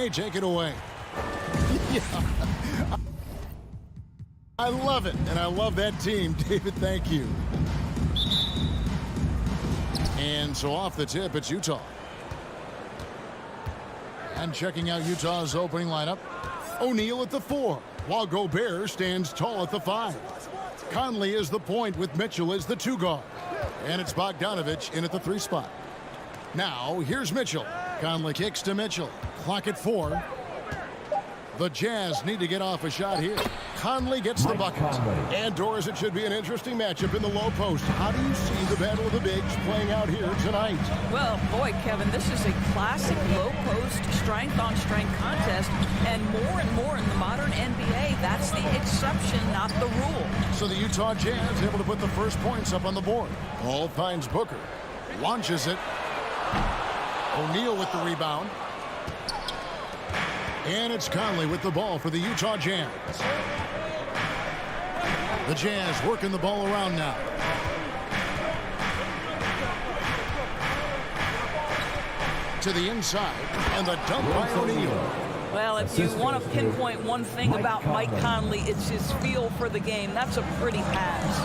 NBA, take it away. Yeah. I love it, and I love that team. David, thank you. And so off the tip, it's Utah. And checking out Utah's opening lineup, O'Neal at the 4, while Gobert stands tall at the 5. Conley is the point with Mitchell as the 2 guard. And it's Bogdanovich in at the 3 spot. Now, here's Mitchell. Conley kicks to Mitchell. Clock at 4. The Jazz need to get off a shot here. Conley gets the bucket. And Doris, it should be an interesting matchup in the low post. How do you see the battle of the bigs playing out here tonight? Well, boy, Kevin, this is a classic low post strength-on-strength contest. And more in the modern NBA, that's the exception, not the rule. So the Utah Jazz able to put the first points up on the board. Ball finds Booker. Launches it. O'Neal with the rebound. And it's Conley with the ball for the Utah Jazz. The Jazz working the ball around now. To the inside, and the dunk by O'Neal. Well, if you want to pinpoint one thing about Mike Conley, it's his feel for the game. That's a pretty pass.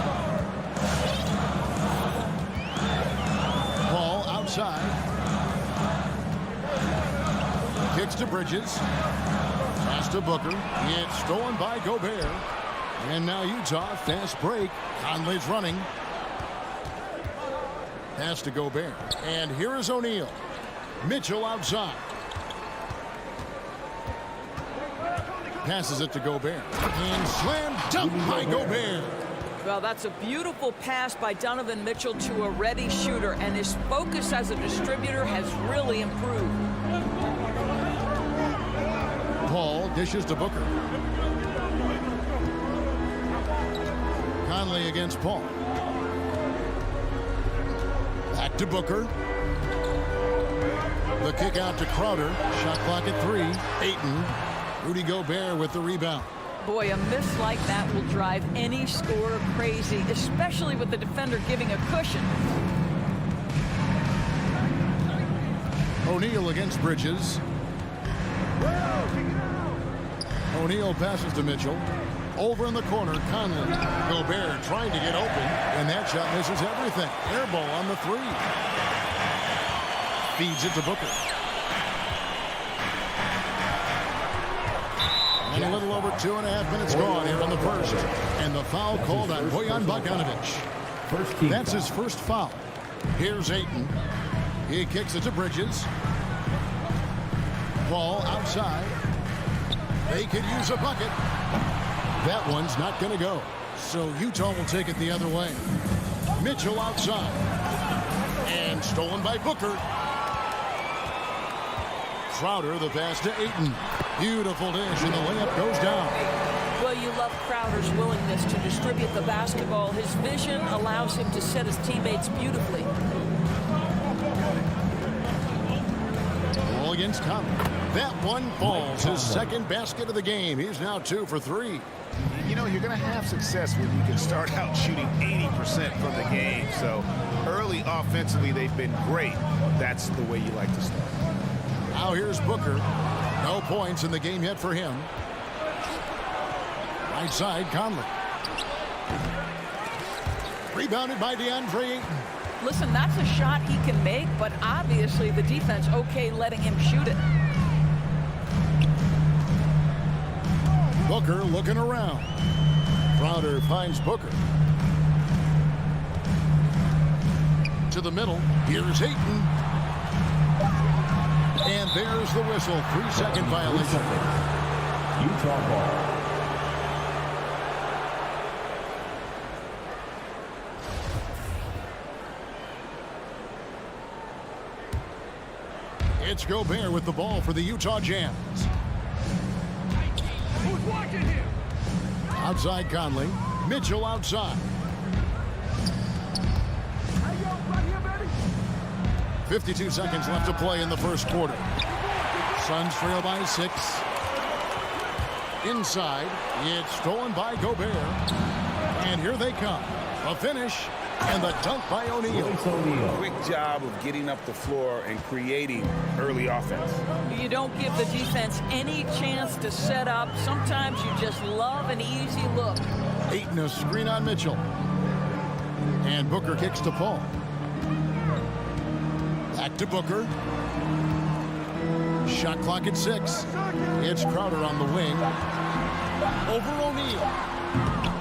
Ball outside. Kicks to Bridges. Pass to Booker. It's stolen by Gobert. And now Utah, fast break. Conley's running. Pass to Gobert. And here is O'Neal. Mitchell outside. Passes it to Gobert. And slam dunk by Gobert. Well, that's a beautiful pass by Donovan Mitchell to a ready shooter, and his focus as a distributor has really improved. Paul dishes to Booker. Conley against Paul. Back to Booker. The kick out to Crowder. Shot clock at 3. Ayton. Rudy Gobert with the rebound. Boy, a miss like that will drive any scorer crazy, especially with the defender giving a cushion. O'Neal against Bridges. O'Neal passes to Mitchell. Over in the corner, Conley. Gobert trying to get open, and that shot misses everything. Air ball on the 3. Feeds it to Booker. And a little over 2.5 minutes gone here in the first. And the foul called on Bojan Bogdanovich. That's his first foul. Here's Ayton. He kicks it to Bridges. Ball outside. They could use a bucket. That one's not going to go. So Utah will take it the other way. Mitchell outside. And stolen by Booker. Crowder, the pass to Ayton. Beautiful dish, and the layup goes down. Well, you love Crowder's willingness to distribute the basketball. His vision allows him to set his teammates beautifully. Ball against Conley. That one falls. His second basket of the game. He's now 2 for 3. You know, you're going to have success when you can start out shooting 80% from the game. So early offensively, they've been great. That's the way you like to start. Now here's Booker. No points in the game yet for him. Right side, Conley. Rebounded by DeAndre Ayton. Listen, that's a shot he can make, but obviously the defense okay letting him shoot it. Booker looking around. Crowder finds Booker. To the middle. Here's Ayton. And there's the whistle. 3-second violation. Utah ball. It's Gobert with the ball for the Utah Jazz. Who's watching here? Outside Conley. Mitchell outside. 52 seconds left to play in the first quarter. Suns trail by 6. Inside. It's stolen by Gobert. And here they come. A finish And the dunk by O'Neal. Quick job of getting up the floor and creating early offense. You don't give the defense any chance to set up. Sometimes you just love an easy look. Ayton a screen on Mitchell. And Booker kicks to Paul. Back to Booker. Shot clock at 6. It's Crowder on the wing. Over O'Neal.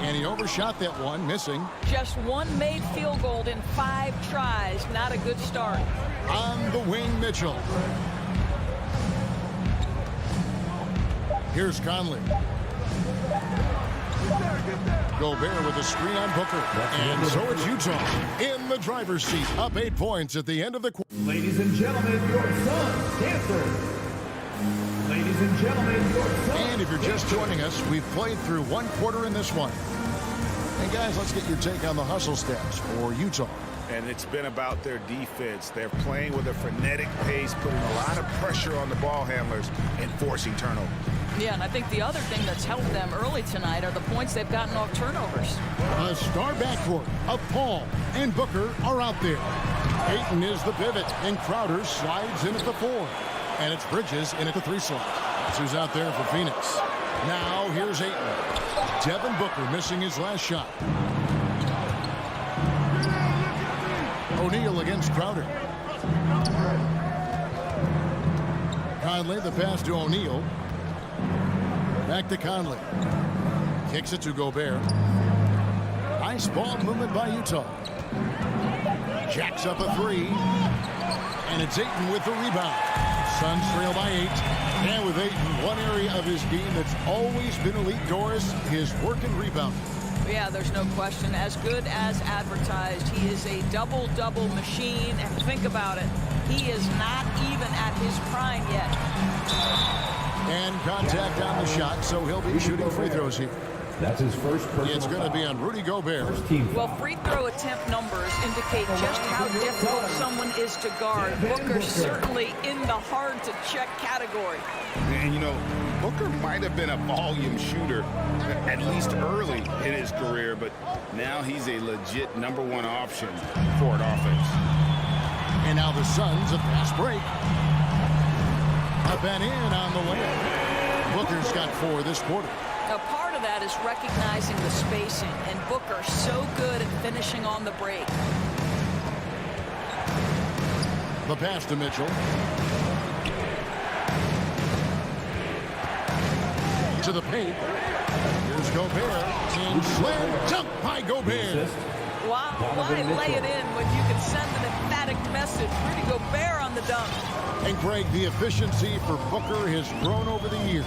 And he overshot that one, missing. Just one made field goal in 5 tries. Not a good start. On the wing, Mitchell. Here's Conley. Gobert with a screen on Booker. And so it's Utah in the driver's seat, up 8 points at the end of the quarter. Ladies and gentlemen, your Suns dancer. Ladies and gentlemen, your Suns. And if you're just joining us, we've played through 1 quarter in this one. And guys, let's get your take on the hustle stats for Utah. And it's been about their defense. They're playing with a frenetic pace, putting a lot of pressure on the ball handlers and forcing turnovers. Yeah, and I think the other thing that's helped them early tonight are the points they've gotten off turnovers. A star backcourt of Paul and Booker are out there. Ayton is the pivot, and Crowder slides in at the 4. And it's Bridges in at the 3 slot. That's who's out there for Phoenix. Now here's Ayton. Devin Booker missing his last shot. O'Neal against Crowder. Conley, the pass to O'Neal. Back to Conley. Kicks it to Gobert. Nice ball movement by Utah. Jacks up a 3. And it's Ayton with the rebound. Suns trail by 8. And with Ayton, one area of his game that's always been elite, Doris, his work and rebound. Yeah, there's no question. As good as advertised, he is a double-double machine. And think about it, he is not even at his prime yet. And contact on the shot, so he'll be shooting free throws here. That's his first personal It's going to be on Rudy Gobert. Well, free throw attempt numbers indicate just how difficult someone is to guard. Booker certainly in the hard-to-check category. And, you know, Booker might have been a volume shooter, at least early in his career, but now he's a legit #1 option for an offense. And now the Suns, a fast break. Up and in on the way. Booker's got 4 this quarter. Now, part of that is recognizing the spacing, and Booker so good at finishing on the break. The pass to Mitchell. To the paint. Here's Gobert. And slam dunk by Gobert. Why lay it in when you can send an emphatic message? Rudy Gobert on the dunk. And Greg, the efficiency for Booker has grown over the years.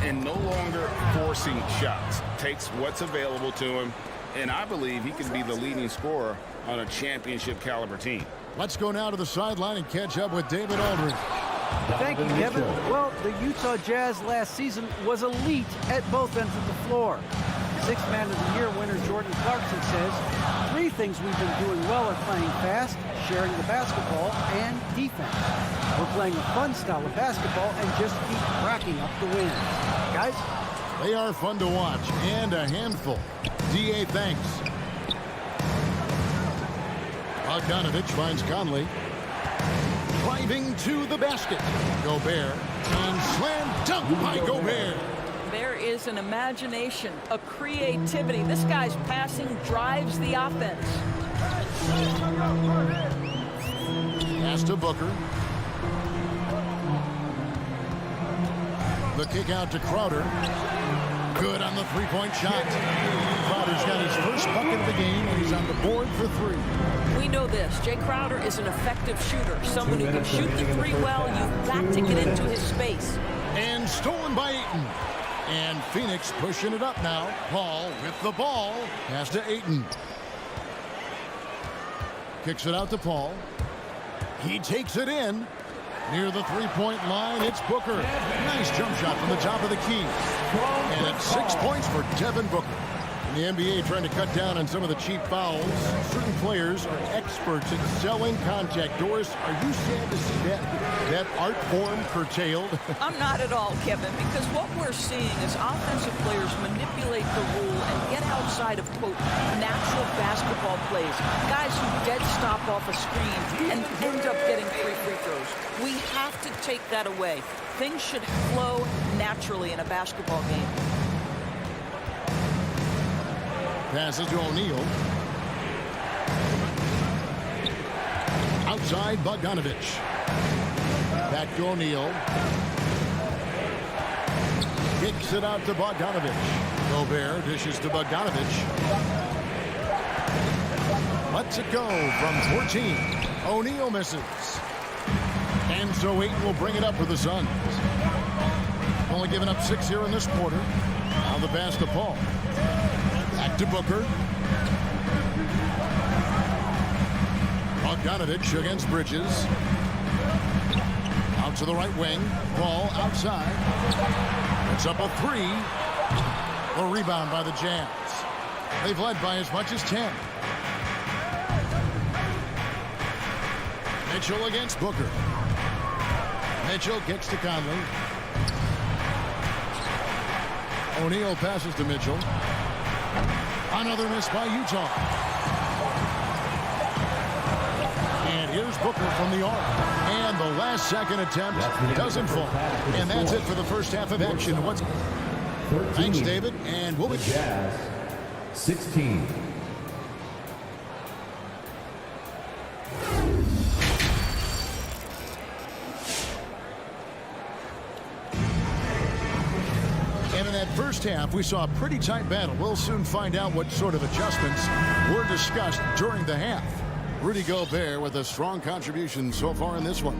And no longer forcing shots. Takes what's available to him, and I believe he can be the leading scorer on a championship caliber team. Let's go now to the sideline and catch up with David Aldridge. Thank you, Kevin. Well, the Utah Jazz last season was elite at both ends of the floor. 6th Man of the Year winner Jordan Clarkson says, 3 things we've been doing well are playing fast, sharing the basketball, and defense. We're playing a fun style of basketball and just keep racking up the wins. Guys? They are fun to watch and a handful. D.A. thanks. Bogdanovich finds Conley. Driving to the basket. Gobert. And slam dunk by Gobert. There is an imagination, a creativity. This guy's passing drives the offense. Pass to Booker. The kick out to Crowder. Good on the 3-point shot. Crowder's got his first bucket of the game, and he's on the board for 3. We know this. Jay Crowder is an effective shooter. Someone who can shoot the 3 well. You've got to get into his space. And stolen by Ayton. And Phoenix pushing it up now. Paul with the ball. Pass to Ayton. Kicks it out to Paul. He takes it in. Near the 3-point line, it's Booker. Nice jump shot from the top of the key. And it's 6 points for Devin Booker. And The NBA trying to cut down on some of the cheap fouls. Certain players are experts at selling contact. Doris, are you sad to see that art form curtailed? I'm not at all, Kevin, because what we're seeing is offensive players manipulate the rule and get outside of, quote, natural basketball plays. Guys who dead stop off a screen and end up getting 3 free throws. We have to take that away. Things should flow naturally in a basketball game. Passes to O'Neal. Outside, Bogdanovich. Back to O'Neal. Kicks it out to Bogdanovich. Gobert dishes to Bogdanovich. Lets it go from 14. O'Neal misses. And so Ayton will bring it up for the Suns. Only giving up 6 here in this quarter. Now the pass to Paul. Back to Booker. Bogdanovich against Bridges. Out to the right wing. Ball outside. It's up a 3. A rebound by the Jazz. They've led by as much as 10. Mitchell against Booker. Mitchell kicks to Conley. O'Neal passes to Mitchell. Another miss by Utah. And here's Booker from the arc. And the last second attempt doesn't fall. And that's it for the first half of action. Thanks, David. And we'll be Jazz 16. first half, we saw a pretty tight battle. We'll soon find out what sort of adjustments were discussed during the half. Rudy Gobert with a strong contribution so far in this one.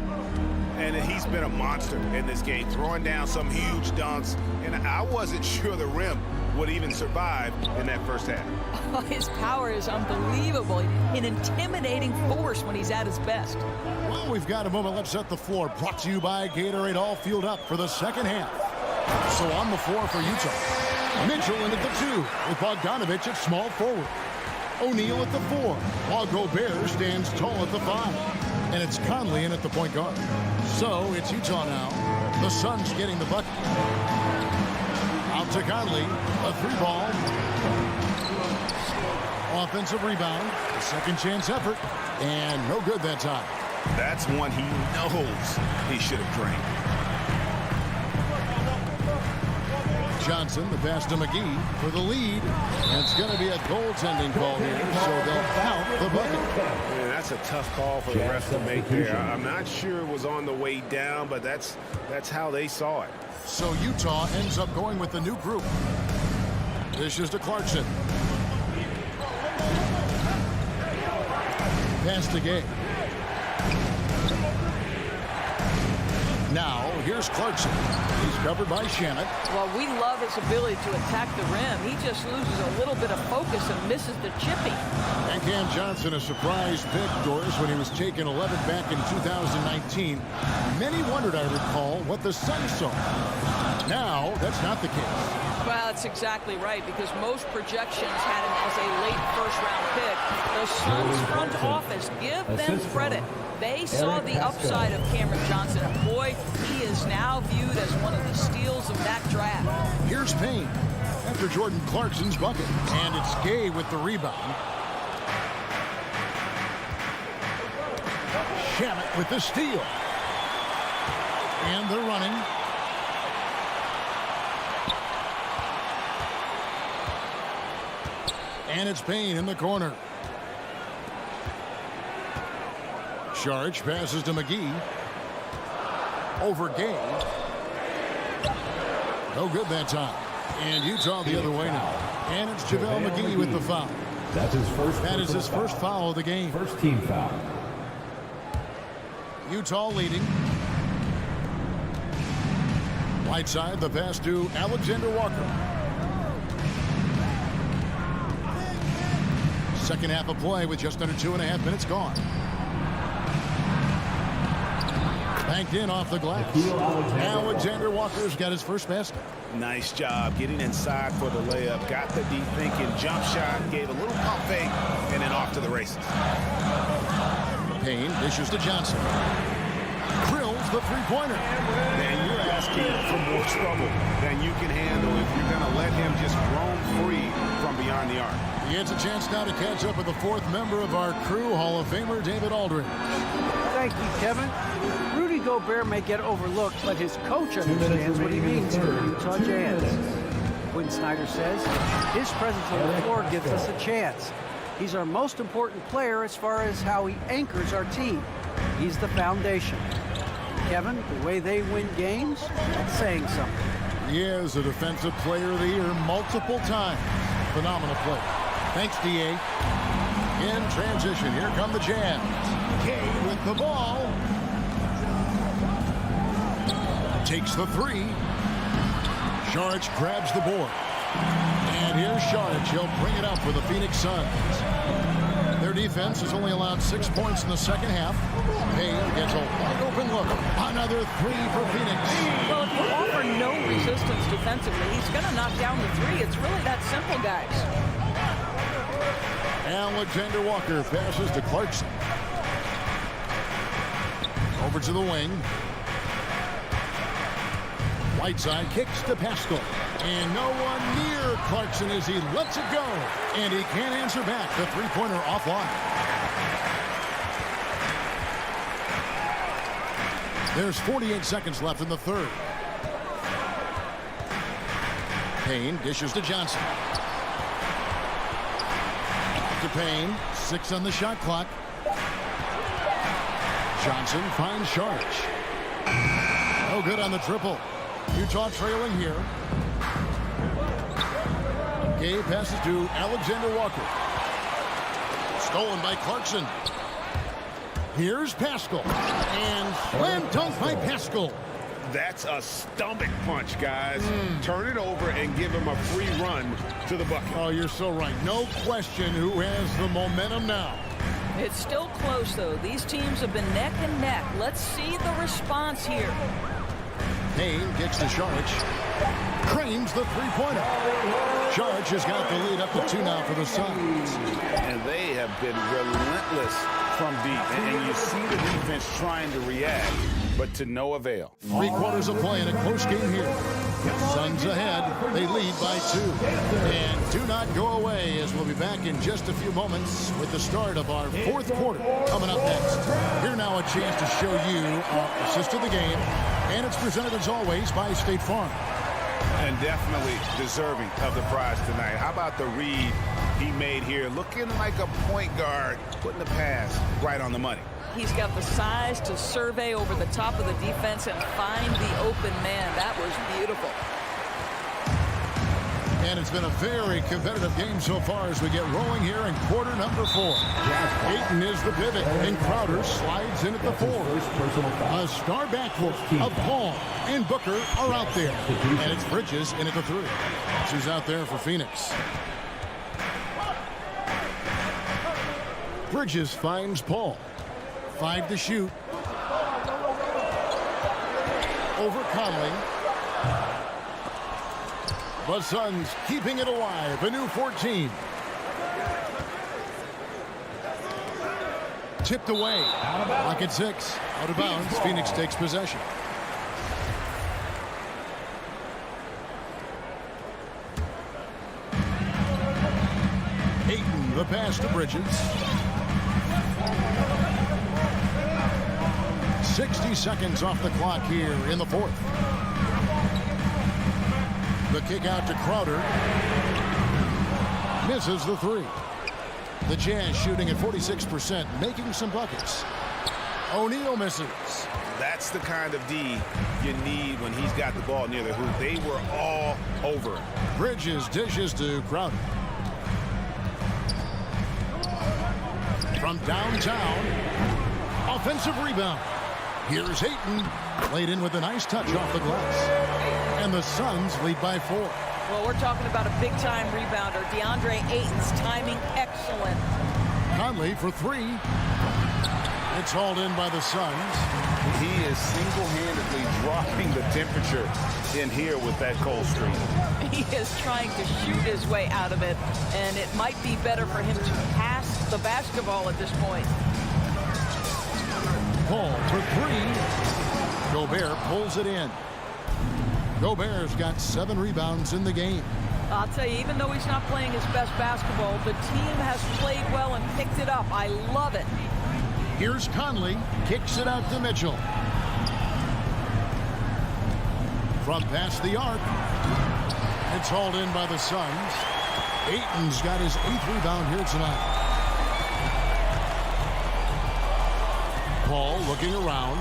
And he's been a monster in this game, throwing down some huge dunks. And I wasn't sure the rim would even survive in that first half. Oh, his power is unbelievable. An intimidating force when he's at his best. Well, we've got a moment left set the floor. Brought to you by Gatorade, all fueled up for the second half. So on the floor for Utah. Mitchell in at the 2 with Bogdanovich at small forward. O'Neal at the 4, while Gobert stands tall at the 5. And it's Conley in at the point guard. So it's Utah now. The Suns getting the bucket. Out to Conley, a 3-ball. Offensive rebound, a second chance effort, and no good that time. That's one he knows he should have drained. Johnson, the pass to McGee for the lead. And it's going to be a goaltending call here, so they'll count the bucket. Man, that's a tough call for the ref to make there. I'm not sure it was on the way down, but that's how they saw it. So Utah ends up going with the new group. This is to Clarkson. Pass to Gay. Now, here's Clarkson. He's covered by Shannon. Well, we love his ability to attack the rim. He just loses a little bit of focus and misses the chippy. And Cam Johnson, a surprise pick, Doris, when he was taken 11th back in 2019. Many wondered, I recall, what the Suns saw. Now, that's not the case. Well, that's exactly right, because most projections had him as a late first-round pick. The Suns front office, give them credit. They saw the upside of Cameron Johnson. And boy, he is now viewed as one of the steals of that draft. Here's Payne after Jordan Clarkson's bucket. And it's Gay with the rebound. Shamet with the steal. And they're running. And it's Payne in the corner. Saric passes to McGee. Over Gay. No good that time. And Utah the other way now. And it's JaVale McGee with the foul. That's his first. That is his first foul of the game. First team foul. Utah leading. Right side, the pass to Alexander Walker. Second half of play with just under 2.5 minutes gone. Banked in off the glass. Alexander Walker's got his first basket. Nice job getting inside for the layup. Got the deep thinking jump shot, gave a little pump fake, and then off to the races. Payne dishes to Johnson. Drills the three-pointer. Man, you're asking for more trouble than you can handle if you're going to let him just roam free from beyond the arc. He gets a chance now to catch up with the fourth member of our crew, Hall of Famer David Aldridge. Thank you, Kevin. Rudy Gobert may get overlooked, but his coach understands what he means to the Utah Jazz. Quinn Snyder says, his presence on the floor gives us a chance. He's our most important player as far as how he anchors our team. He's the foundation. Kevin, the way they win games, that's saying something. He is a Defensive Player of the Year multiple times. Phenomenal play. Thanks, D.A. In transition, here come the Jazz. Kay with the ball. Takes the three. Saric grabs the board. And here's Saric. He'll bring it up for the Phoenix Suns. Their defense has only allowed 6 points in the second half. Payne gets a wide open look. Another three for Phoenix. Well, if you offer no resistance defensively, he's going to knock down the three. It's really that simple, guys. Alexander Walker passes to Clarkson. Over to the wing. Whiteside kicks to Pascal. And no one near Clarkson as he lets it go. And he can't answer back. The three-pointer offline. There's 48 seconds left in the third. Payne dishes to Johnson. To Payne. 6 on the shot clock. Johnson finds Saric. No good on the triple. Utah trailing here. Gay passes to Alexander Walker. Stolen by Clarkson. Here's Pascal. And slam dunk by Pascal. That's a stomach punch, guys. Turn it over and give him a free run to the bucket. Oh, you're so right. No question who has the momentum now. It's still close, though. These teams have been neck and neck. Let's see the response here. Payne gets to Saric. Cranes the three-pointer. Saric has got the lead up to 2 now for the Suns. And they have been relentless from deep. And you see the defense trying to react, but to no avail. 3 quarters of play in a close game here. Suns ahead. They lead by 2. And do not go away, as we'll be back in just a few moments with the start of our 4th quarter coming up next. Here now a chance to show you our assist of the game. And it's presented as always by State Farm. And definitely deserving of the prize tonight. How about the read he made here? Looking like a point guard, putting the pass right on the money. He's got the size to survey over the top of the defense and find the open man. That was beautiful. And it's been a very competitive game so far as we get rolling here in quarter number 4. Ayton is the pivot, and Crowder slides in at the 4. A star backcourt of Paul and Booker are out there. And it's Bridges in at the 3. Who's out there for Phoenix. Bridges finds Paul. 5 to shoot. Over Conley. The Suns keeping it alive. A new 14. Tipped away. Clock at 6. Out of bounds. Phoenix takes possession. Ayton, the pass to Bridges. 60 seconds off the clock here in the 4th. The kick out to Crowder. Misses the 3. The Jazz shooting at 46%, making some buckets. O'Neal misses. That's the kind of D you need when he's got the ball near the hoop. They were all over him. Bridges dishes to Crowder. From downtown. Offensive rebound. Here's Ayton. Laid in with a nice touch off the glass. And the Suns lead by 4. Well, we're talking about a big-time rebounder. DeAndre Ayton's timing excellent. Conley for 3. It's hauled in by the Suns. He is single-handedly dropping the temperature in here with that cold streak. He is trying to shoot his way out of it, and it might be better for him to pass the basketball at this point. Paul for three. Gobert pulls it in. Gobert's got 7 rebounds in the game. I'll tell you, even though he's not playing his best basketball, the team has played well and picked it up. I love it. Here's Conley, kicks it out to Mitchell. From past the arc. It's hauled in by the Suns. Ayton's got his 8th rebound here tonight. Paul looking around.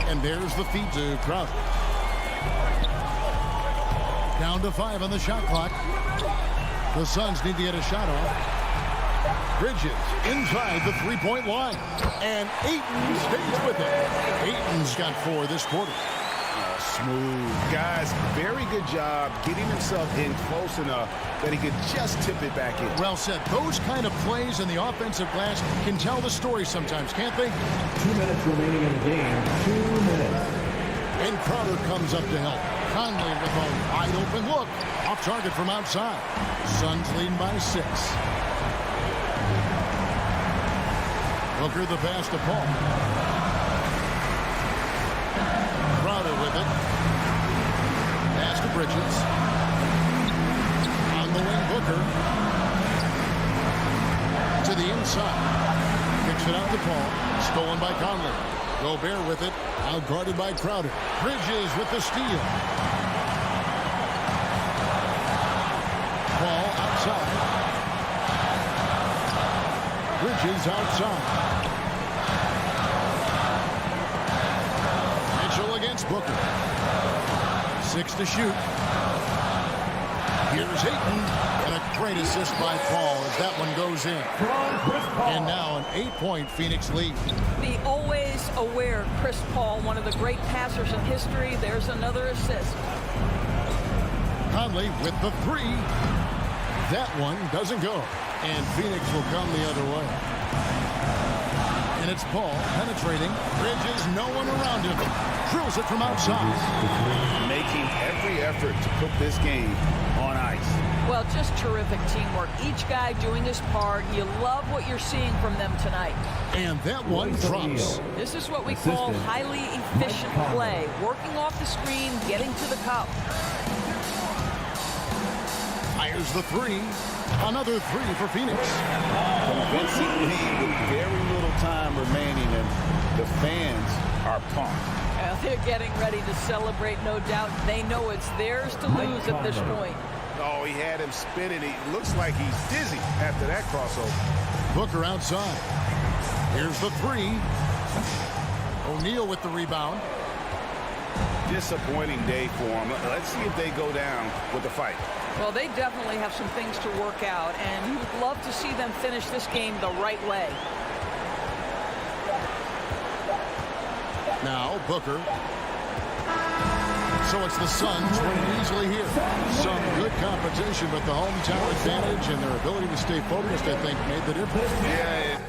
And there's the feed to Crowder. Down to 5 on the shot clock. The Suns need to get a shot off. Bridges inside the three-point line. And Ayton stays with it. Ayton's got 4 this quarter. Smooth. Guys, very good job getting himself in close enough that he could just tip it back in. Well said. Those kind of plays in the offensive glass can tell the story sometimes, can't they? 2 minutes remaining in the game. 2 minutes. And Crowder comes up to help. Conley with a wide open look. Off target from outside. Suns leading by 6. Booker the pass to Paul. Crowder with it. Pass to Bridges. On the wing, Booker. To the inside. Kicks it out to Paul. Stolen by Conley. Gobert with it. Out guarded by Crowder. Bridges with the steal. Paul outside. Bridges outside. Mitchell against Booker. 6 to shoot. Here's Ayton. And a great assist by Paul as that one goes in. And now an 8-point Phoenix lead. Be always aware, Chris Paul, one of the great passers in history. There's another assist. Conley with the 3. That one doesn't go. And Phoenix will come the other way. And it's Paul penetrating. Bridges, no one around him. Drills it from outside. Making every effort to put this game on ice. Well, just terrific teamwork. Each guy doing his part. You love what you're seeing from them tonight. And that one drops. This is what we call highly efficient play. Working off the screen, getting to the cup. Fires the 3. Another 3 for Phoenix. Convincing lead with very little time remaining, and the fans are pumped. They're getting ready to celebrate, no doubt. They know it's theirs to lose at this point. Oh, he had him spinning. He looks like he's dizzy after that crossover. Booker outside. Here's the 3. O'Neal with the rebound. Disappointing day for him. Let's see if they go down with the fight. Well, they definitely have some things to work out, and you would love to see them finish this game the right way. Now Booker. So it's the Suns winning easily here. Some good competition, but the hometown advantage and their ability to stay focused, I think, made the difference. Yeah.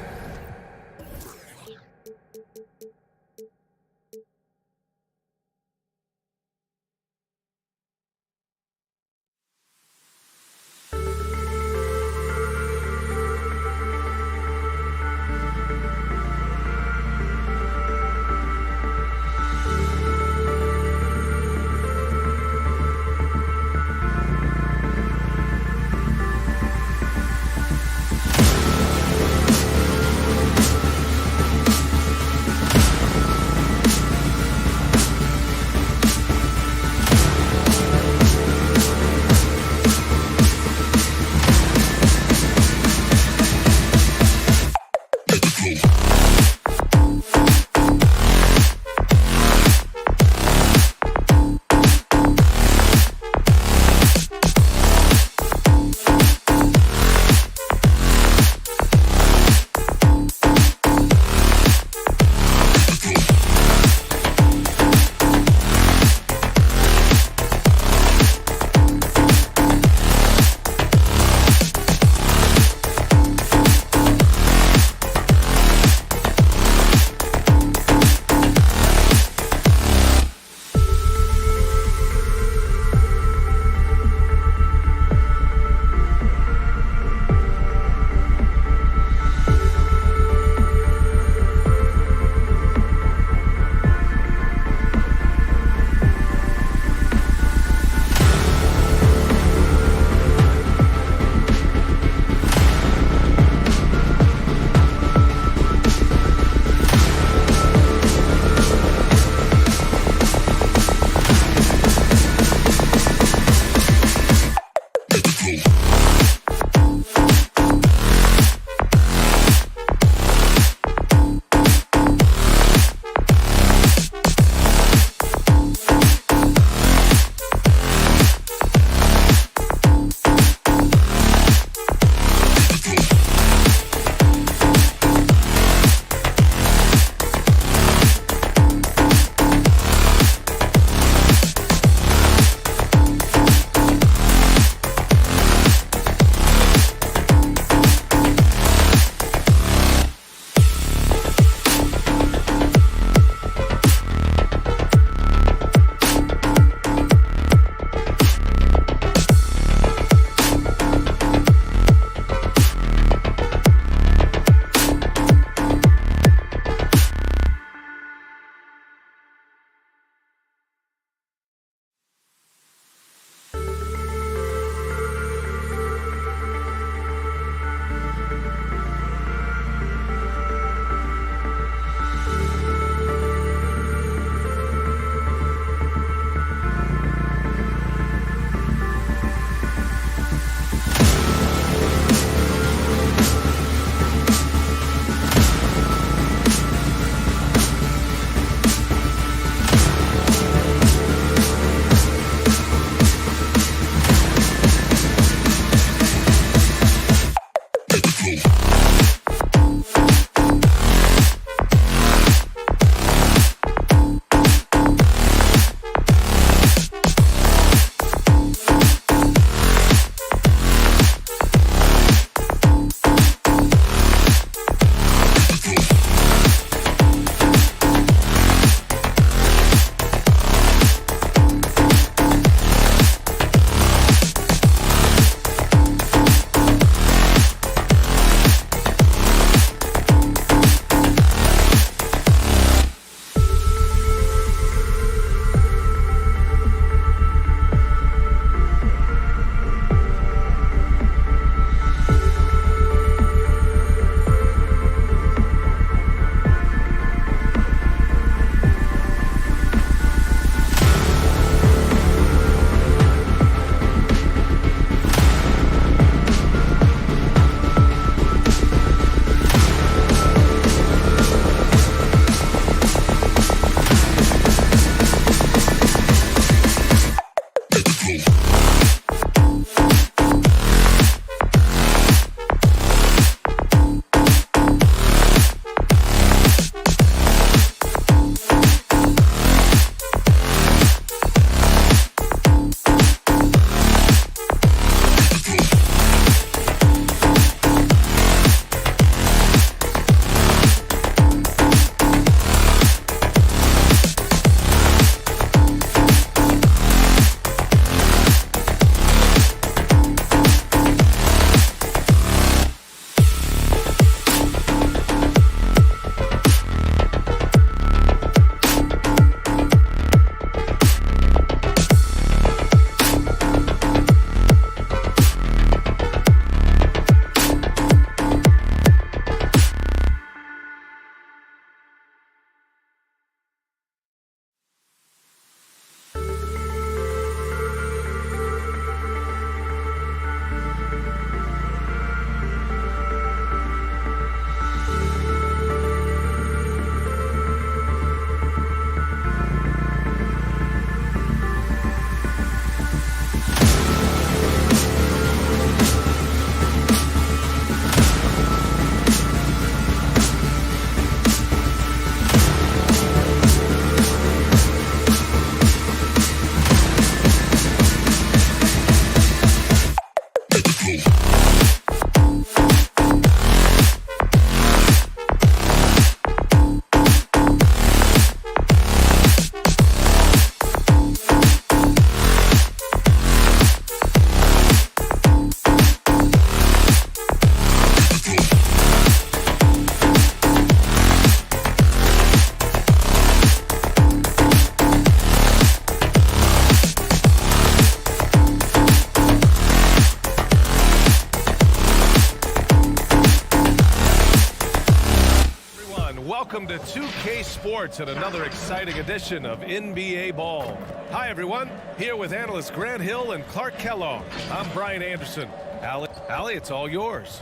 2K Sports and another exciting edition of NBA Ball. Hi, everyone. Here with analysts Grant Hill and Clark Kellogg. I'm Brian Anderson. Allie, it's all yours.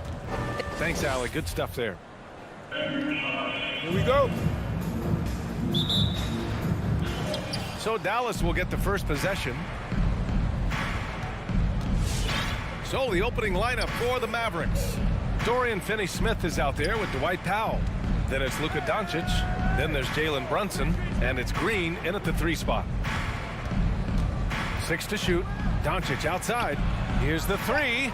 Thanks, Allie. Good stuff there. Here we go. So Dallas will get the first possession. So the opening lineup for the Mavericks. Dorian Finney-Smith is out there with Dwight Powell. Then it's Luka Doncic. Then there's Jalen Brunson. And it's Green in at the 3 spot. 6 to shoot. Doncic outside. Here's the 3.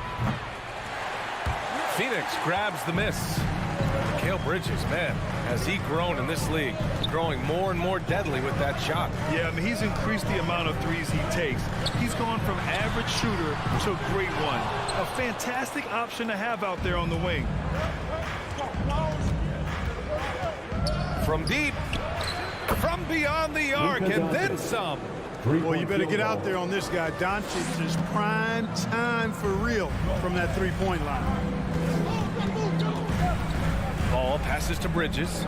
Phoenix grabs the miss. Mikal Bridges, man, has he grown in this league? He's growing more and more deadly with that shot. Yeah, I mean, he's increased the amount of threes he takes. He's gone from average shooter to a great one. A fantastic option to have out there on the wing. From deep, from beyond the arc, and then some. Well, you better get out there on this guy. Doncic is prime time for real from that three-point line. Ball passes to Bridges.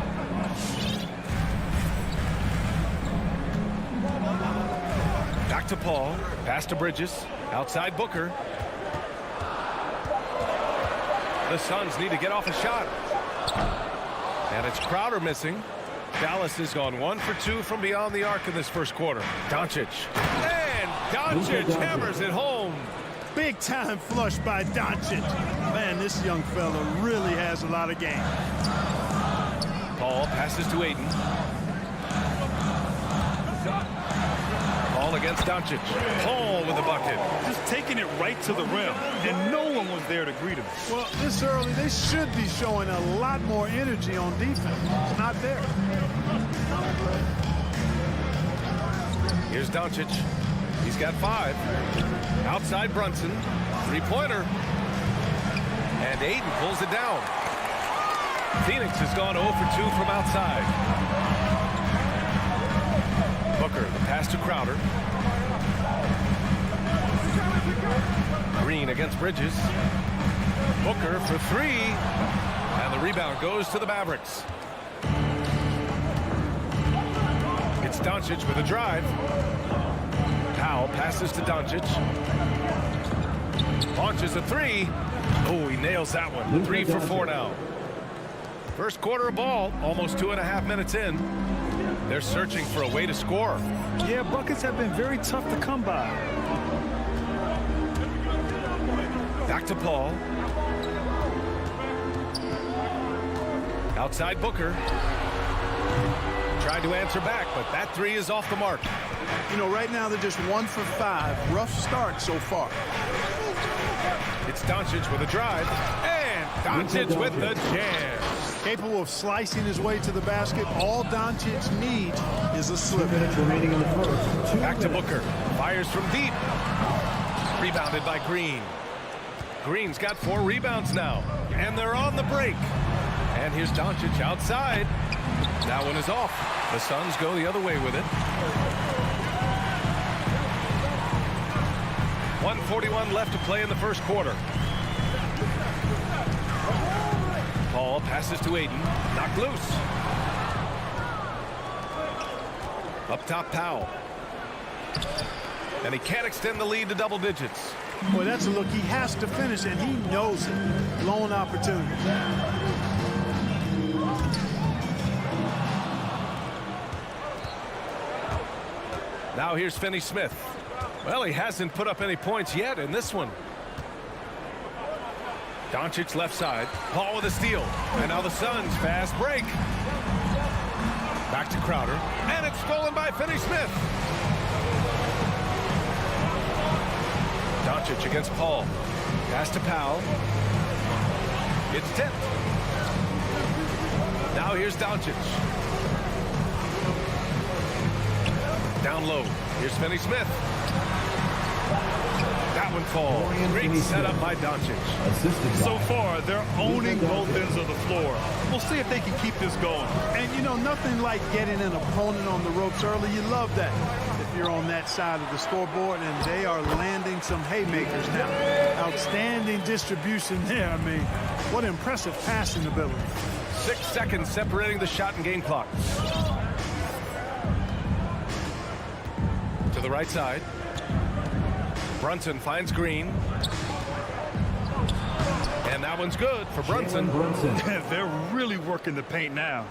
Back to Paul. Pass to Bridges. Outside Booker. The Suns need to get off a shot. And it's Crowder missing. Dallas has gone 1 for 2 from beyond the arc in this first quarter. Doncic. And Doncic hammers it home. Big time flush by Doncic. Man, this young fella really has a lot of game. Paul passes to Ayton. Paul against Doncic. Paul with the bucket. Just taking it right to the rim, and no one was there to greet him. Well, this early, they should be showing a lot more energy on defense. It's not there. Here's Doncic. He's got 5. Outside Brunson. 3-pointer. And Ayton pulls it down. Phoenix has gone 0 for 2 from outside. Booker, the pass to Crowder. Green against Bridges. Booker for 3. And the rebound goes to the Mavericks. It's Doncic with a drive. Powell passes to Doncic. Launches a 3. Oh, he nails that one. 3 for 4 now. First quarter of ball, almost 2.5 minutes in. They're searching for a way to score. Yeah, buckets have been very tough to come by. Back to Paul. Outside Booker. Tried to answer back, but that 3 is off the mark. You know, right now they're just 1 for 5. Rough start so far. It's Doncic with a drive. And Doncic with the jam. Capable of slicing his way to the basket. All Doncic needs is a slip. Back to Booker. Fires from deep. Rebounded by Green. Green's got 4 rebounds now. And they're on the break. And here's Doncic outside. That one is off. The Suns go the other way with it. 1:41 left to play in the first quarter. Paul passes to Ayton. Knocked loose. Up top, Powell. And he can't extend the lead to double digits. Boy, that's a look he has to finish, and he knows it. Blown opportunity. Now here's Finney-Smith. Well, he hasn't put up any points yet in this one. Doncic left side. Paul with a steal. And now the Suns fast break. Back to Crowder. And it's stolen by Finney-Smith. Doncic against Paul. Pass to Powell. It's tipped. Now here's Doncic. Down low. Here's Finney-Smith. That one falls. Great setup by Doncic. So far, they're owning both ends of the floor. We'll see if they can keep this going. And, you know, nothing like getting an opponent on the ropes early. You love that if you're on that side of the scoreboard, and they are landing some haymakers now. Outstanding distribution there. I mean, what impressive passing ability. 6 seconds separating the shot and game clock. To the right side. Brunson finds Green. And that one's good for Brunson. They're really working the paint now.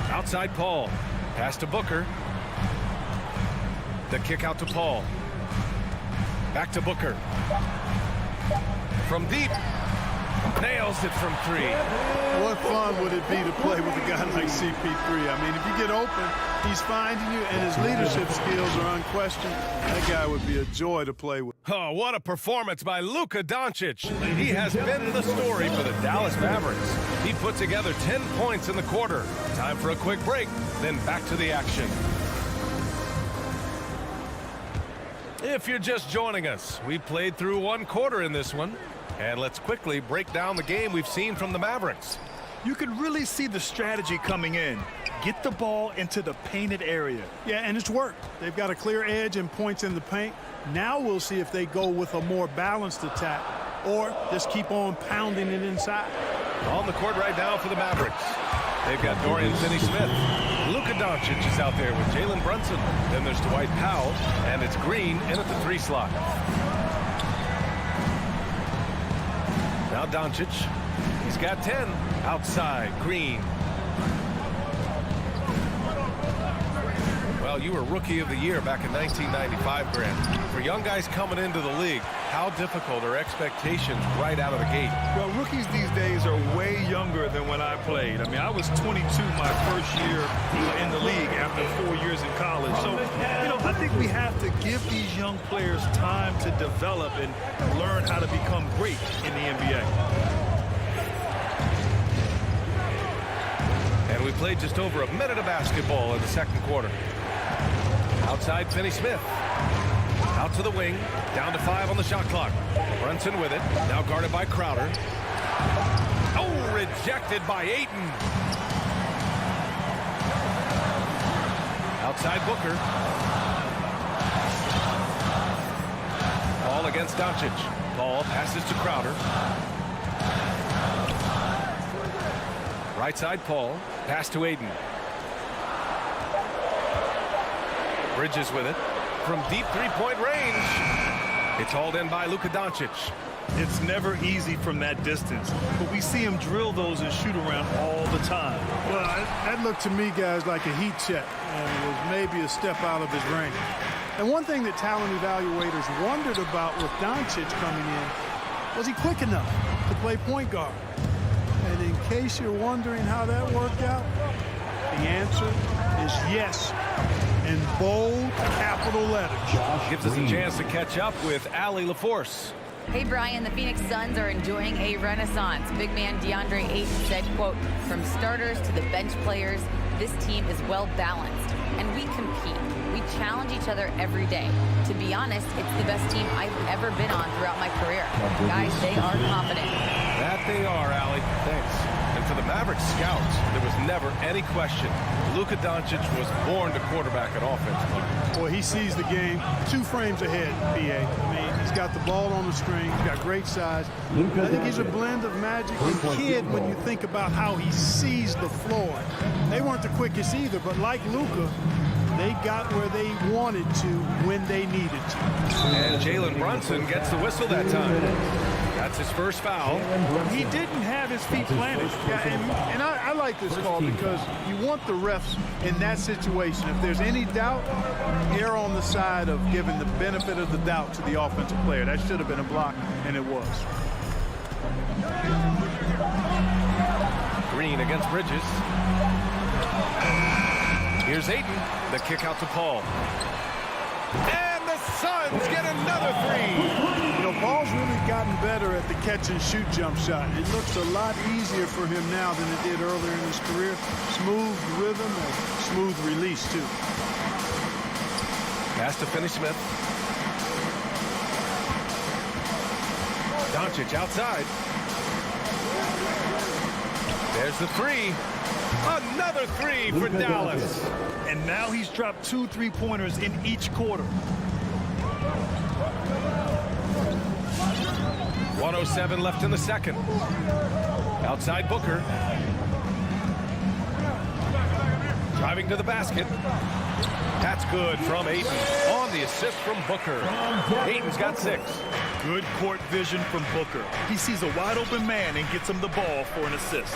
Outside Paul. Pass to Booker. The kick out to Paul. Back to Booker. From deep. Nails it from 3. What fun would it be to play with a guy like CP3? I mean, if you get open, he's finding you, and his leadership skills are unquestioned. That guy would be a joy to play with. Oh, what a performance by Luka Doncic. He has been the story for the Dallas Mavericks. He put together 10 points in the quarter. Time for a quick break, then back to the action. If you're just joining us, we played through 1 quarter in this one. And let's quickly break down the game we've seen from the Mavericks. You can really see the strategy coming in. Get the ball into the painted area. Yeah, and it's worked. They've got a clear edge and points in the paint. Now we'll see if they go with a more balanced attack or just keep on pounding it inside. On the court right now for the Mavericks. They've got Dorian Finney-Smith. Luka Doncic is out there with Jalen Brunson. Then there's Dwight Powell, and it's Green in at the 3 slot. Now Doncic, he's got 10. Outside, Green. Well, you were Rookie of the Year back in 1995, Grant. For young guys coming into the league, how difficult are expectations right out of the gate? Well, rookies these days are way younger than when I played. I mean, I was 22 my first year in the league after 4 years in college. So, I think we have to give these young players time to develop and learn how to become great in the NBA. And we played just over a minute of basketball in the second quarter. Outside Finney-Smith. Out to the wing. Down to 5 on the shot clock. Brunson with it. Now guarded by Crowder. Oh, rejected by Ayton. Outside Booker. Paul against Doncic. Paul passes to Crowder. Right side Paul. Pass to Ayton. Bridges with it. From deep three-point range. It's hauled in by Luka Doncic. It's never easy from that distance, but we see him drill those and shoot around all the time. Well, that looked to me, guys, like a heat check, and it was maybe a step out of his range. And one thing that talent evaluators wondered about with Doncic coming in, was he quick enough to play point guard? And in case you're wondering how that worked out, the answer is yes. In bold capital letters. Gives us a chance to catch up with Allie LaForce. Hey, Brian, the Phoenix Suns are enjoying a renaissance. Big man DeAndre Ayton said, quote, from starters to the bench players, this team is well balanced, and we compete. We challenge each other every day. To be honest, it's the best team I've ever been on throughout my career. Guys, they are confident. That they are, Allie. Thanks. And for the Mavericks scouts, there was never any question. Luka Doncic was born to quarterback an offense. Boy, he sees the game 2 frames ahead, PA. I mean, he's got the ball on the string. He's got great size. I think he's a blend of magic and kid when you think about how he sees the floor. They weren't the quickest either, but like Luka, they got where they wanted to when they needed to. And Jalen Brunson gets the whistle that time. That's his first foul. He didn't have his feet planted. Yeah, and I like this call because you want the refs in that situation. If there's any doubt, err on the side of giving the benefit of the doubt to the offensive player. That should have been a block, and it was. Green against Bridges. Here's Ayton. The kick out to Paul. And the Suns get another 3. Paul's really gotten better at the catch-and-shoot jump shot. It looks a lot easier for him now than it did earlier in his career. Smooth rhythm and smooth release, too. Pass to Finney-Smith. Doncic outside. There's the 3. Another 3 for Dallas. And now he's dropped 2 3-pointers in each quarter. 1:07 left in the second. Outside Booker. Driving to the basket. That's good from Ayton. On the assist from Booker. Ayton's got 6. Good court vision from Booker. He sees a wide open man and gets him the ball for an assist.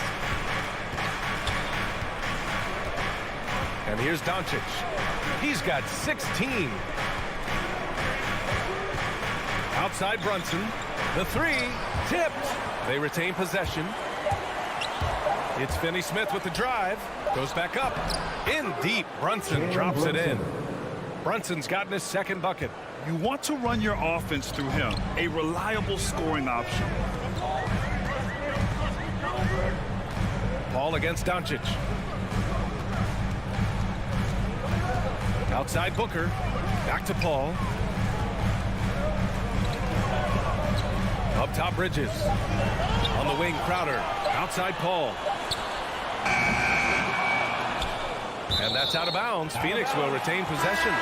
And here's Doncic. He's got 16. Outside Brunson. The 3 tipped. They retain possession. It's Finney-Smith with the drive. Goes back up. In deep. Brunson drops it in. Brunson's gotten his second bucket. You want to run your offense through him. A reliable scoring option. Paul against Doncic. Outside Booker. Back to Paul. Up top Bridges. On the wing Crowder. Outside Paul. And that's out of bounds. Phoenix will retain possession.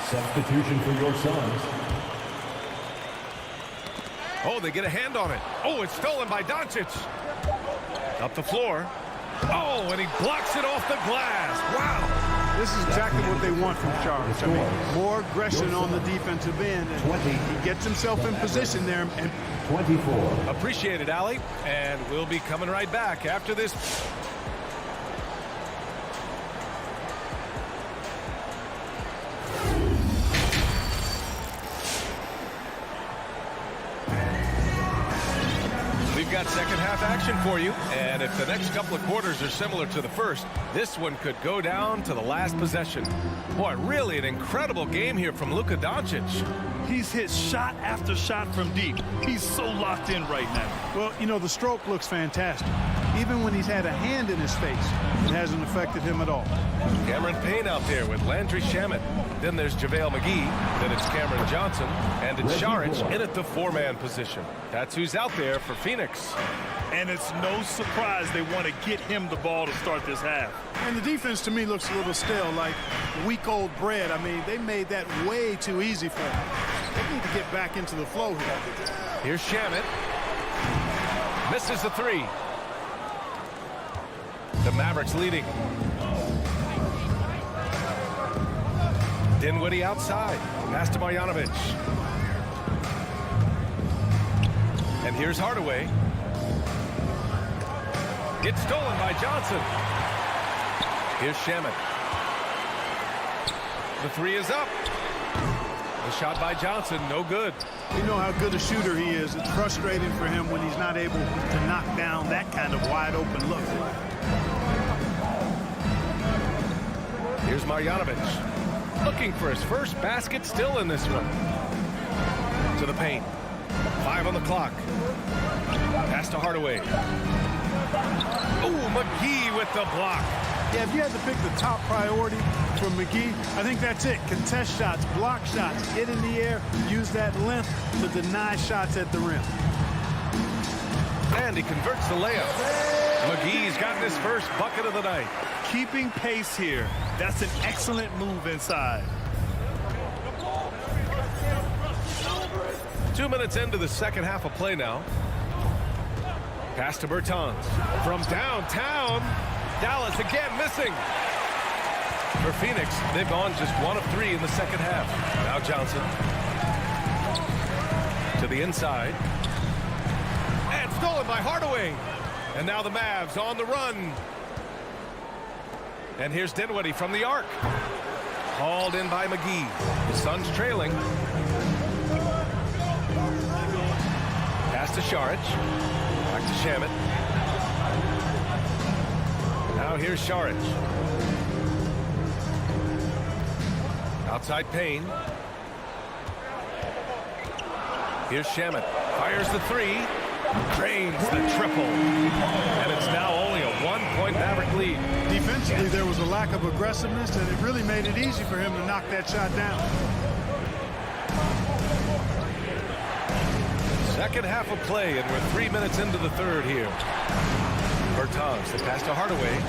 Substitution for your Suns. Oh, they get a hand on it. Oh, it's stolen by Doncic. Up the floor. Oh, and he blocks it off the glass. Wow. This is exactly what they want from Charles. I mean, more aggression on the defensive end. And he gets himself in position there. And 24. Appreciate it, Allie. And we'll be coming right back after this. We've got second half action for you, and if the next couple of quarters are similar to the first, this one could go down to the last possession. Boy, really an incredible game here from Luka Doncic. He's hit shot after shot from deep. He's so locked in right now. well, you know, the stroke looks fantastic. Even when he's had a hand in his face, it hasn't affected him at all. Cameron Payne out there with Landry Shamet. Then there's JaVale McGee. Then it's Cameron Johnson. And it's Saric in at the 4-man position. That's who's out there for Phoenix. And it's no surprise they want to get him the ball to start this half. And the defense to me looks a little stale, like week-old bread. I mean, they made that way too easy for him. They need to get back into the flow here. Here's Shamet. Misses the 3. The Mavericks leading. Dinwiddie outside. Pass to Marjanovic. And here's Hardaway. It's stolen by Johnson. Here's Shamet. The 3 is up. The shot by Johnson, no good. You know how good a shooter he is. It's frustrating for him when he's not able to knock down that kind of wide-open look. Here's Marjanovic. Looking for his first basket still in this one. To the paint. 5 on the clock. Pass to Hardaway. Oh, McGee with the block. Yeah, if you had to pick the top priority for McGee, I think that's it. Contest shots, block shots, get in the air, use that length to deny shots at the rim. And he converts the layup. McGee's gotten his first bucket of the night. Keeping pace here. That's an excellent move inside. 2 minutes into the second half of play now. Pass to Bertans. From downtown. Dallas again missing. For Phoenix, they've gone just 1 of 3 in the second half. Now Johnson. To the inside. And stolen by Hardaway. And now the Mavs on the run. And here's Dinwiddie from the arc. Hauled in by McGee. The Suns trailing. Pass to Saric. Back to Shamet. Now here's Saric. Outside Payne. Here's Shamet. Fires the 3. Drains the triple. And it's now only a 1-point Maverick lead. Defensively, there was a lack of aggressiveness, and it really made it easy for him to knock that shot down. Second half of play, and we're 3 minutes into the third here. Bertans, the pass to Hardaway.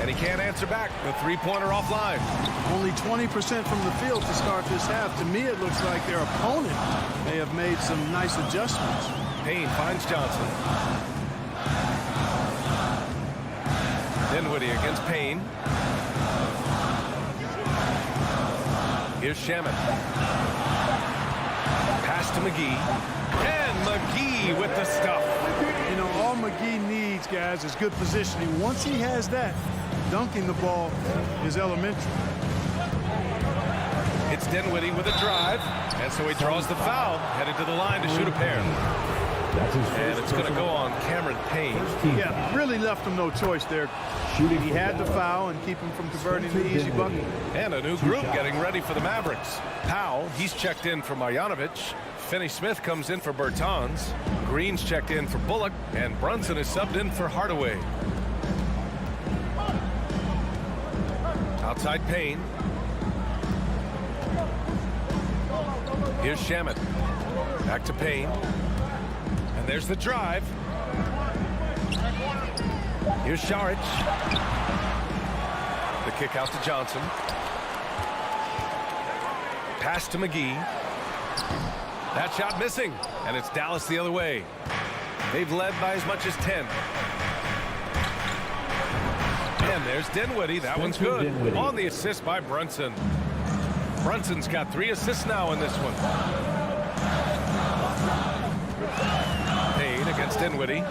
And he can't answer back. The three-pointer offline. Only 20% from the field to start this half. To me, it looks like their opponent may have made some nice adjustments. Payne finds Johnson. Dinwiddie against Payne. Here's Shamet. Pass to McGee. And McGee with the stuff. You know, all McGee needs, guys, is good positioning. Once he has that, dunking the ball is elementary. It's Dinwiddie with a drive. And so he draws the foul. Headed to the line to shoot a pair. And it's going to go on Cameron Payne. Yeah, really left him no choice there. He had to foul and keep him from converting the easy bucket. And a new group getting ready for the Mavericks. Powell, he's checked in for Marjanovic. Finney-Smith comes in for Bertans. Green's checked in for Bullock. And Brunson is subbed in for Hardaway. Outside Payne. Here's Shamet. Back to Payne. And there's the drive. Here's Šarić. The kick out to Johnson. Pass to McGee. That shot missing. And it's Dallas the other way. They've led by as much as 10. And there's Dinwiddie. That one's good. On the assist by Brunson. Brunson's got 3 assists now in this one. Payne against Dinwiddie.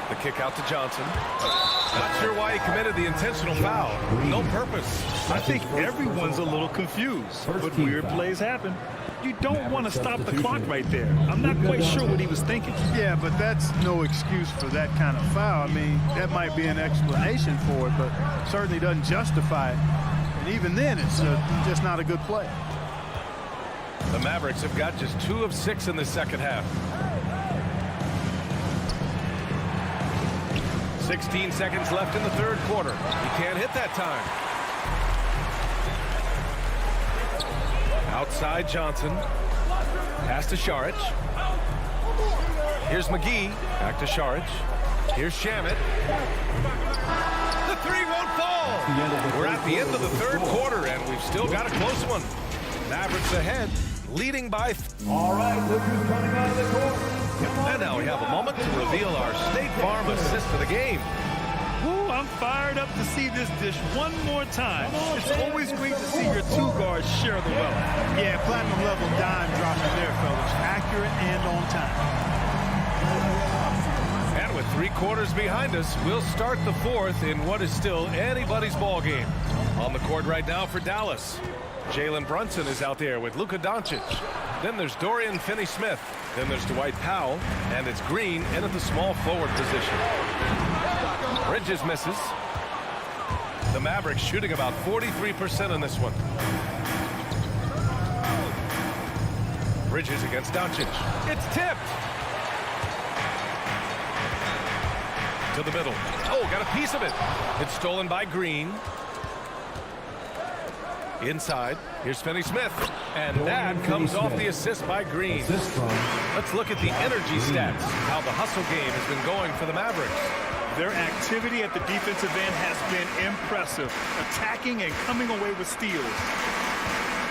The kick out to Johnson. Not sure why he committed the intentional foul. No purpose. I think everyone's a little confused, but weird plays happen. You don't want to stop the clock right there. I'm not quite sure what he was thinking. Yeah, but that's no excuse for that kind of foul. I mean, that might be an explanation for it, but certainly doesn't justify it. And even then, it's just not a good play. The Mavericks have got just 2 of 6 in the second half. 16 seconds left in the third quarter. He can't hit that time. Outside Johnson. Pass to Šarić. Here's McGee. Back to Šarić. Here's Shamet. The three won't fall. We're at the end of the third quarter, and we've still got a close one. Mavericks ahead, leading by... All right, look who's coming out of the court. And now we have a moment to reveal our State Farm assist of the game. Ooh, I'm fired up to see this dish one more time. It's always great to see your 2 guards share the wealth. Yeah, platinum level dime dropping there, fellas. Accurate and on time. And with 3 quarters behind us, we'll start the fourth in what is still anybody's ball game. On the court right now for Dallas, Jalen Brunson is out there with Luka Doncic. Then there's Dorian Finney-Smith. Then there's Dwight Powell. And it's Green in at the small forward position. Bridges misses. The Mavericks shooting about 43% in this one. Bridges against Doncic. It's tipped. To the middle. Oh, got a piece of it. It's stolen by Green. Inside, here's Finney-Smith, and that comes off the assist by Green. Let's look at the energy stats, how the hustle game has been going for the Mavericks. Their activity at the defensive end has been impressive, attacking and coming away with steals.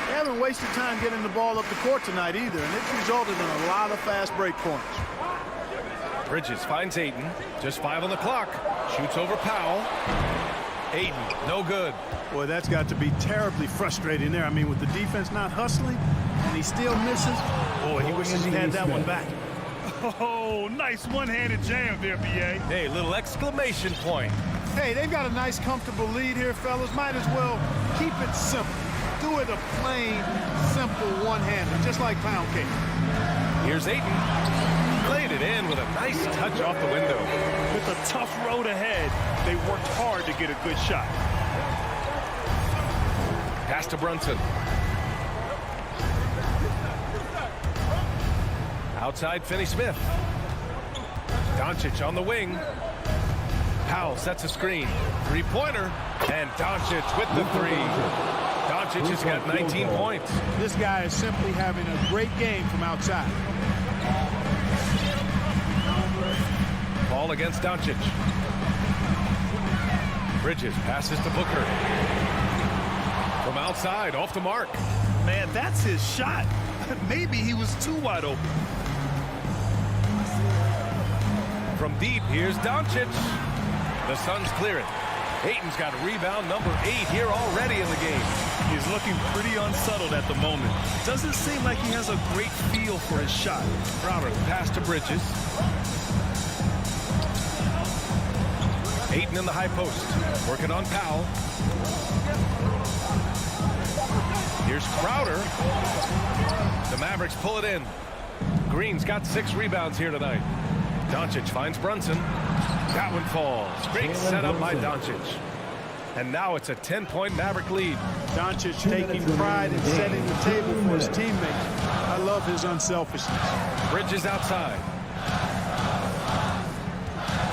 They haven't wasted time getting the ball up the court tonight either, and it's resulted in a lot of fast break points. Bridges finds Ayton, just 5 on the clock, shoots over Powell. Ayton, no good. Boy, that's got to be terribly frustrating there. I mean, with the defense not hustling, and he still misses. Boy, he wishes he had that one back. Oh, nice one-handed jam there, B.A. Hey, little exclamation point. Hey, they've got a nice, comfortable lead here, fellas. Might as well keep it simple. Do it a plain, simple one-hander, just like pound cake. Here's Ayton. Played it in with a nice touch off the window. With a tough road ahead, they worked hard to get a good shot. Pass to Brunson. Outside Finney-Smith. Doncic on the wing. Powell sets a screen. Three-pointer. And Doncic with the 3. Doncic has got 19 points. This guy is simply having a great game from outside. Ball against Doncic. Bridges passes to Booker. From outside, off the mark. Man, that's his shot. Maybe he was too wide open. From deep, here's Doncic. The Suns clear it. Ayton's got rebound number 8 here already in the game. He's looking pretty unsettled at the moment. Doesn't seem like he has a great feel for his shot. Crowder pass to Bridges. Ayton in the high post. Working on Powell. Here's Crowder. The Mavericks pull it in. Green's got 6 rebounds here tonight. Doncic finds Brunson. That one falls. Great setup by Doncic. And now it's a 10-point Maverick lead. Doncic taking pride in setting the table for his teammates. I love his unselfishness. Bridges outside.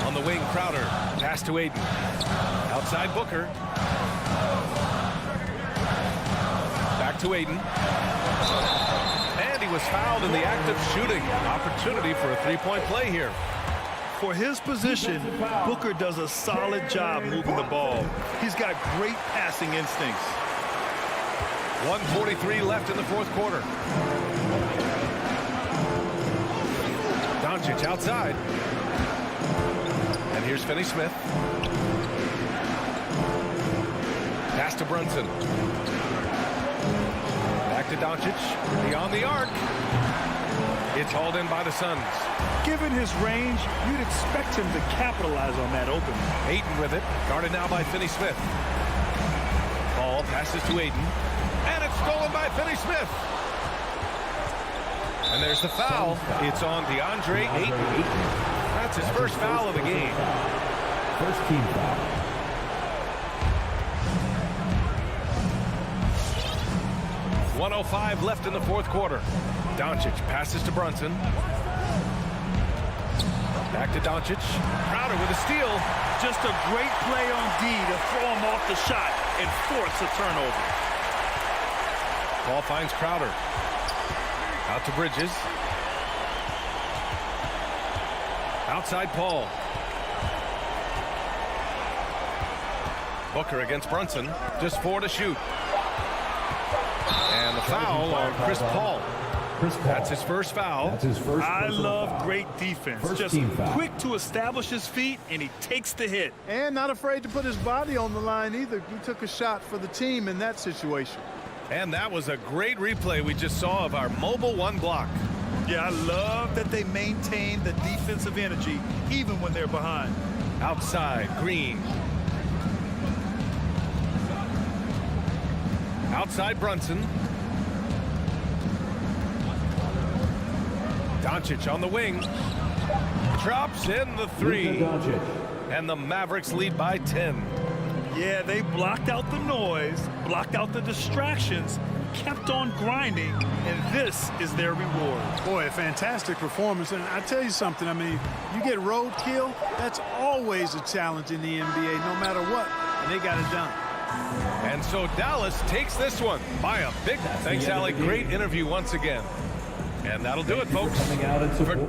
On the wing, Crowder. Pass to Ayton. Outside Booker. Back to Ayton. And he was fouled in the act of shooting. Opportunity for a 3-point play here. For his position, Booker does a solid job moving the ball. He's got great passing instincts. 1:43 left in the fourth quarter. Doncic outside. And here's Finney-Smith. Pass to Brunson. Back to Doncic. Beyond the arc. It's hauled in by the Suns. Given his range, you'd expect him to capitalize on that opening. Ayton with it. Guarded now by Finney-Smith. Ball passes to Ayton. And it's stolen by Finney-Smith. And there's the foul. It's on DeAndre Ayton. That's his first foul of the game. First team foul. .105 left in the fourth quarter. Doncic passes to Brunson. Back to Doncic. Crowder with a steal. Just a great play on D to throw him off the shot and force a turnover. Ball finds Crowder. Out to Bridges. Outside Paul. Booker against Brunson. Just 4 to shoot. And the foul on Chris Paul. That's his first foul. That's his first I love foul. great defense. First Just team foul. quick to establish his feet, and he takes the hit. And not afraid to put his body on the line either. He took a shot for the team in that situation. And that was a great replay we just saw of our mobile 1 block. Yeah, I love that they maintain the defensive energy even when they're behind. Outside, Green. Outside Brunson. Doncic on the wing. Drops in the 3. And the Mavericks lead by 10. Yeah, they blocked out the noise, blocked out the distractions, kept on grinding, and this is their reward. Boy, a fantastic performance. And I tell you something, I mean, you get roadkill, that's always a challenge in the NBA, no matter what. And they got it done. And so Dallas takes this one by a big. Thanks, Allie. Great interview once again. And that'll do it, folks. Coming out in support.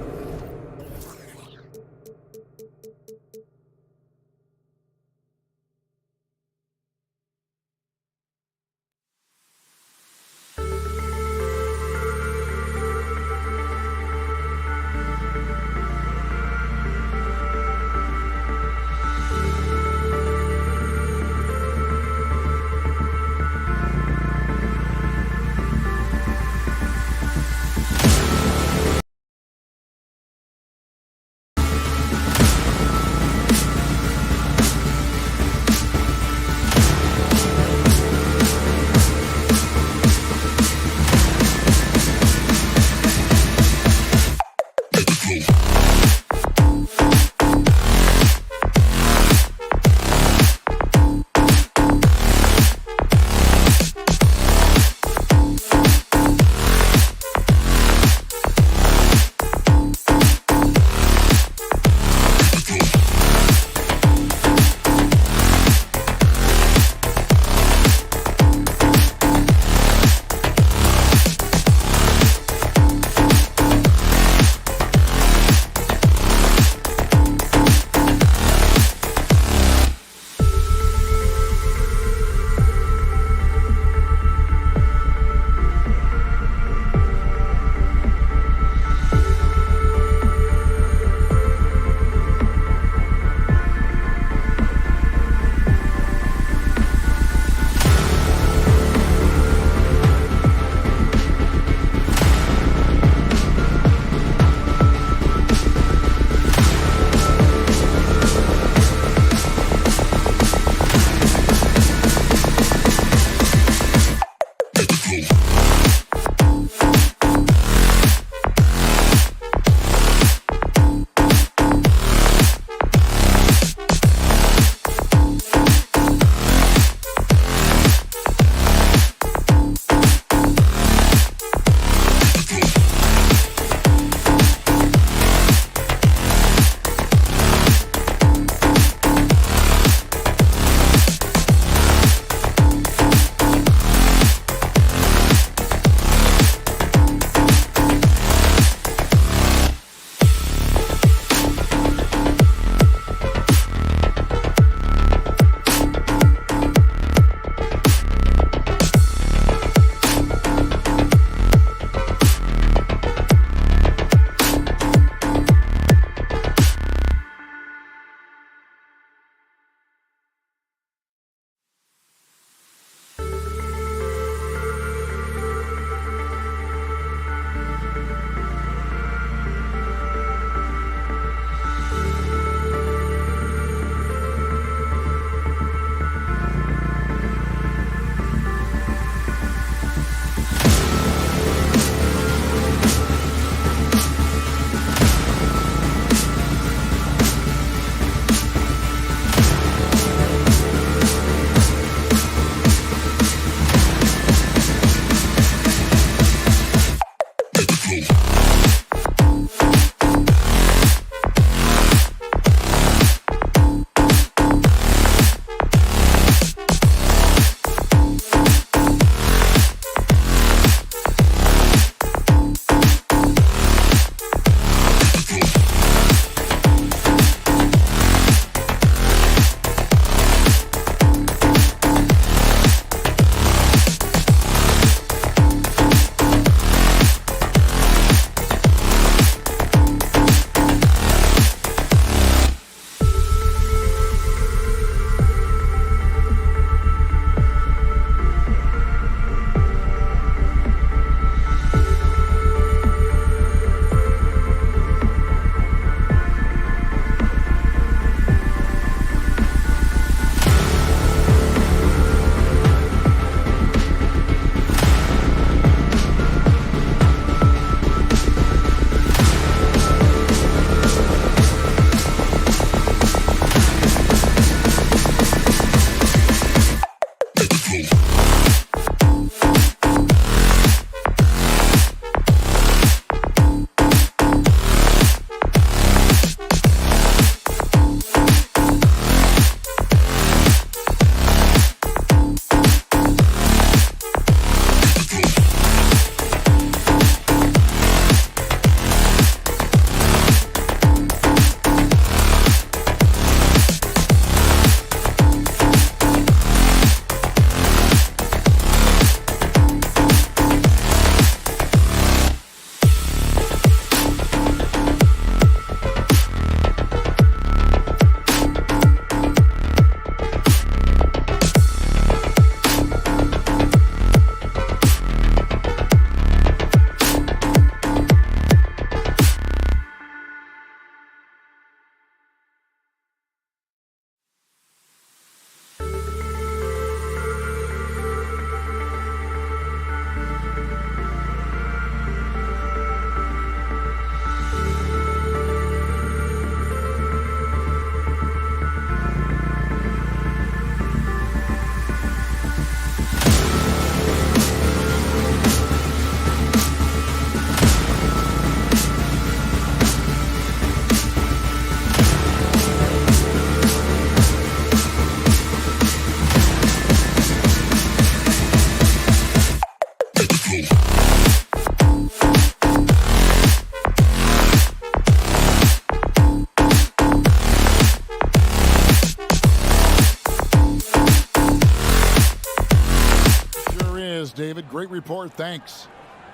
David. Great report. Thanks.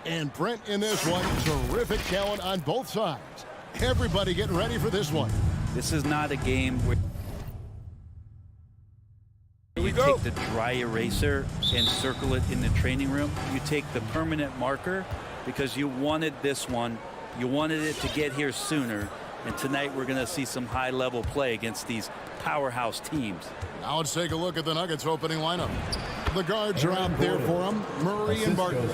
And Brent in this one, terrific talent on both sides. Everybody getting ready for this one. This is not a game where you take the dry eraser and circle it in the training room. You take the permanent marker because you wanted this one. You wanted it to get here sooner. And tonight we're going to see some high-level play against these powerhouse teams. Now let's take a look at the Nuggets opening lineup. The guards are out there for them, Murray and Barton.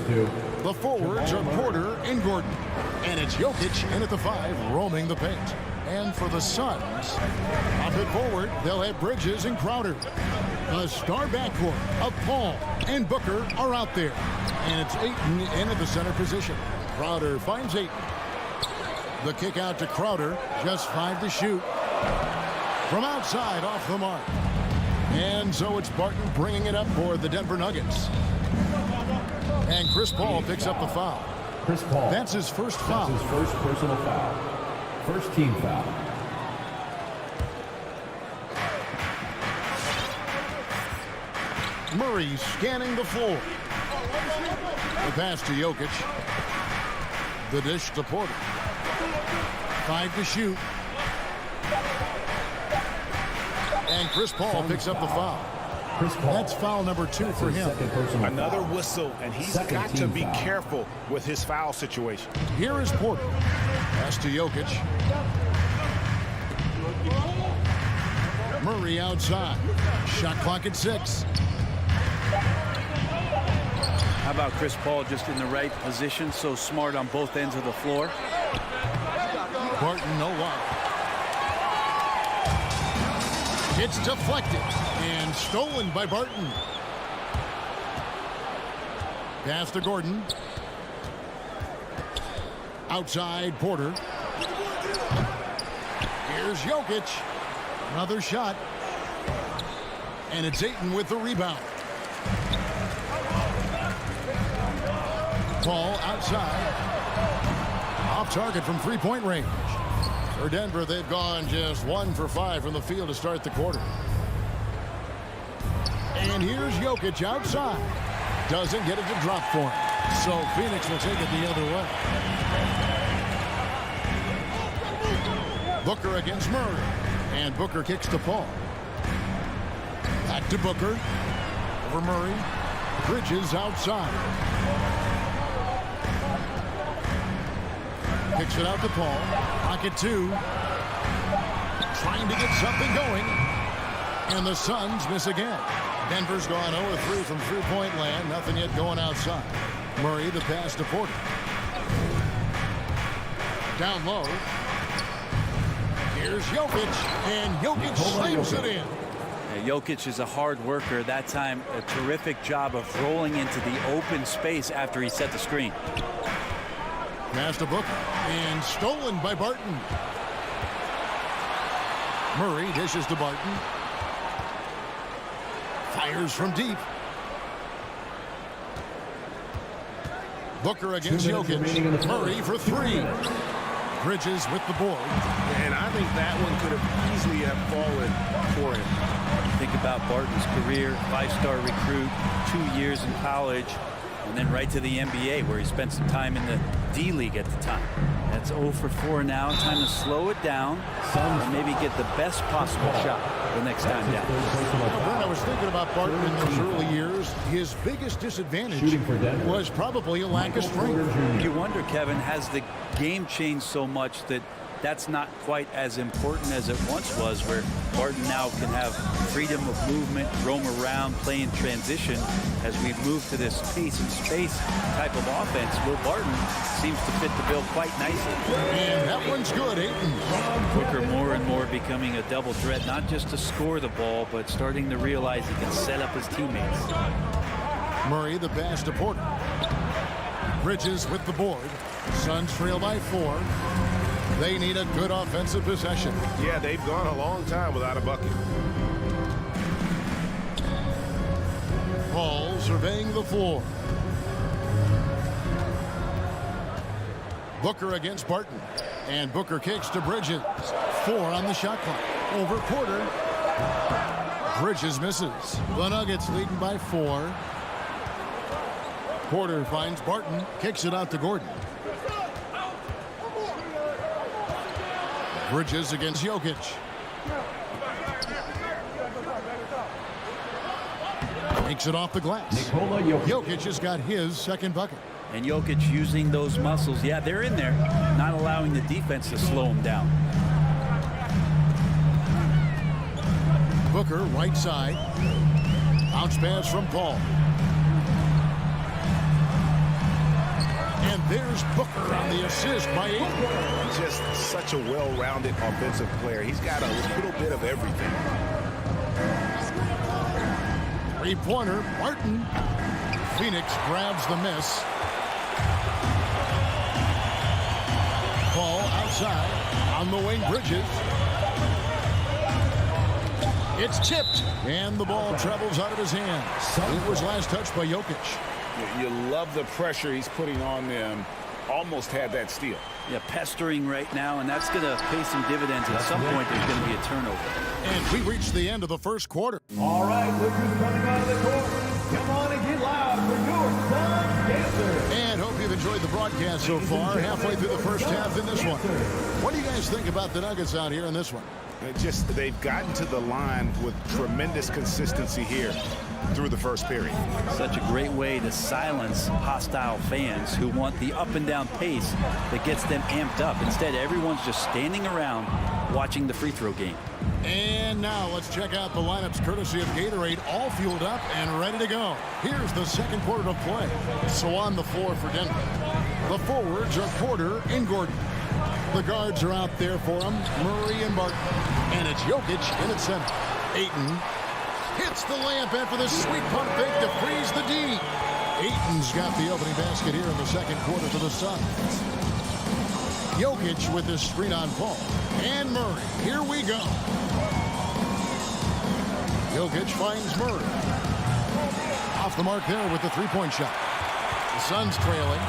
The forwards are Porter and Gordon. And it's Jokic in at the 5, roaming the paint. And for the Suns, up at forward, they'll have Bridges and Crowder. The star backcourt of Paul and Booker are out there. And it's Ayton in at the center position. Crowder finds Ayton. The kick out to Crowder, just 5 to shoot. From outside, off the mark. And so it's Barton bringing it up for the Denver Nuggets. And Chris Paul picks up the foul. Chris Paul. That's his first foul. That's his first personal foul. First team foul. Murray scanning the floor. The pass to Jokic. The dish to Porter. 5 to shoot. And Chris Paul picks up the foul. That's foul number 2 for him. Another whistle, and he's got to be careful with his foul situation. Here is Porter. Pass to Jokic. Murray outside. Shot clock at 6. How about Chris Paul just in the right position, so smart on both ends of the floor? Barton, no luck. It's deflected and stolen by Barton. Pass to Gordon. Outside, Porter. Here's Jokic. Another shot. And it's Ayton with the rebound. Paul outside. Off target from three-point range. For Denver, they've gone just 1 for 5 from the field to start the quarter. And here's Jokic outside. Doesn't get it to drop for him. So Phoenix will take it the other way. Booker against Murray. And Booker kicks to Paul. Back to Booker. Over Murray. Bridges outside. Kicks it out to Paul. Pocket 2. Trying to get something going. And the Suns miss again. Denver's gone 0-3 from three-point land. Nothing yet going outside. Murray the pass to Porter. Down low. Here's Jokic. And Jokic slams it in. Jokic is a hard worker. That time, a terrific job of rolling into the open space after he set the screen. Pass to Booker. And stolen by Barton. Murray dishes to Barton. Fires from deep. Booker against Jokic. Murray for 3. Bridges with the board. And I think that one could have easily have fallen for him. Think about Barton's career, 5-star recruit, 2 years in college, and then right to the NBA where he spent some time in the D-League at the time. That's 0 for 4 now. Time to slow it down and maybe get the best possible shot the next time down. Brent, I was thinking about Barton in those early years. His biggest disadvantage was probably a lack of strength. You wonder, Kevin, has the game changed so much that that's not quite as important as it once was, where Barton now can have freedom of movement, roam around, play in transition as we've moved to this pace and space type of offense. Will Barton seems to fit the bill quite nicely. And that one's good, Ayton. Booker more and more becoming a double threat, not just to score the ball, but starting to realize he can set up his teammates. Murray the pass to Porter. Bridges with the board. Suns trail by 4. They need a good offensive possession. Yeah, they've gone a long time without a bucket. Paul surveying the floor. Booker against Barton. And Booker kicks to Bridges. 4 on the shot clock. Over Porter. Bridges misses. The Nuggets leading by 4. Porter finds Barton, kicks it out to Gordon. Bridges against Jokic. Takes it off the glass. Jokic has got his second bucket. And Jokic using those muscles. Yeah, they're in there, not allowing the defense to slow him down. Booker, right side. Bounce pass from Paul. And there's Booker on the assist by Ayton. Just such a well-rounded offensive player. He's got a little bit of everything. Three-pointer, Barton. Phoenix grabs the miss. Paul outside. On the wing, Bridges. It's tipped. And the ball travels out of his hands. It was last touched by Jokic. You love the pressure he's putting on them. Almost had that steal. Yeah, pestering right now, and that's going to pay some dividends. At some point, there's going to be a turnover. And we reach the end of the first quarter. All right, look who's coming out of the court. Come on and get loud for your Suns Dancer. And hope you've enjoyed the broadcast so far. Halfway through the first half in this one. What do you guys think about the Nuggets out here in this one? They've gotten to the line with tremendous consistency here through the first period. Such a great way to silence hostile fans who want the up and down pace that gets them amped up. Instead, everyone's just standing around watching the free throw game. And now let's check out the lineups courtesy of Gatorade, all fueled up and ready to go. Here's the second quarter of play. So on the floor for Denver, the forwards are Porter and Gordon. The guards are out there for them, Murray and Barton. And it's Jokic in at center. Ayton hits the layup after the sweet pump fake to freeze the D. Ayton's got the opening basket here in the second quarter for the Suns. Jokic with his screen on Paul. And Murray. Here we go. Jokic finds Murray. Off the mark there with the three-point shot. The Suns trailing.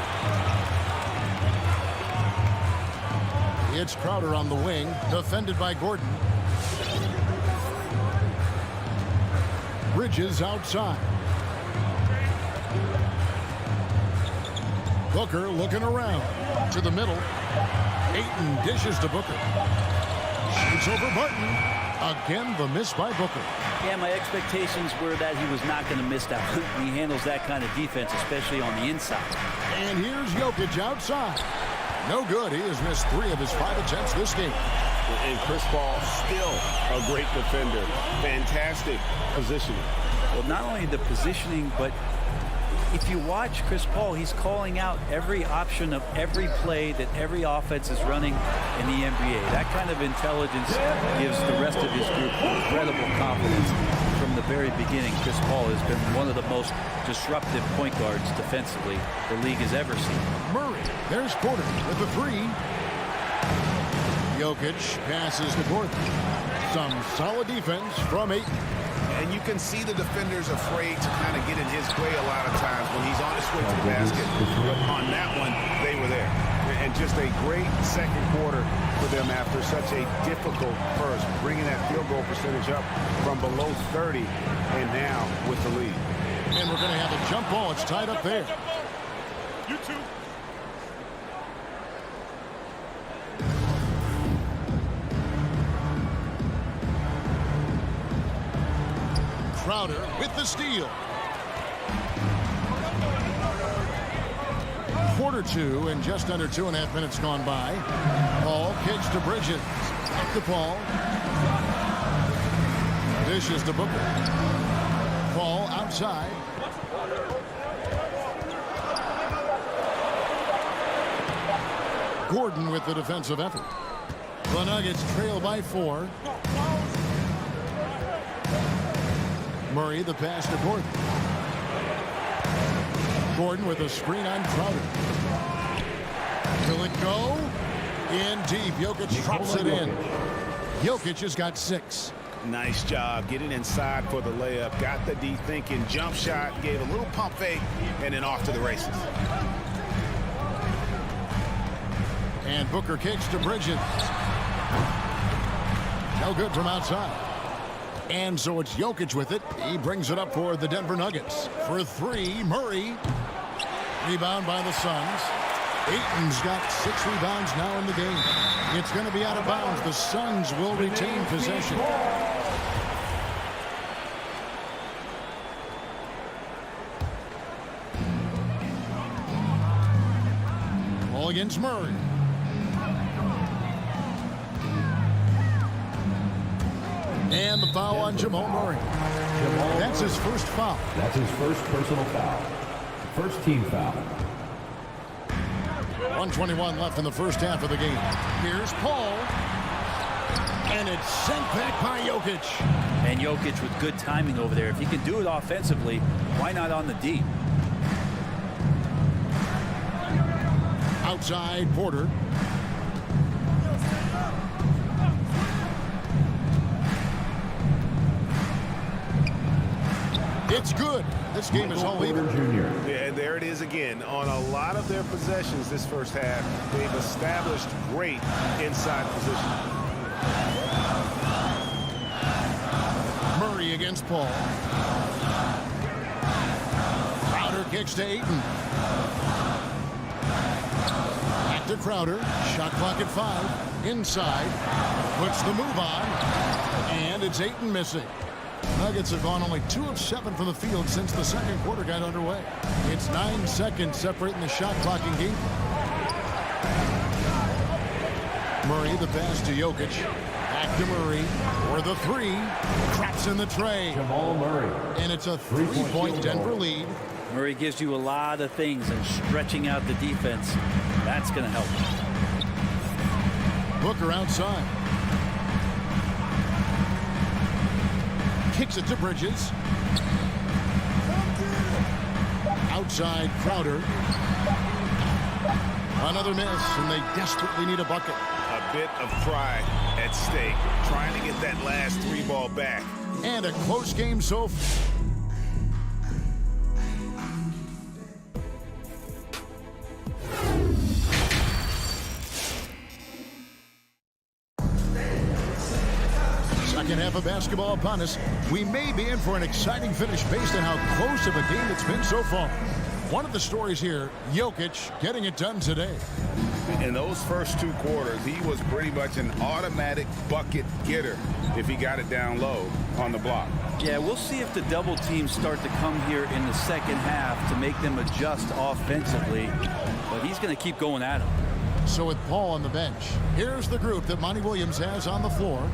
It's Crowder on the wing, defended by Gordon. Bridges outside. Booker looking around to the middle. Ayton dishes to Booker. Shoots over Barton. Again, the miss by Booker. Yeah, my expectations were that he was not going to miss that. He handles that kind of defense, especially on the inside. And here's Jokic outside. No good. He has missed 3 of his 5 attempts this game. And Chris Paul still a great defender. Fantastic positioning. Well, not only the positioning, but if you watch Chris Paul, he's calling out every option of every play that every offense is running in the NBA. That kind of intelligence gives the rest of his group incredible confidence. From the very beginning, Chris Paul has been one of the most disruptive point guards defensively the league has ever seen. Murray, there's Porter with the 3. Jokic passes to Gordon. Some solid defense from Ayton. And you can see the defenders afraid to kind of get in his way a lot of times when he's on his way to the basket. But on that one, they were there. And just a great second quarter for them after such a difficult first, bringing that field goal percentage up from below 30 and now with the lead. And we're going to have a jump ball. It's tied up there. You too. Crowder with the steal. Quarter 2 and just under 2.5 minutes gone by. Paul kicks to Bridges. Up to Paul. Dishes to Booker. Paul outside. Gordon with the defensive effort. The Nuggets trail by 4. Murray the pass to Gordon. Gordon with a screen on Crowder. Will it go? In deep. Jokic drops it in. Jokic has got 6. Nice job getting inside for the layup. Got the D thinking. Jump shot. Gave a little pump fake. And then off to the races. And Booker kicks to Bridges. No good from outside. And so it's Jokic with it. He brings it up for the Denver Nuggets. For 3, Murray. Rebound by the Suns. Ayton's got 6 rebounds now in the game. It's going to be out of bounds. The Suns will retain possession. Ball against Murray. And the foul on Jamal Murray. That's his first foul. That's his first personal foul. First team foul. 1:21 left in the first half of the game. Here's Paul. And it's sent back by Jokic. And Jokic with good timing over there. If he can do it offensively, why not on the D? Outside Porter. It's good. This game is all even. Yeah, and there it is again. On a lot of their possessions this first half, they've established great inside position. Murray against Paul. Crowder kicks to Ayton. Back to Crowder. Shot clock at 5. Inside. Puts the move on. And it's Ayton missing. Nuggets have gone only 2 of 7 from the field since the second quarter got underway. It's 9 seconds separating the shot clock in game. Murray, the pass to Jokic. Back to Murray for the 3. Traps in the tray. Jamal Murray. And it's a 3-point Denver lead. Murray gives you a lot of things, and stretching out the defense, that's going to help. Booker outside. Kicks it to Bridges. Outside Crowder. Another miss, and they desperately need a bucket. A bit of pride at stake, trying to get that last 3 ball back. And a close game so far. Second half of basketball upon us. We may be in for an exciting finish based on how close of a game it's been so far. One of the stories here, Jokic getting it done today. In those first 2 quarters, he was pretty much an automatic bucket getter if he got it down low on the block. Yeah, we'll see if the double teams start to come here in the second half to make them adjust offensively. But he's going to keep going at him. So with Paul on the bench, here's the group that Monty Williams has on the floor.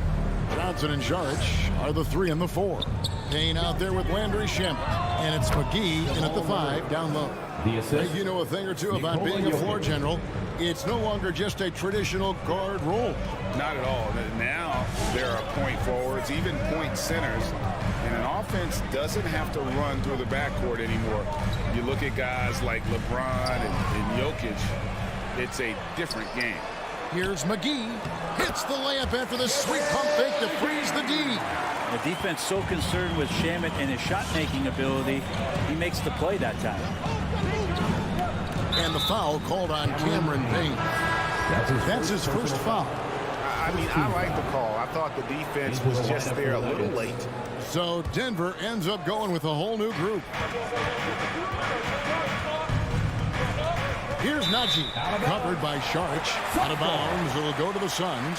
Johnson and Jaric are the 3 and the 4. Payne out there with Landry Shamet. And it's McGee in at the 5 down low. The assist. You know a thing or two about being a floor general. It's no longer just a traditional guard role. Not at all. Now there are point forwards, even point centers. And an offense doesn't have to run through the backcourt anymore. You look at guys like LeBron and Jokic, it's a different game. Here's McGee. Hits the layup after the sweet pump fake to freeze the D. The defense so concerned with Shamet and his shot-making ability, he makes the play that time. And the foul called on Cameron Payne. That's his first foul. I mean, I like the call. I thought the defense was just there a little late. So Denver ends up going with a whole new group. Here's Najee, covered by Saric. Out of bounds, it'll go to the Suns.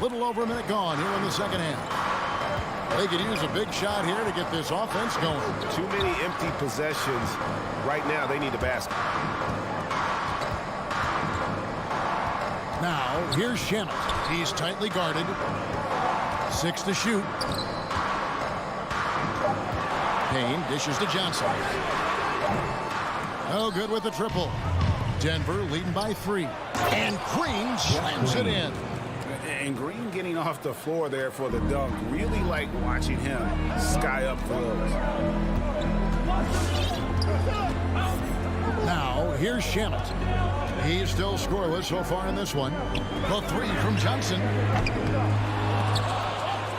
Little over a minute gone here in the second half. They could use a big shot here to get this offense going. Too many empty possessions. Right now, they need a basket. Now, here's Shamet. He's tightly guarded. 6 to shoot. Payne dishes to Johnson. Oh, good with the triple. Denver leading by 3. And Green slams it in. And Green getting off the floor there for the dunk. Really like watching him sky up for those. Now, here's Shamet. He's still scoreless so far in this one. The 3 from Johnson.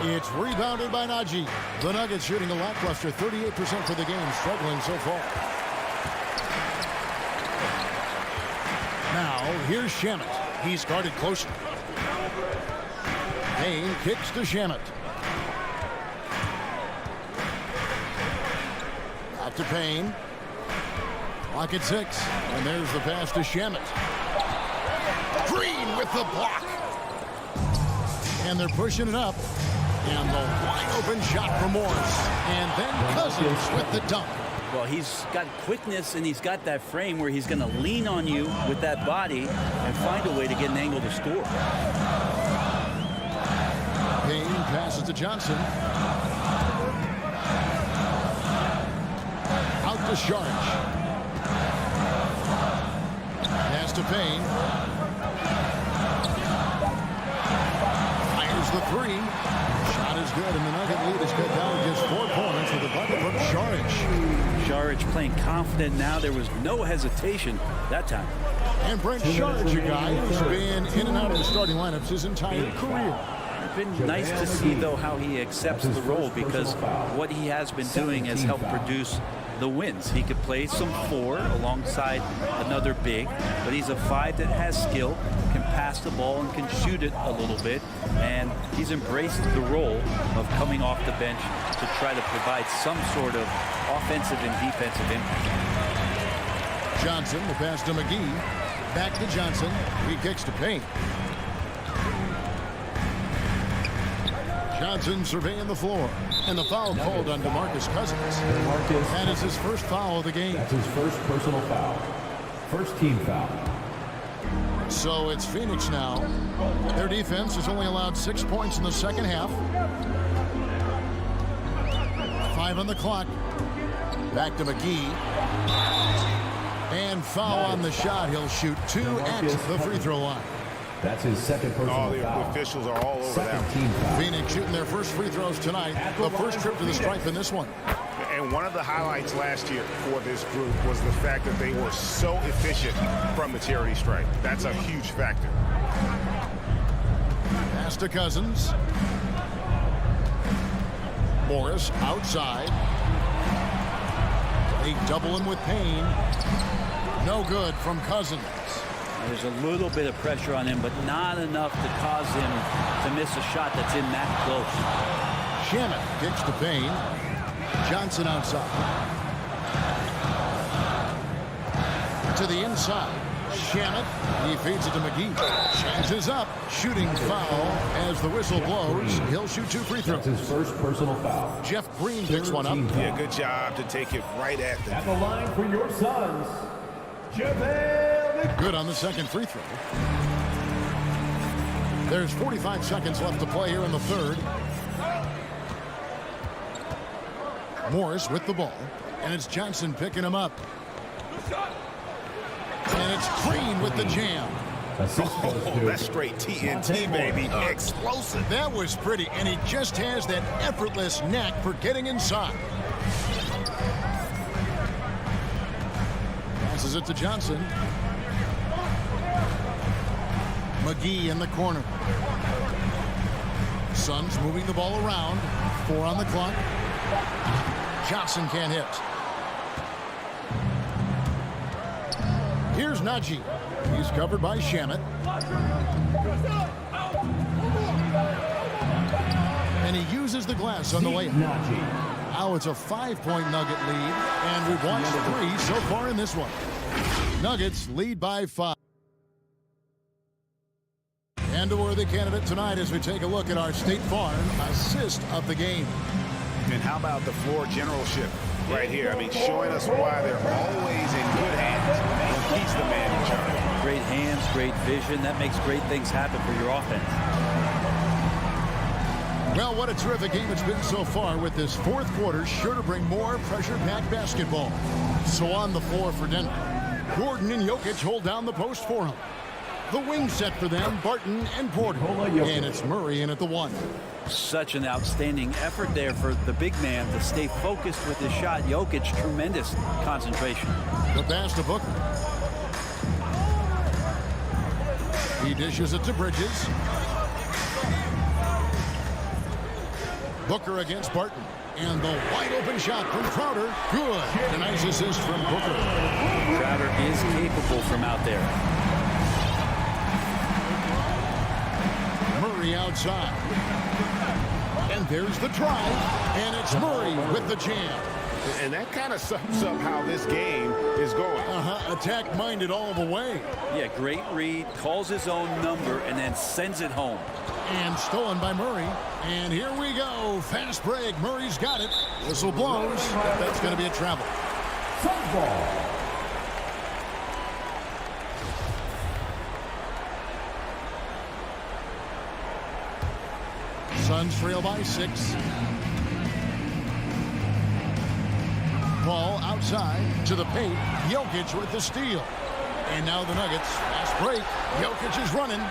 It's rebounded by Najee. The Nuggets shooting a lackluster 38% for the game, struggling so far. Now, here's Shamet. He's guarded closely. Payne kicks to Shamet. to Payne. Clock at 6. And there's the pass to Shamet. Green with the block. And they're pushing it up. And the wide open shot for Morris. And then Cousins with the dunk. Well, he's got quickness and he's got that frame where he's going to lean on you with that body and find a way to get an angle to score. Payne passes to Johnson. Out to Sharge. Pass to Payne. Fires the 3. Shot is good, and the Nugget lead is cut down just 4 points with a bucket from Sharge. Sharge playing confident now. There was no hesitation that time. And Brent Sharge, a guy who's been in and out of the starting lineups his entire career. It's been nice to see, though, how he accepts the role, because what he has been doing has helped produce the wins. He could play some 4 alongside another big, but he's a 5 that has skill, can pass the ball and can shoot it a little bit, and he's embraced the role of coming off the bench to try to provide some sort of offensive and defensive impact. Johnson, the pass to McGee. Back to Johnson. He kicks to Payne. Johnson surveying the floor. And the foul called on DeMarcus Cousins. That is his first foul of the game. That's his first personal foul. First team foul. So it's Phoenix now. Their defense has only allowed 6 points in the second half. 5 on the clock. Back to McGee. And foul on the shot. He'll shoot 2 at the free throw line. That's his second personal foul. The officials are all over second that. Team foul. Phoenix shooting their first free throws tonight. The first trip to the stripe in this one. And one of the highlights last year for this group was the fact that they were so efficient from the charity stripe. That's a huge factor. Pass to Cousins. Morris outside. They double him with Payne. No good from Cousins. There's a little bit of pressure on him, but not enough to cause him to miss a shot that's in that close. Shamet kicks to Payne. Johnson outside. To the inside. Shamet. He feeds it to McGee. Chances up. Shooting foul as the whistle blows. He'll shoot 2 free throws. That's his first personal foul. Jeff Green picks one up. Yeah, good job to take it right at them. At the line for your Suns, JaVale. Good on the second free throw. There's 45 seconds left to play here in the third. Morris with the ball. And it's Johnson picking him up. And it's Green with the jam. Oh, that's straight TNT, baby. Explosive. That was pretty, and he just has that effortless knack for getting inside. Passes it to Johnson. McGee in the corner. Suns moving the ball around. 4 on the clock. Johnson can't hit. Here's Najee. He's covered by Shamet. And he uses the glass on the layup. Now it's a 5-point Nugget lead. And we've watched 3 so far in this one. Nuggets lead by 5. And a worthy candidate tonight as we take a look at our State Farm assist of the game. And how about the floor generalship right here? I mean, showing us why they're always in good hands when he's the man in charge. Great hands, great vision. That makes great things happen for your offense. Well, what a terrific game it's been so far, with this fourth quarter sure to bring more pressure-packed basketball. So on the floor for Denver, Gordon and Jokic hold down the post for him. The wing set for them, Barton and Porter. And it's Murray in at the 1. Such an outstanding effort there for the big man to stay focused with his shot. Jokic, tremendous concentration. The pass to Booker. He dishes it to Bridges. Booker against Barton. And the wide open shot from Crowder. Good. A nice assist from Booker. Crowder is capable from out there. Murray outside. And there's the drive. And it's Murray with the jam. And that kind of sums up how this game is going. Attack-minded all the way. Yeah, great read, calls his own number, and then sends it home. And stolen by Murray. And here we go. Fast break. Murray's got it. Whistle blows. That's going to be a travel. Softball. Suns trail by 6. Ball outside to the paint. Jokic with the steal. And now the Nuggets. Fast break. Jokic is running.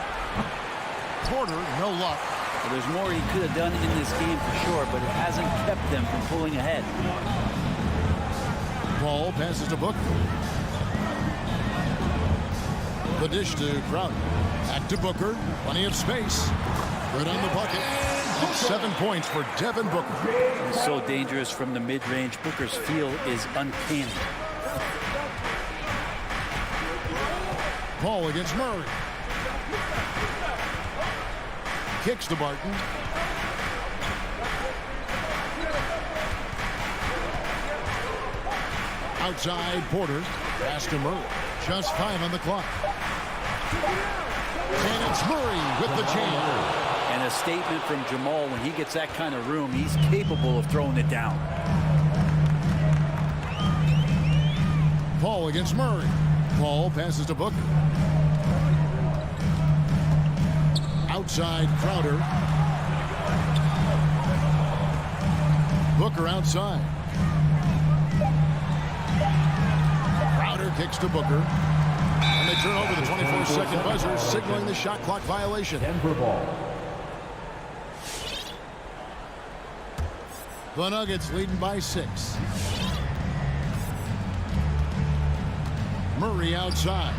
Porter, no luck. Well, there's more he could have done in this game for sure, but it hasn't kept them from pulling ahead. Ball passes to Booker. The dish to Crowder. Back to Booker. Plenty of space. Good on the bucket. 7 points for Devin Booker. He's so dangerous from the mid-range. Booker's feel is uncanny. Ball against Murray. Kicks to Barton. Outside Porter. Pass to Murray. Just 5 on the clock. And it's Murray with the jam. And a statement from Jamal, when he gets that kind of room, he's capable of throwing it down. Ball against Murray. Ball passes to Booker. Outside Crowder. Booker outside. Crowder kicks to Booker. And they turn over the 24-second buzzer, signaling the shot clock violation. Denver ball. The Nuggets leading by 6. Murray outside.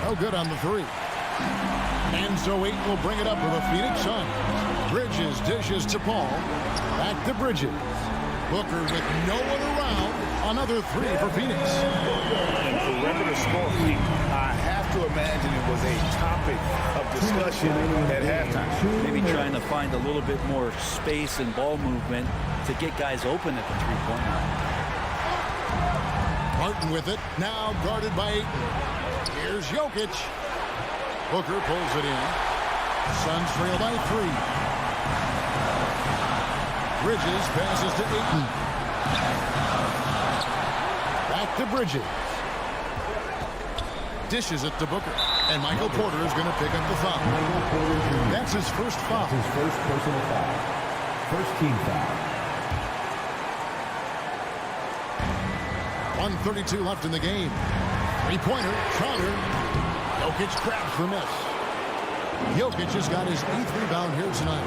No good on the 3. And so Ayton will bring it up with a Phoenix Sun. Bridges dishes to Paul. Back to Bridges. Booker with no one around. Another 3 for Phoenix. And perimeter scoring, I have to imagine it was a topic of discussion at halftime. Maybe trying to find a little bit more space and ball movement to get guys open at the three-point line. Martin with it. Now guarded by Ayton. Here's Jokic. Booker pulls it in. Suns trail by 3. Bridges passes to Ayton. Back to Bridges. Dishes it to Booker. And Michael Porter is going to pick up the foul. That's his first foul. His first personal foul. First team foul. 1:32 left in the game. Three-pointer. Crowder. Jokic grabs for miss. Jokic has got his 8th rebound here tonight.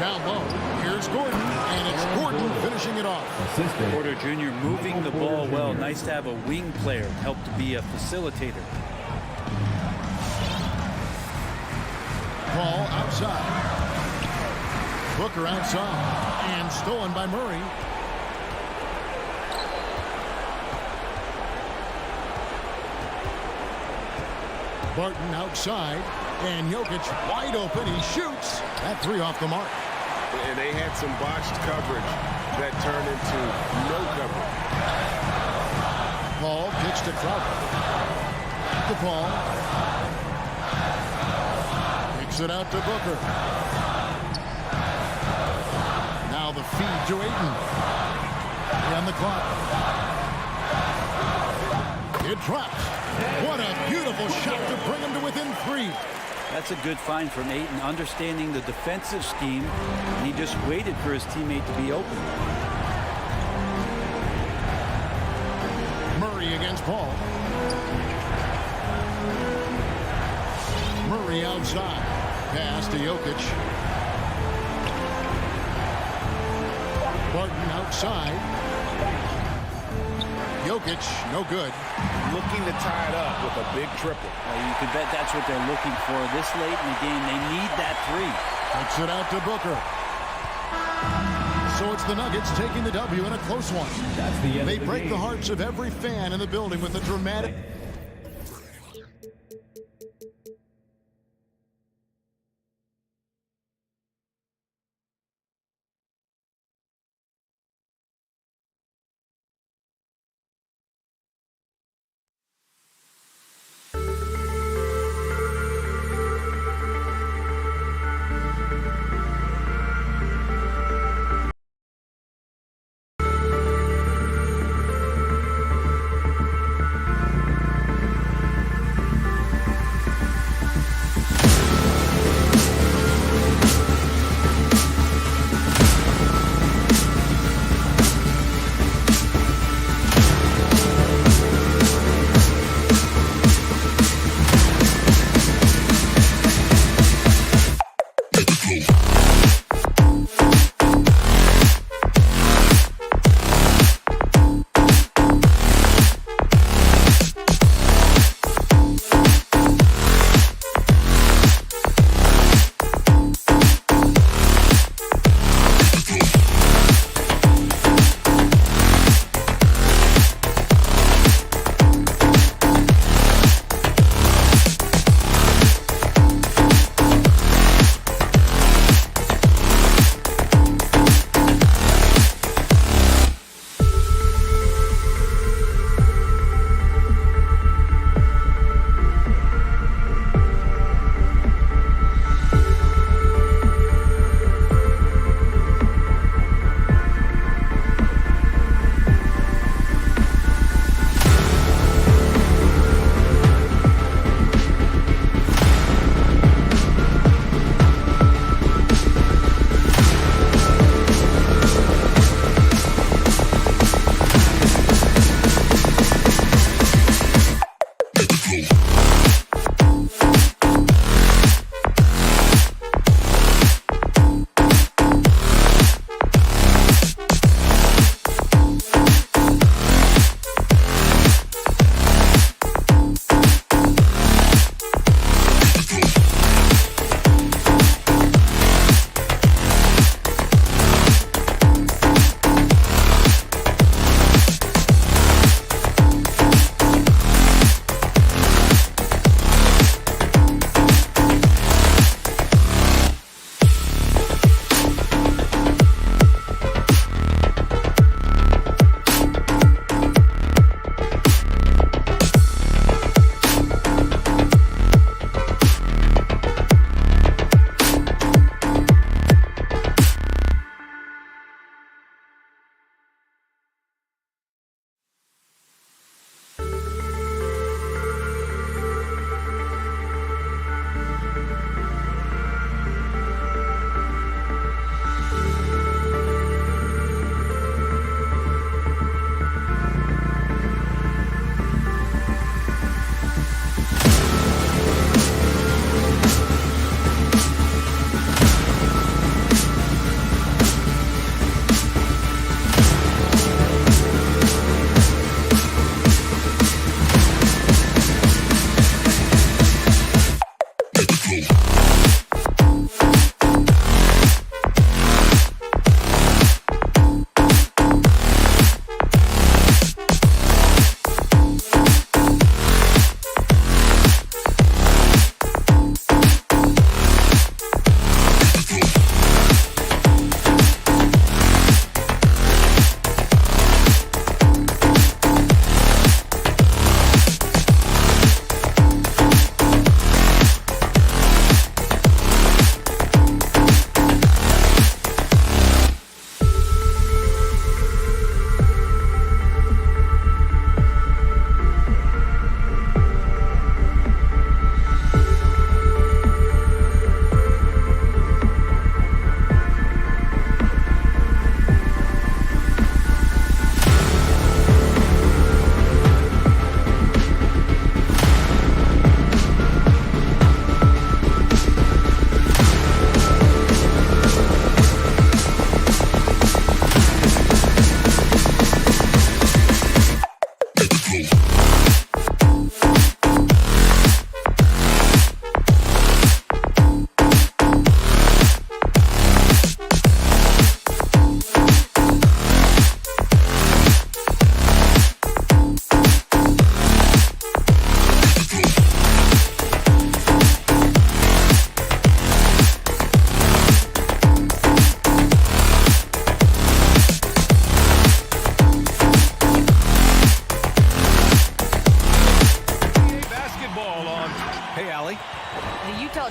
Down low. Here's Gordon. And it's Gordon finishing it off. Porter Jr. moving the ball well. Nice to have a wing player help to be a facilitator. Ball outside. Booker outside. And stolen by Murray. Barton outside. And Jokic wide open. He shoots. That 3 off the mark. And they had some botched coverage that turned into no coverage. Paul kicks to Crowder. To Paul. Kicks it out to Booker. Now the feed to Ayton. On the clock. It drops. What a beautiful shot to bring him to within 3. That's a good find from Ayton, understanding the defensive scheme, and he just waited for his teammate to be open. Murray against Paul. Murray outside. Pass to Jokic. Barton outside. Jokic, no good. Looking to tie it up with a big triple. You can bet that's what they're looking for this late in the game. They need that 3. Takes it out to Booker. So it's the Nuggets taking the W in a close one. That's the end They of the break game. the hearts of every fan in the building with a dramatic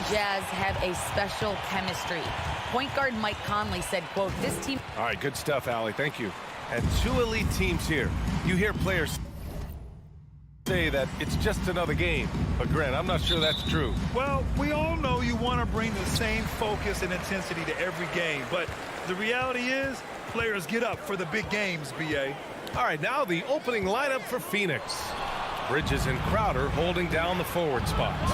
Jazz have a special chemistry. Point guard Mike Conley said, quote, this team... All right, good stuff, Allie. Thank you. And two elite teams here. You hear players say that it's just another game. But, Grant, I'm not sure that's true. Well, we all know you want to bring the same focus and intensity to every game. But the reality is, players get up for the big games, B.A. All right, now the opening lineup for Phoenix. Bridges and Crowder holding down the forward spots.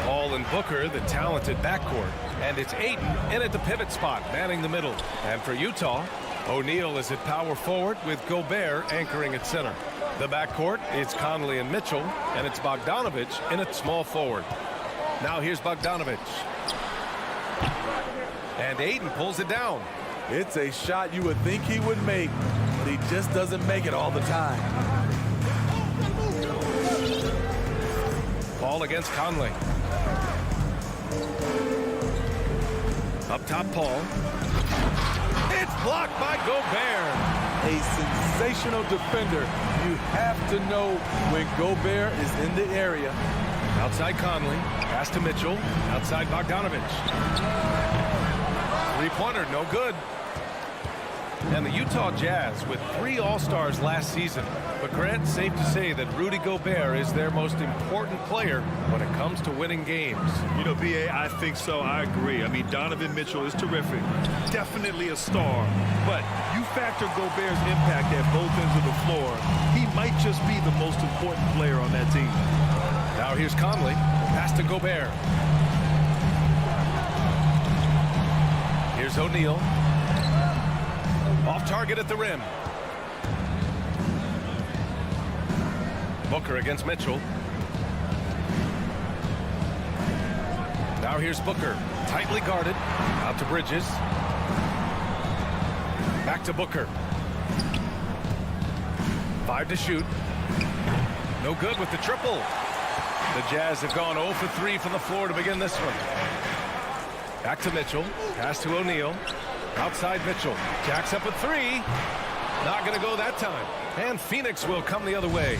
Paul and Booker, the talented backcourt. And it's Ayton in at the pivot spot, manning the middle. And for Utah, O'Neal is at power forward with Gobert anchoring at center. The backcourt is Conley and Mitchell, and it's Bogdanovich in at small forward. Now here's Bogdanovich. And Ayton pulls it down. It's a shot you would think he would make, but he just doesn't make it all the time. Ball against Conley. Up top, Paul. It's blocked by Gobert. A sensational defender. You have to know when Gobert is in the area. Outside Conley. Pass to Mitchell. Outside Bogdanovich. Three-pointer, no good. And the Utah Jazz with 3 All-Stars last season. But Grant, safe to say that Rudy Gobert is their most important player when it comes to winning games. You know, B.A., I think so. I agree. I mean, Donovan Mitchell is terrific. Definitely a star. But you factor Gobert's impact at both ends of the floor, he might just be the most important player on that team. Now here's Conley. Pass to Gobert. Here's O'Neal. Off target at the rim. Booker against Mitchell. Now here's Booker. Tightly guarded. Out to Bridges. Back to Booker. 5 to shoot. No good with the triple. The Jazz have gone 0 for 3 from the floor to begin this one. Back to Mitchell. Pass to O'Neal. Outside Mitchell. Jacks up a 3. Not going to go that time. And Phoenix will come the other way.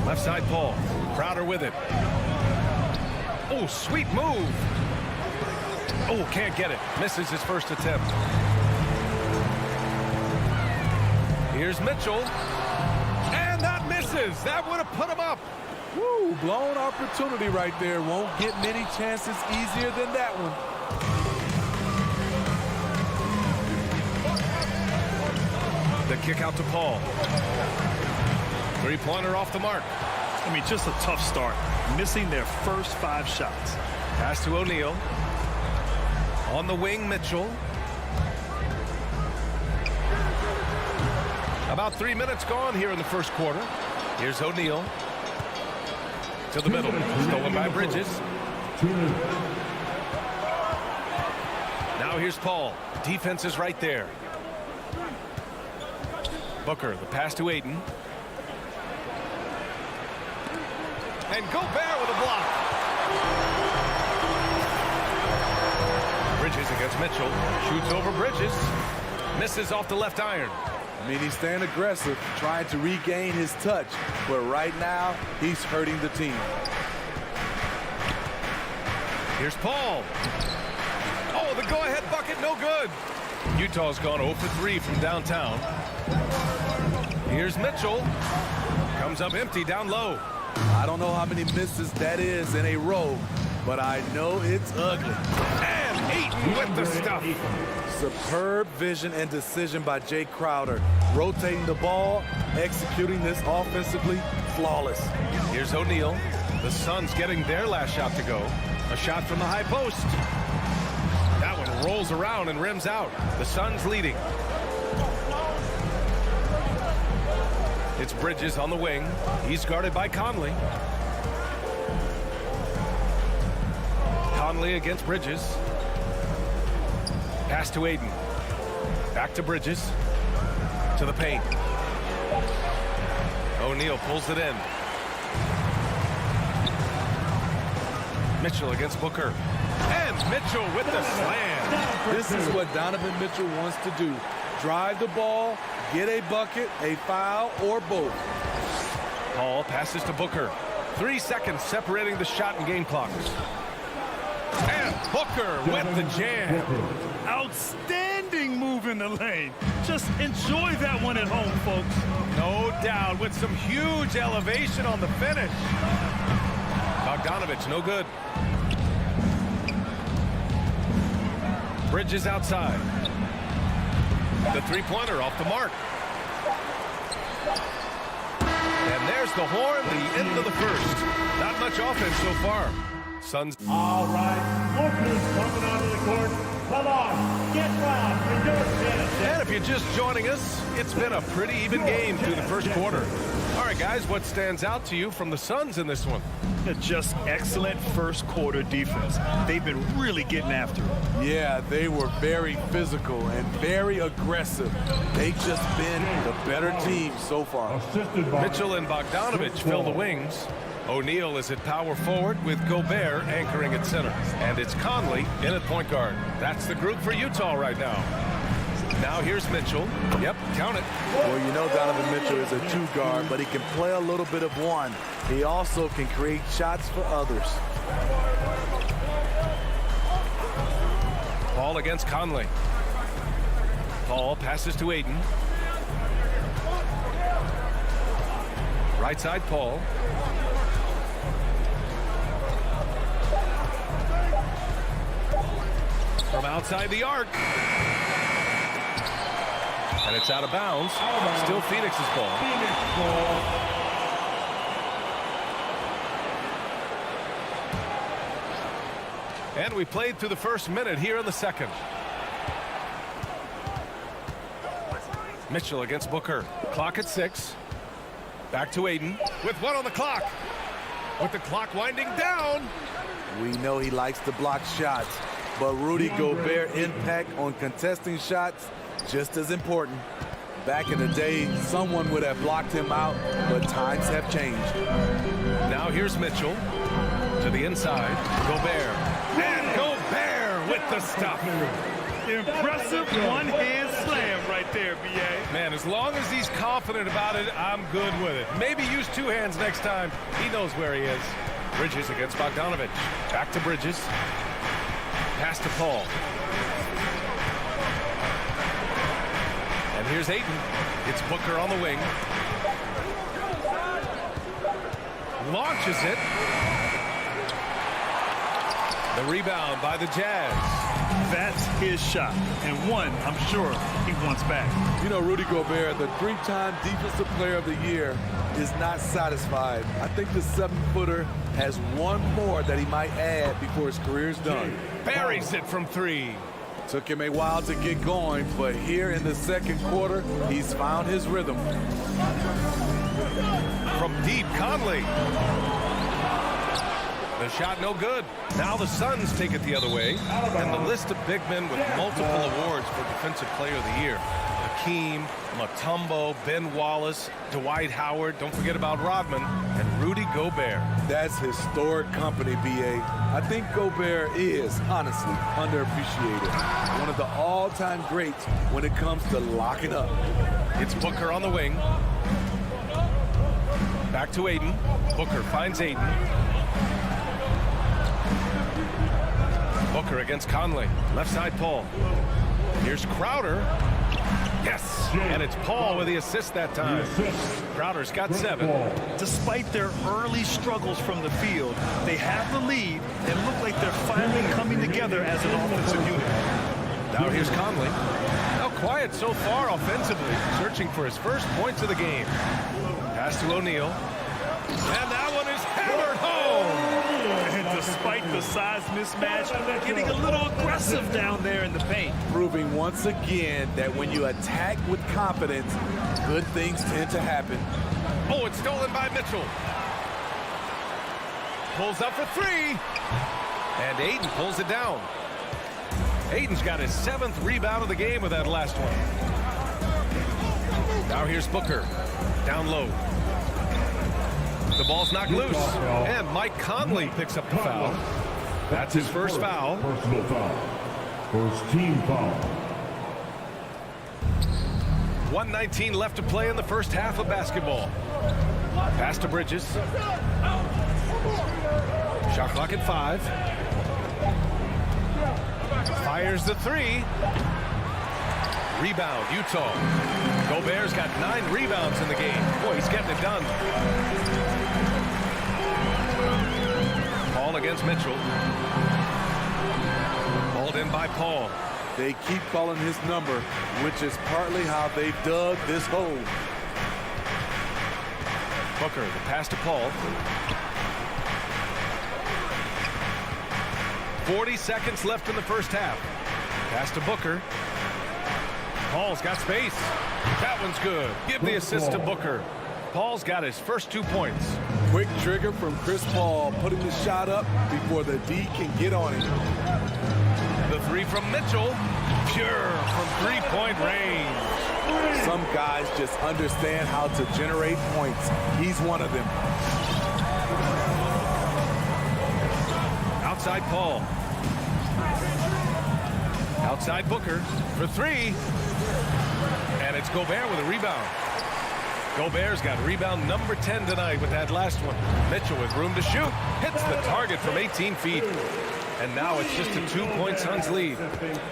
Left side Paul. Crowder with it. Oh, sweet move. Oh, can't get it. Misses his first attempt. Here's Mitchell. And that misses. That would have put him up. Woo, blown opportunity right there. Won't get many chances easier than that one. The kick out to Paul. Three-pointer off the mark. I mean, just a tough start. Missing their first 5 shots. Pass to O'Neal. On the wing, Mitchell. About 3 minutes gone here in the first quarter. Here's O'Neal. To the middle. Stolen by Bridges. Now here's Paul. Defense is right there. Booker, the pass to Aiden. And Gobert with a block. Bridges against Mitchell. Shoots over Bridges. Misses off the left iron. I mean, he's staying aggressive, trying to regain his touch. But right now, he's hurting the team. Here's Paul. Oh, the go-ahead bucket, no good. Utah's gone 0 for 3 from downtown. Here's Mitchell. Comes up empty down low. I don't know how many misses that is in a row, but I know it's ugly. And Ayton with the stuff. Superb vision and decision by Jay Crowder. Rotating the ball, executing this offensively, flawless. Here's O'Neal. The Suns getting their last shot to go. A shot from the high post. That one rolls around and rims out. The Suns leading. It's Bridges on the wing. He's guarded by Conley. Conley against Bridges. Pass to Aiden. Back to Bridges. To the paint. O'Neal pulls it in. Mitchell against Booker. And Mitchell with the slam. This is what Donovan Mitchell wants to do. Drive the ball, get a bucket, a foul, or both. Paul passes to Booker. 3 seconds separating the shot and game clock. And Booker with the jam. Outstanding move in the lane. Just enjoy that one at home, folks. No doubt, with some huge elevation on the finish. Bogdanovich, no good. Bridges outside. The three-pointer off the mark. And there's the horn, the end of the first. Not much offense so far. Suns. All right, Portland coming onto the court. Come on, get loud for your chance. And if you're just joining us, it's been a pretty even game through the first quarter. All right, guys, what stands out to you from the Suns in this one? Just excellent first quarter defense. They've been really getting after it. Yeah, they were very physical and very aggressive. They've just been the better team so far. Mitchell and Bogdanovich fill the wings. O'Neal is at power forward with Gobert anchoring at center. And it's Conley in at point guard. That's the group for Utah right now. Now here's Mitchell. Yep, count it. Well, you know Donovan Mitchell is a two guard, but he can play a little bit of one. He also can create shots for others. Paul against Conley. Paul passes to Aiden. Right side, Paul. From outside the arc. And it's out of bounds. Still Phoenix's ball. And we played through the first minute here in the second. Mitchell against Booker. Clock at 6. Back to Aiden with 1 on the clock. With the clock winding down. We know he likes to block shots, but Rudy Gobert impact on contesting shots just as important. Back in the day, someone would have blocked him out, but times have changed. Now here's Mitchell to the inside. Gobert. And Gobert with the stuff. Impressive one-hand slam right there, B.A. Man, as long as he's confident about it, I'm good with it. Maybe use 2 hands next time. He knows where he is. Bridges against Bogdanovich. Back to Bridges. Pass to Paul. And here's Ayton. It's Booker on the wing. Launches it. The rebound by the Jazz. That's his shot, and one I'm sure he wants back. You know, Rudy Gobert, the 3-time Defensive Player of the Year, is not satisfied. I think the 7-footer has one more that he might add before his career's done. Buries it from 3. Took him a while to get going, but here in the second quarter, he's found his rhythm. From deep, Conley. shot no good. Now the Suns take it the other way. And the list of big men with multiple awards for Defensive Player of the Year. Hakeem, Mutombo, Ben Wallace, Dwight Howard, don't forget about Rodman, and Rudy Gobert. That's historic company, B.A. I think Gobert is, honestly, underappreciated. One of the all-time greats when it comes to locking up. It's Booker on the wing. Back to Ayton. Booker finds Ayton. Booker against Conley. Left side Paul. Here's Crowder. Yes, and it's Paul with the assist that time. Crowder's got 7. Despite their early struggles from the field, they have the lead and look like they're finally coming together as an offensive unit. Now here's Conley. Now quiet so far offensively, searching for his first points of the game. Pass to O'Neal. And that one is hammered home. And despite the size mismatch, getting a little aggressive down there in the paint. Proving once again that when you attack with confidence, good things tend to happen. Oh, it's stolen by Mitchell. Pulls up for 3. And Ayton pulls it down. Ayton's got his 7th rebound of the game with that last one. Now here's Booker. Down low. The ball's knocked loose. And Mike Conley picks up the foul. That's his first foul. Personal foul. First team foul. 1:19 left to play in the first half of basketball. Pass to Bridges. Shot clock at 5. Fires the 3. Rebound, Utah. Gobert's got 9 rebounds in the game. Boy, he's getting it done. Paul against Mitchell. Hauled in by Paul. They keep calling his number, which is partly how they dug this hole. Booker, the pass to Paul. 40 seconds left in the first half. Pass to Booker. Paul's got space. That one's good. Give the assist to Booker. Paul's got his first 2 points. Quick trigger from Chris Paul, putting the shot up before the D can get on it. The 3 from Mitchell. Pure from 3-point range. Some guys just understand how to generate points. He's one of them. Outside Paul. Outside Booker for 3. And it's Gobert with a rebound. Gobert's got rebound number 10 tonight with that last one. Mitchell with room to shoot. Hits the target from 18 feet. And now it's just a 2-point Suns lead.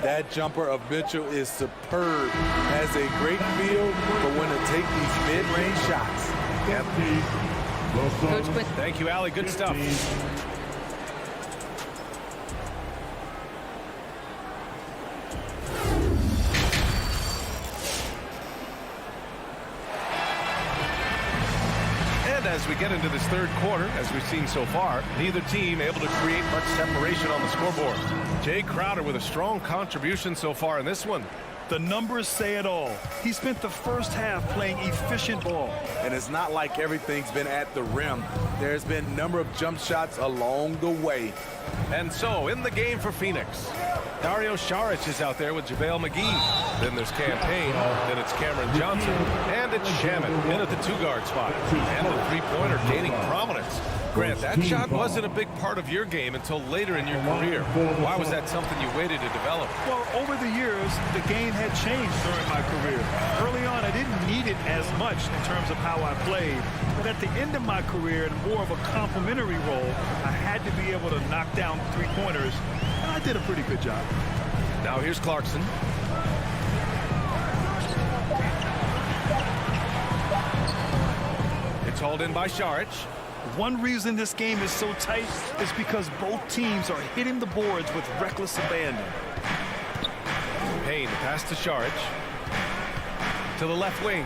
That jumper of Mitchell is superb. Has a great feel for when to take these mid-range shots. Yep. Thank you, Allie. Good stuff. As we get into this third quarter, as we've seen so far, neither team able to create much separation on the scoreboard. Jay Crowder with a strong contribution so far in this one. The numbers say it all. He spent the first half playing efficient ball. And it's not like everything's been at the rim. There's been a number of jump shots along the way. And so, in the game for Phoenix, Dario Saric is out there with JaVale McGee. Then there's Campaign, then it's Cameron Johnson, and it's Shaman in at the 2-guard spot. And the 3-pointer gaining prominence. Grant, that shot wasn't a big part of your game until later in your career. Why was that something you waited to develop? Well, over the years, the game had changed during my career. Early on, I didn't need it as much in terms of how I played. But at the end of my career, in more of a complementary role, I had to be able to knock down 3-pointers, and I did a pretty good job. Now here's Clarkson. It's hauled in by Saric. One reason this game is so tight is because both teams are hitting the boards with reckless abandon. Payne, pass to Saric. To the left wing.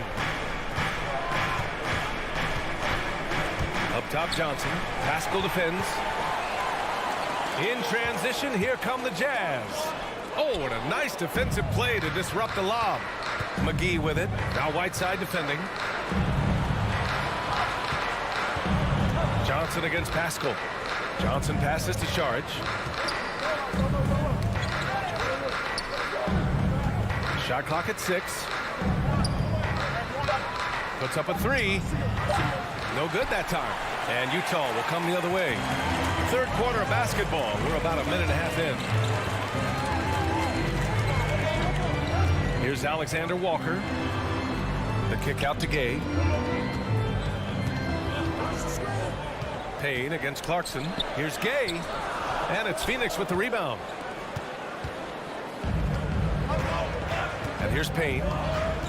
Up top, Johnson. Pascal defends. In transition, here come the Jazz. Oh, and a nice defensive play to disrupt the lob. McGee with it. Now Whiteside defending. Johnson against Pascal. Johnson passes to Saric. Shot clock at 6. Puts up a 3. No good that time. And Utah will come the other way. Third quarter of basketball. We're about a minute and a half in. Here's Alexander Walker. The kick out to Gay. Payne against Clarkson. Here's Gay. And it's Phoenix with the rebound. And here's Payne.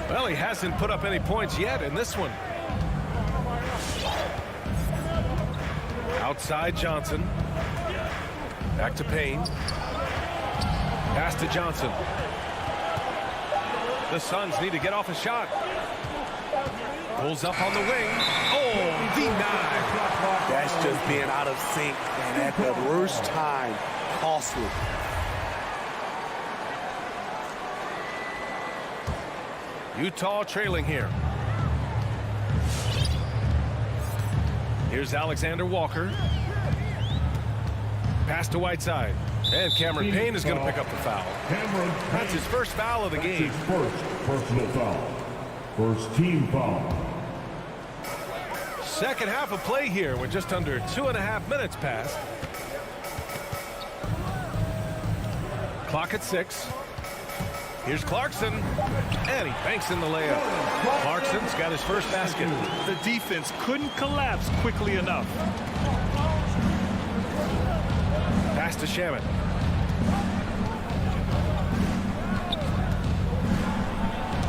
Well, he hasn't put up any points yet in this one. Outside Johnson. Back to Payne. Pass to Johnson. The Suns need to get off a shot. Pulls up on the wing. Oh, denied. That's just being out of sync and at the worst time. Costly. Utah trailing here. Here's Alexander Walker. Pass to Whiteside. And Cameron Payne is going to pick up the foul. That's his first foul of the game. His first personal foul. First team foul. Second half of play here with just under 2.5 minutes passed. Clock at 6. Here's Clarkson, and he banks in the layup. Clarkson's got his first basket. The defense couldn't collapse quickly enough. Pass to Shaman.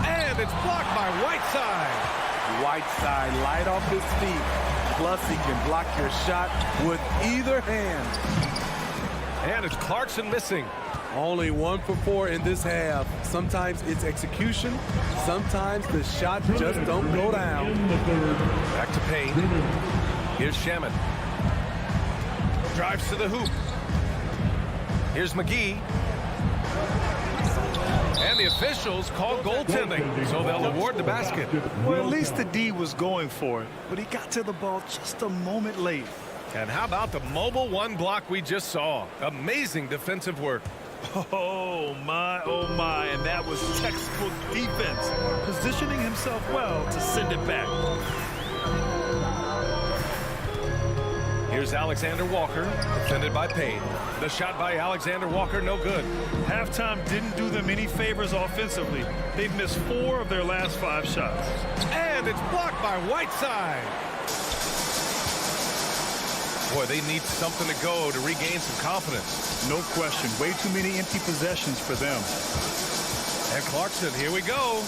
And it's blocked by Whiteside. Whiteside light off his feet. Plus, he can block your shot with either hand. And it's Clarkson missing. Only 1 for 4 in this half. Sometimes it's execution. Sometimes the shot just don't go down. Back to Payne. Here's Shaman. Drives to the hoop. Here's McGee. And the officials call goaltending, so they'll award the basket. Well, at least the D was going for it, but he got to the ball just a moment late. And how about the mobile one block we just saw? Amazing defensive work. Oh my, and that was textbook defense, positioning himself well to send it back. Here's Alexander Walker, defended by Payne. The shot by Alexander Walker, no good. Halftime didn't do them any favors offensively. They've missed 4 of their last 5 shots. And it's blocked by Whiteside. Boy, they need something to go to regain some confidence. No question. Way too many empty possessions for them. And Clarkson, here we go.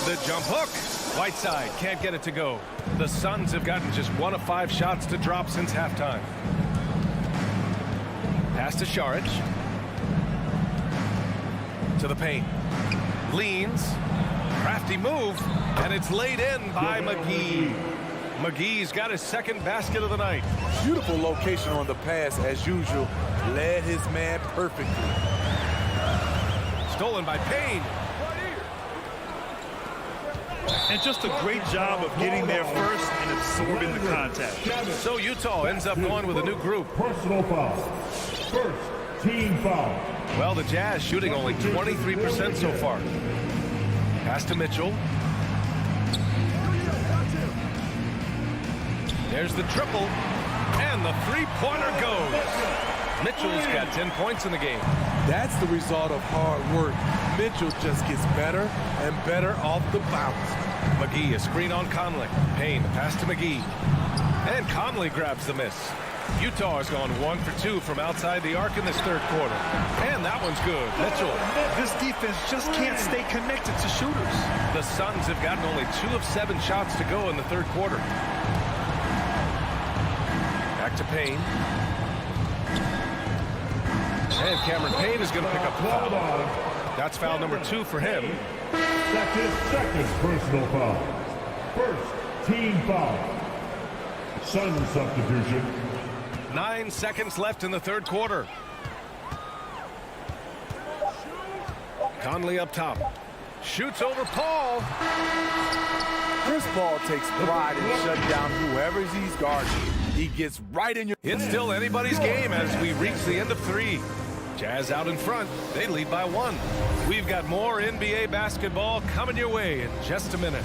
The jump hook. Whiteside can't get it to go. The Suns have gotten just 1 of 5 shots to drop since halftime. Pass to Saric. To the paint. Leans. Crafty move. And it's laid in by McGee. McGee's got his second basket of the night. Beautiful location on the pass as usual. Led his man perfectly. Stolen by Payne. And just a great job of getting there first and absorbing the contact. So Utah ends up going with a new group. Personal foul. First team foul. Well, the Jazz shooting only 23% so far. Pass to Mitchell. There's the triple, and the three-pointer goes. Mitchell's got 10 points in the game. That's the result of hard work. Mitchell just gets better and better off the bounce. McGee, a screen on Conley. Payne, pass to McGee. And Conley grabs the miss. Utah has gone 1 for 2 from outside the arc in this third quarter. And that one's good. Mitchell. This defense just can't stay connected to shooters. The Suns have gotten only 2 of 7 shots to go in the third quarter. Back to Payne. And Cameron Payne is going to pick up the foul. That's foul number 2 for him. Second personal foul. First team foul. Sun substitution. 9 seconds left in the third quarter. Conley up top. Shoots over Paul. Chris Paul takes pride in shutting down whoever he's guarding. He gets right in your... It's still anybody's game as we reach the end of 3. Jazz out in front. They lead by 1. We've got more NBA basketball coming your way in just a minute.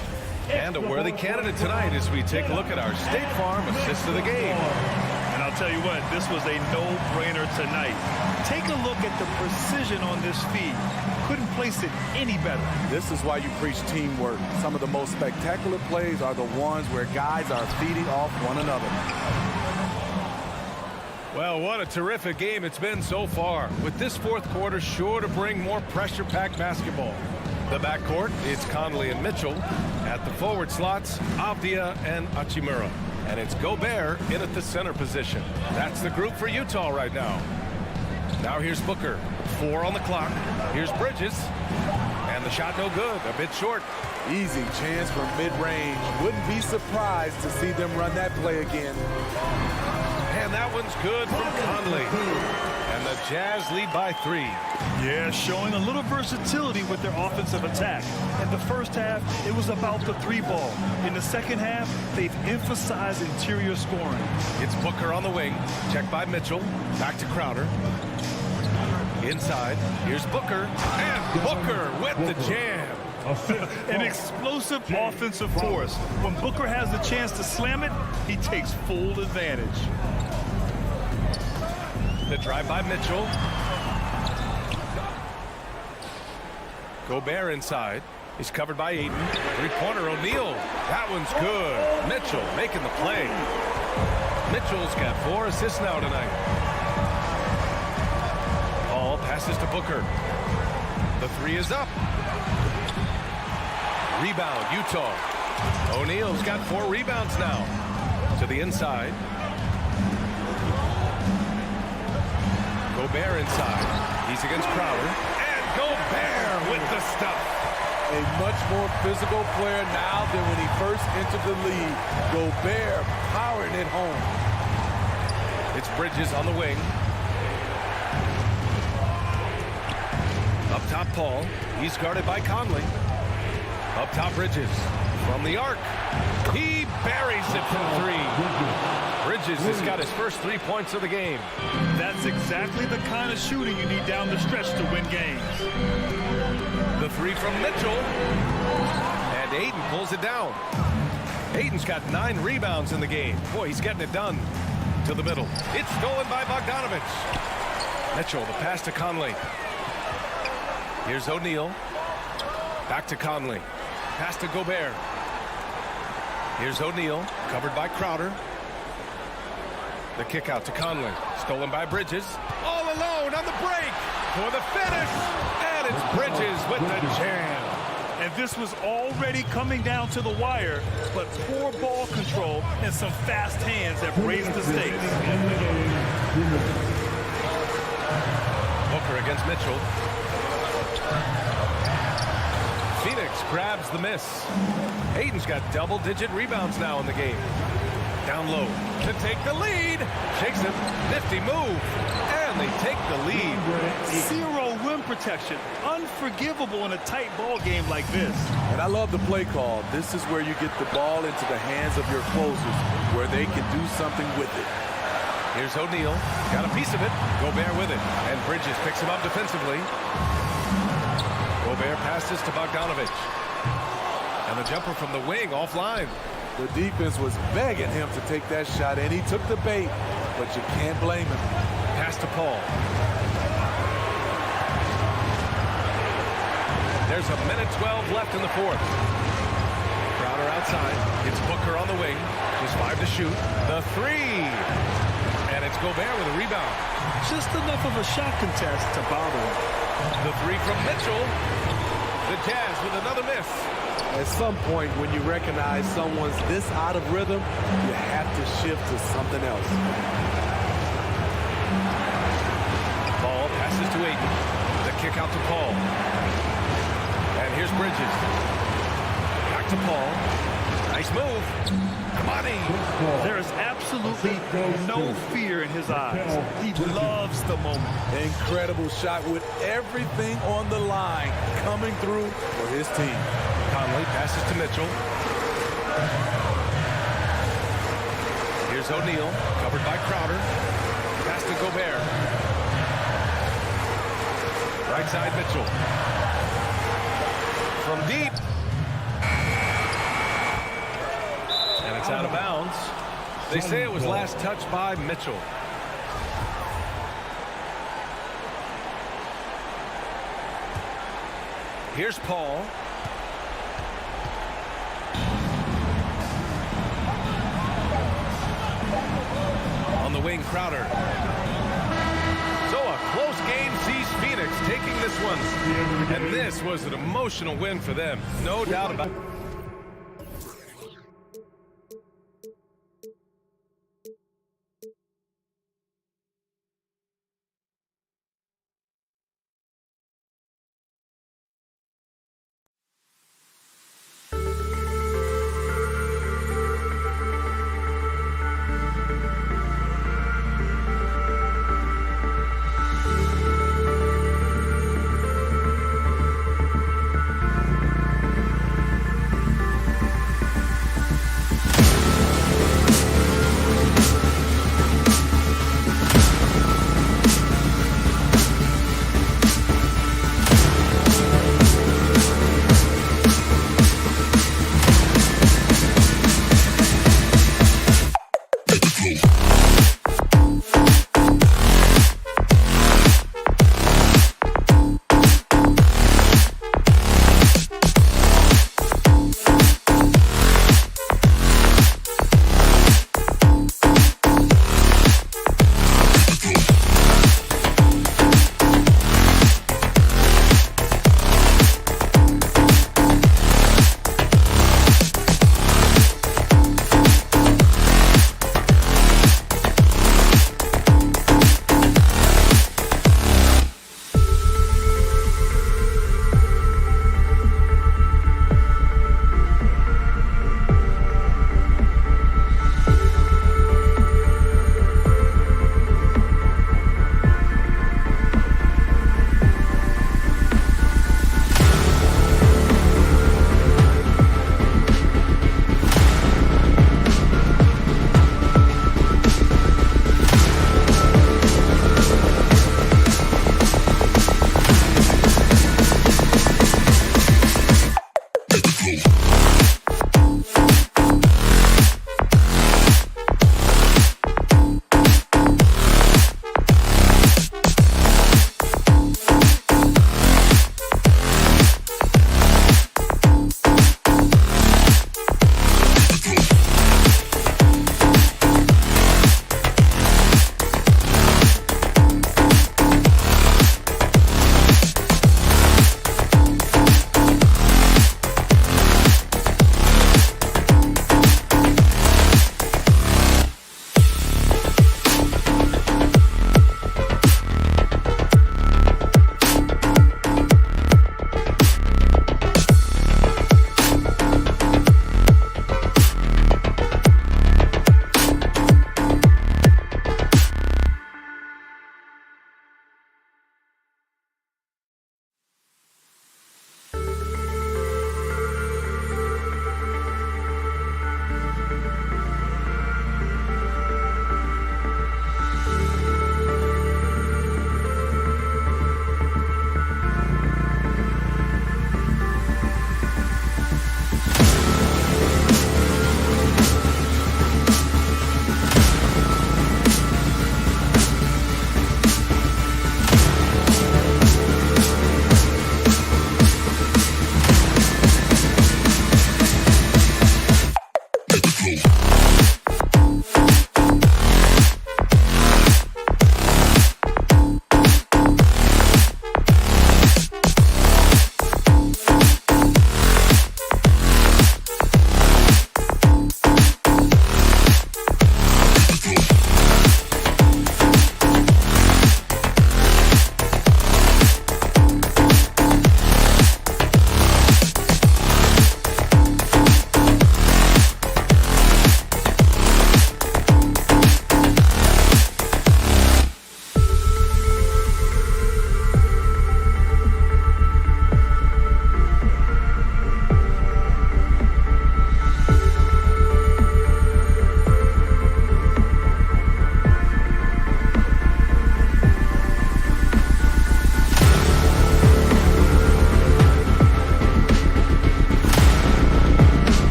And a worthy candidate tonight as we take a look at our State Farm assist of the game. And I'll tell you what, this was a no-brainer tonight. Take a look at the precision on this feed. Couldn't place it any better. This is why you preach teamwork. Some of the most spectacular plays are the ones where guys are feeding off one another. Well, what a terrific game it's been so far, with this fourth quarter sure to bring more pressure-packed basketball. The backcourt, it's Conley and Mitchell. At the forward slots, Avdia and Hachimura. And it's Gobert in at the center position. That's the group for Utah right now. Now here's Booker. 4 on the clock. Here's Bridges. And the shot no good, a bit short. Easy chance from mid-range. Wouldn't be surprised to see them run that play again. And that one's good from Conley. And the Jazz lead by 3. Yeah, showing a little versatility with their offensive attack. In the first half, it was about the 3-ball. In the second half, they've emphasized interior scoring. It's Booker on the wing. Checked by Mitchell. Back to Crowder. Inside. Here's Booker. And Booker with the jam. An explosive offensive force. When Booker has the chance to slam it, he takes full advantage. The drive by Mitchell. Gobert inside. He's covered by Ayton. Three-pointer O'Neal. That one's good. Mitchell making the play. Mitchell's got 4 assists now tonight. Ball passes to Booker. The 3 is up. Rebound, Utah. O'Neal's got 4 rebounds now. To the inside. Gobert inside. He's against Crowder. And Gobert with the stuff. A much more physical player now than when he first entered the league. Gobert powering it home. It's Bridges on the wing. Up top, Paul. He's guarded by Conley. Up top, Bridges. From the arc. He buries it from 3. Bridges has got his first 3 points of the game. That's exactly the kind of shooting you need down the stretch to win games. The 3 from Mitchell. And Ayton pulls it down. Ayton's got 9 rebounds in the game. Boy, he's getting it done. To the middle. It's stolen by Bogdanovich. Mitchell, the pass to Conley. Here's O'Neal. Back to Conley. Pass to Gobert. Here's O'Neal, covered by Crowder. The kick out to Conley. Stolen by Bridges. All alone on the break for the finish. And it's Bridges with the jam. And this was already coming down to the wire, but poor ball control and some fast hands have raised the stakes. Booker against Mitchell. Phoenix grabs the miss. Ayton's got double-digit rebounds now in the game. Down low to take the lead. Shakes it. Nifty move. And they take the lead. 0 rim protection. Unforgivable in a tight ball game like this. And I love the play call. This is where you get the ball into the hands of your closers, where they can do something with it. Here's O'Neal. Got a piece of it. Gobert with it. And Bridges picks him up defensively. Gobert passes to Bogdanovich. And the jumper from the wing offline. The defense was begging him to take that shot, and he took the bait, but you can't blame him. Pass to Paul. There's a minute 12 left in the fourth. Crowder outside. It's Booker on the wing. Just 5 to shoot. The 3. And it's Gobert with a rebound. Just enough of a shot contest to bother him. The 3 from Mitchell. The Jazz with another miss. At some point, when you recognize someone's this out of rhythm, you have to shift to something else. Ball passes to Ayton. The kick out to Paul. And here's Bridges. Back to Paul. Nice move. Money. There is absolutely no fear in his eyes. He loves the moment. Incredible shot with everything on the line coming through for his team. Conley passes to Mitchell. Here's Here's O'Neal, covered by Crowder. Pass to Gobert. Right side Mitchell. From deep. And it's out of bounds. They say it was last touched by Mitchell. Here's Paul. On the wing, Crowder. So a close game sees Phoenix taking this one. And this was an emotional win for them. No doubt about it.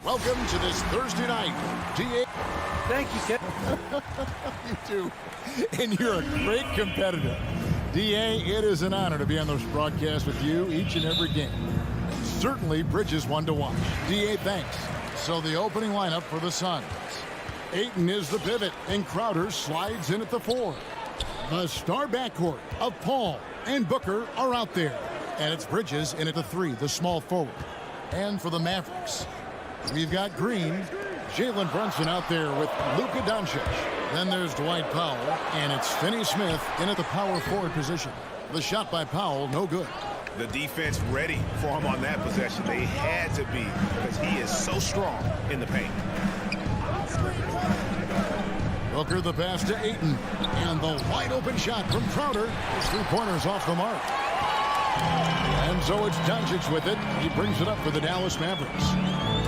Welcome to this Thursday night. DA. Thank you, Kevin. You too. And you're a great competitor. DA, it is an honor to be on this broadcast with you each and every game. Certainly, Bridges one to watch. DA, thanks. So the opening lineup for the Suns. Ayton is the pivot, and Crowder slides in at the 4. The star backcourt of Paul and Booker are out there. And it's Bridges in at the 3, the small forward. And for the Mavericks, we've got Green, Jalen Brunson out there with Luka Doncic. Then there's Dwight Powell, and it's Finney Smith in at the power forward position. The shot by Powell, no good. The defense ready for him on that possession. They had to be because he is so strong in the paint. Booker the pass to Ayton, and the wide open shot from Crowder. His 3-pointers off the mark. And so it's Doncic with it. He brings it up for the Dallas Mavericks.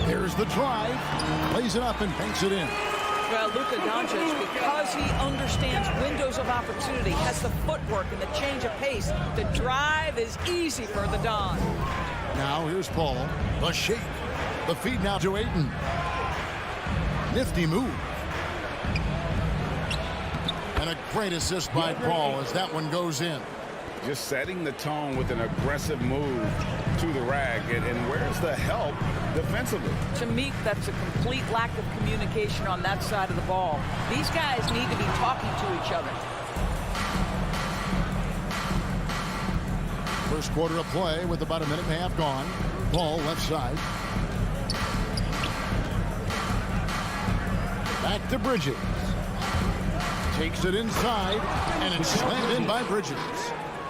There's the drive, plays it up and banks it in. Well, Luka Doncic, because he understands windows of opportunity, has the footwork and the change of pace. The drive is easy for the Don. Now here's Paul. The shake. The feed now to Ayton. Nifty move. And a great assist by Paul as that one goes in. Just setting the tone with an aggressive move to the rack. And where's the help defensively? To me, that's a complete lack of communication on that side of the ball. These guys need to be talking to each other. First quarter of play with about a minute and a half gone. Paul left side. Back to Bridges. Takes it inside, and it's slammed in by Bridges.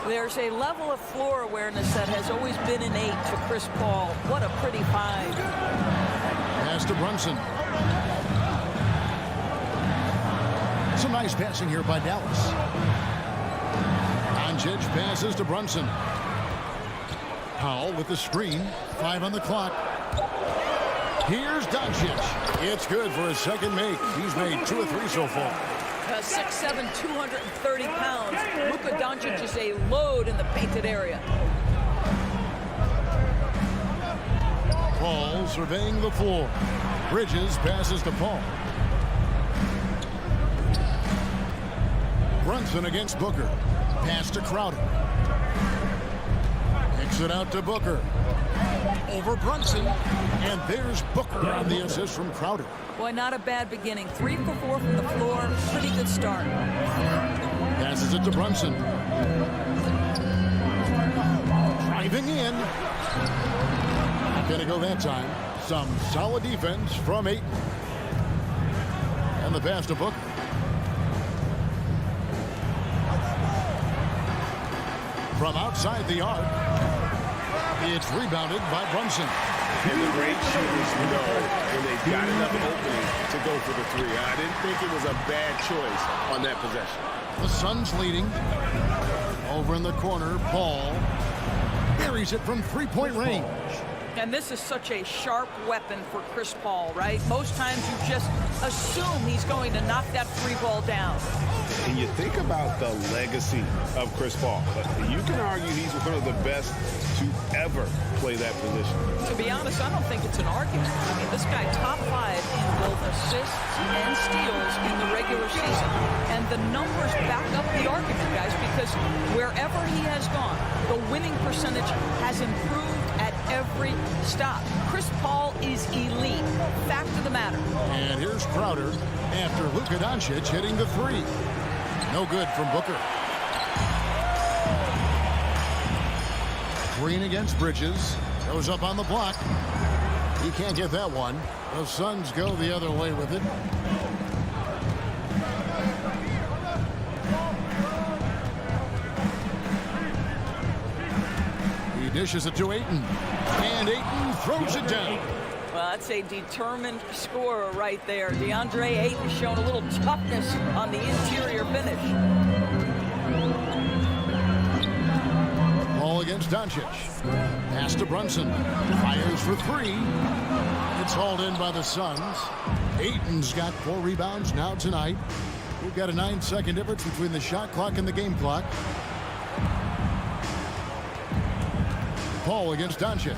There's a level of floor awareness that has always been innate to Chris Paul. What a pretty find. Pass to Brunson. Some nice passing here by Dallas. Doncic passes to Brunson. Powell with the screen. 5 on the clock. Here's Doncic. It's good for his second make. He's made 2 or 3 so far. 6'7", 230 pounds. Luka Doncic is a load in the painted area. Paul surveying the floor. Bridges passes to Paul. Brunson against Booker. Pass to Crowder. Kicks it out to Booker. Over Brunson. And there's Booker on the assist from Crowder. Boy, not a bad beginning. 3 for 4 from the floor. Pretty good start. Passes it to Brunson. Driving in. Not gonna go that time. Some solid defense from Ayton. And the pass to Booker. From outside the arc. It's rebounded by Brunson. And the great shooters know when they've got enough opening to go for the 3. I didn't think it was a bad choice on that possession. The Suns leading. Over in the corner, Paul buries it from 3-point range. And this is such a sharp weapon for Chris Paul, right? Most times you just assume he's going to knock that 3 ball down. And you think about the legacy of Chris Paul. You can argue he's one of the best to ever play that position. To be honest, I don't think it's an argument. I mean, this guy top 5 in both assists and steals in the regular season. And the numbers back up the argument, guys, because wherever he has gone, the winning percentage has improved at every stop. Chris Paul is elite. Fact of the matter. And here's Crowder after Luka Doncic hitting the 3. No good from Booker. Green against Bridges. Goes up on the block. He can't get that one. The Suns go the other way with it. He dishes it to Ayton. And Ayton throws it down. Well, that's a determined scorer right there. DeAndre Ayton showing a little toughness on the interior finish. Ball against Doncic. Pass to Brunson. Fires for 3. It's hauled in by the Suns. Ayton's got 4 rebounds now tonight. We've got a 9-second difference between the shot clock and the game clock. Paul against Doncic.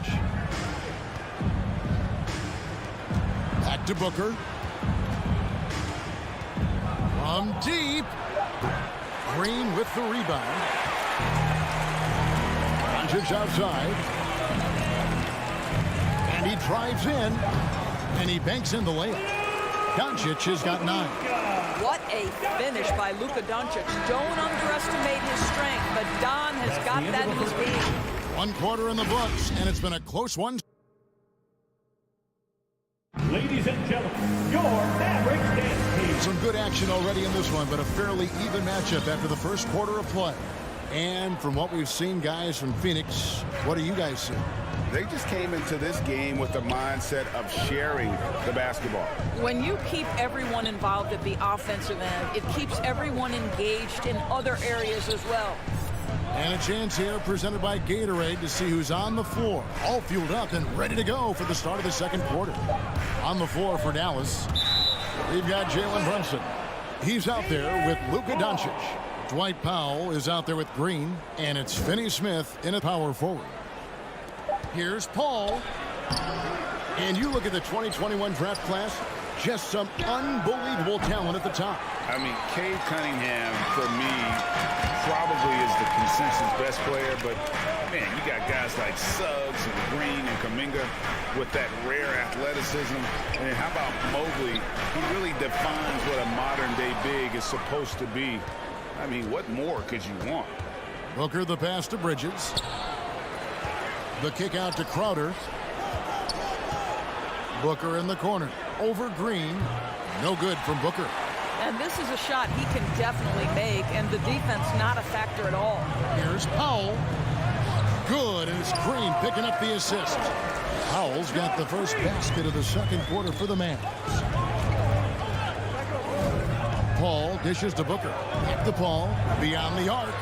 Back to Booker. From deep. Green with the rebound. Doncic outside. And he drives in. And he banks in the layup. Doncic has got 9. What a finish by Luka Doncic. Don't underestimate his strength, but Don has got that in his game. 1 quarter in the books, and it's been a close one. Ladies and gentlemen, your Mavericks dance team. Some good action already in this one, but a fairly even matchup after the first quarter of play. And from what we've seen, guys, from Phoenix, what do you guys see? They just came into this game with the mindset of sharing the basketball. When you keep everyone involved at the offensive end, it keeps everyone engaged in other areas as well. And a chance here presented by Gatorade to see who's on the floor. All fueled up and ready to go for the start of the second quarter. On the floor for Dallas, we've got Jalen Brunson. He's out there with Luka Doncic. Dwight Powell is out there with Green. And it's Finney-Smith in a power forward. Here's Paul. And you look at the 2021 draft class, just some unbelievable talent at the top. I mean, Cade Cunningham, for me, probably is the consensus best player. But, man, you got guys like Suggs and Green and Kuminga with that rare athleticism. And how about Mobley? He really defines what a modern-day big is supposed to be. I mean, what more could you want? Booker the pass to Bridges. The kick out to Crowder. Booker in the corner. Over Green. No good from Booker. And this is a shot he can definitely make, and the defense not a factor at all. Here's Powell. Good, and it's Green picking up the assist. Powell's got the first basket of the second quarter for the Mavs. Paul dishes to Booker. Back to Paul. Beyond the arc.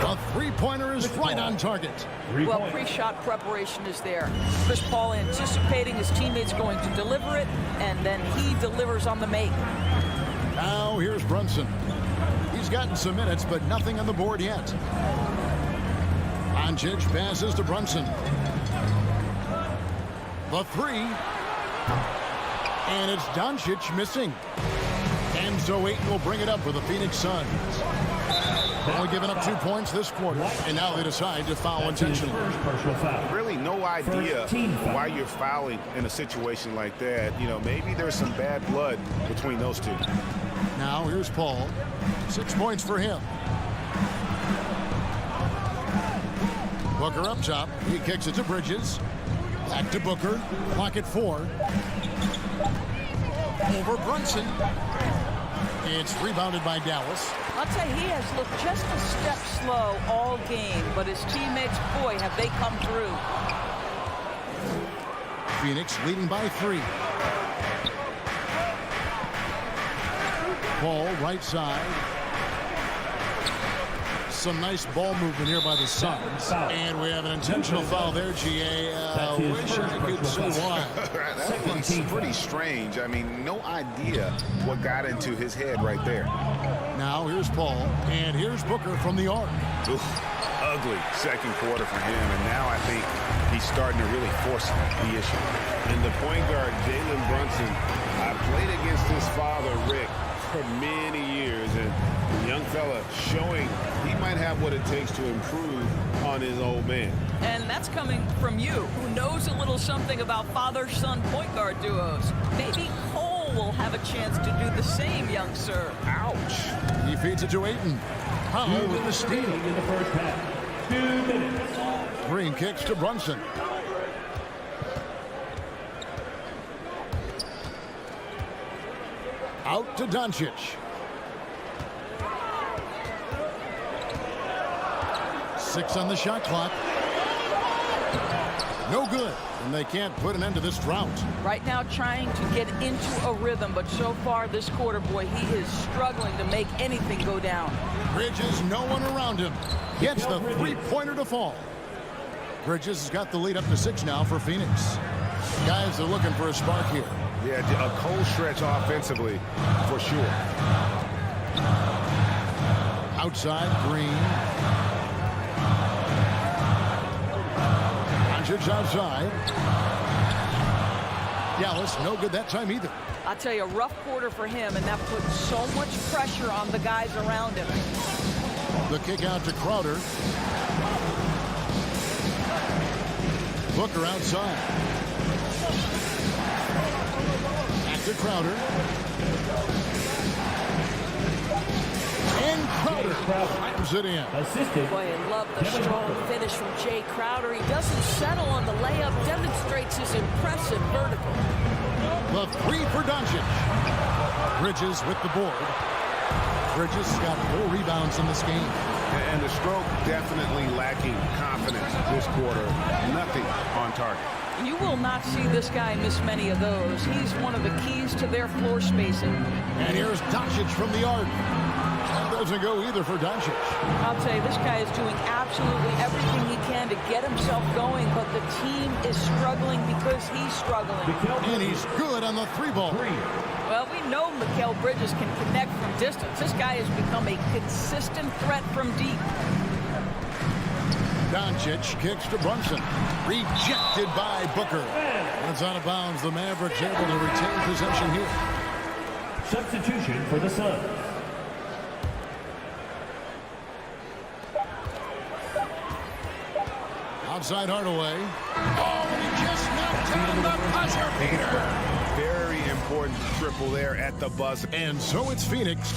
The three-pointer is right on target. Well, pre-shot preparation is there. Chris Paul anticipating his teammates going to deliver it, and then he delivers on the make. Now here's Brunson. He's gotten some minutes, but nothing on the board yet. Doncic passes to Brunson. The three. And it's Doncic missing. And so Ayton will bring it up for the Phoenix Suns. Only giving up 2 points this quarter, and now they decide to foul intentionally. Really no idea why you're fouling in a situation like that. You know, maybe there's some bad blood between those two. Now here's Paul. 6 points for him. Booker up top. He kicks it to Bridges. Back to Booker. Clock at 4. Over Brunson. It's rebounded by Dallas. I'll tell you, he has looked just a step slow all game, but his teammates, boy, have they come through. Phoenix leading by 3. Paul right side. Some nice ball movement here by the Suns. And we have an intentional foul there, GA. Wish I could say why. That's pretty strange. I mean, no idea what got into his head right there. Now here's Paul. And here's Booker from the arc. Oof, ugly second quarter for him. And now I think he's starting to really force the issue. And the point guard, Jalen Brunson, I played against his father, Rick, for many years. And the young fella showing he might have what it takes to improve on his old man. And that's coming from you, who knows a little something about father-son point guard duos. Maybe Cole will have a chance to do the same, young sir. Ouch. He feeds it to Ayton. Powell with the steal. In the first half. 2 minutes. Green kicks to Brunson. Out to Doncic. 6 on the shot clock. No good. And they can't put an end to this drought. Right now trying to get into a rhythm, but so far this quarter, boy, he is struggling to make anything go down. Bridges, no one around him. Gets the three-pointer to fall. Bridges has got the lead up to 6 now for Phoenix. Guys are looking for a spark here. Yeah, a cold stretch offensively, for sure. Outside, Green. Doncic outside. Dallas, no good that time either. I'll tell you, a rough quarter for him, and that put so much pressure on the guys around him. The kick out to Crowder. Booker outside. Back to Crowder. And Crowder slams it in. Boy, I love the strong finish from Jay Crowder. He doesn't settle on the layup, demonstrates his impressive vertical. The three for Doncic. Bridges with the board. Bridges got 4 rebounds in this game. And the stroke definitely lacking confidence this quarter. Nothing on target. You will not see this guy miss many of those. He's one of the keys to their floor spacing. And here's Doncic from the arc. That doesn't go either for Doncic. I'll tell you, this guy is doing absolutely everything he can to get himself going, but the team is struggling because he's struggling. And he's good on the 3-ball. Well, we know Mikal Bridges can connect from distance. This guy has become a consistent threat from deep. Doncic kicks to Brunson. Rejected by Booker. When it's out of bounds, the Mavericks able to retain possession here. Substitution for the Suns. Outside Hardaway. Oh, and he just knocked down the buzzer beater. Very important triple there at the buzzer. And so it's Phoenix.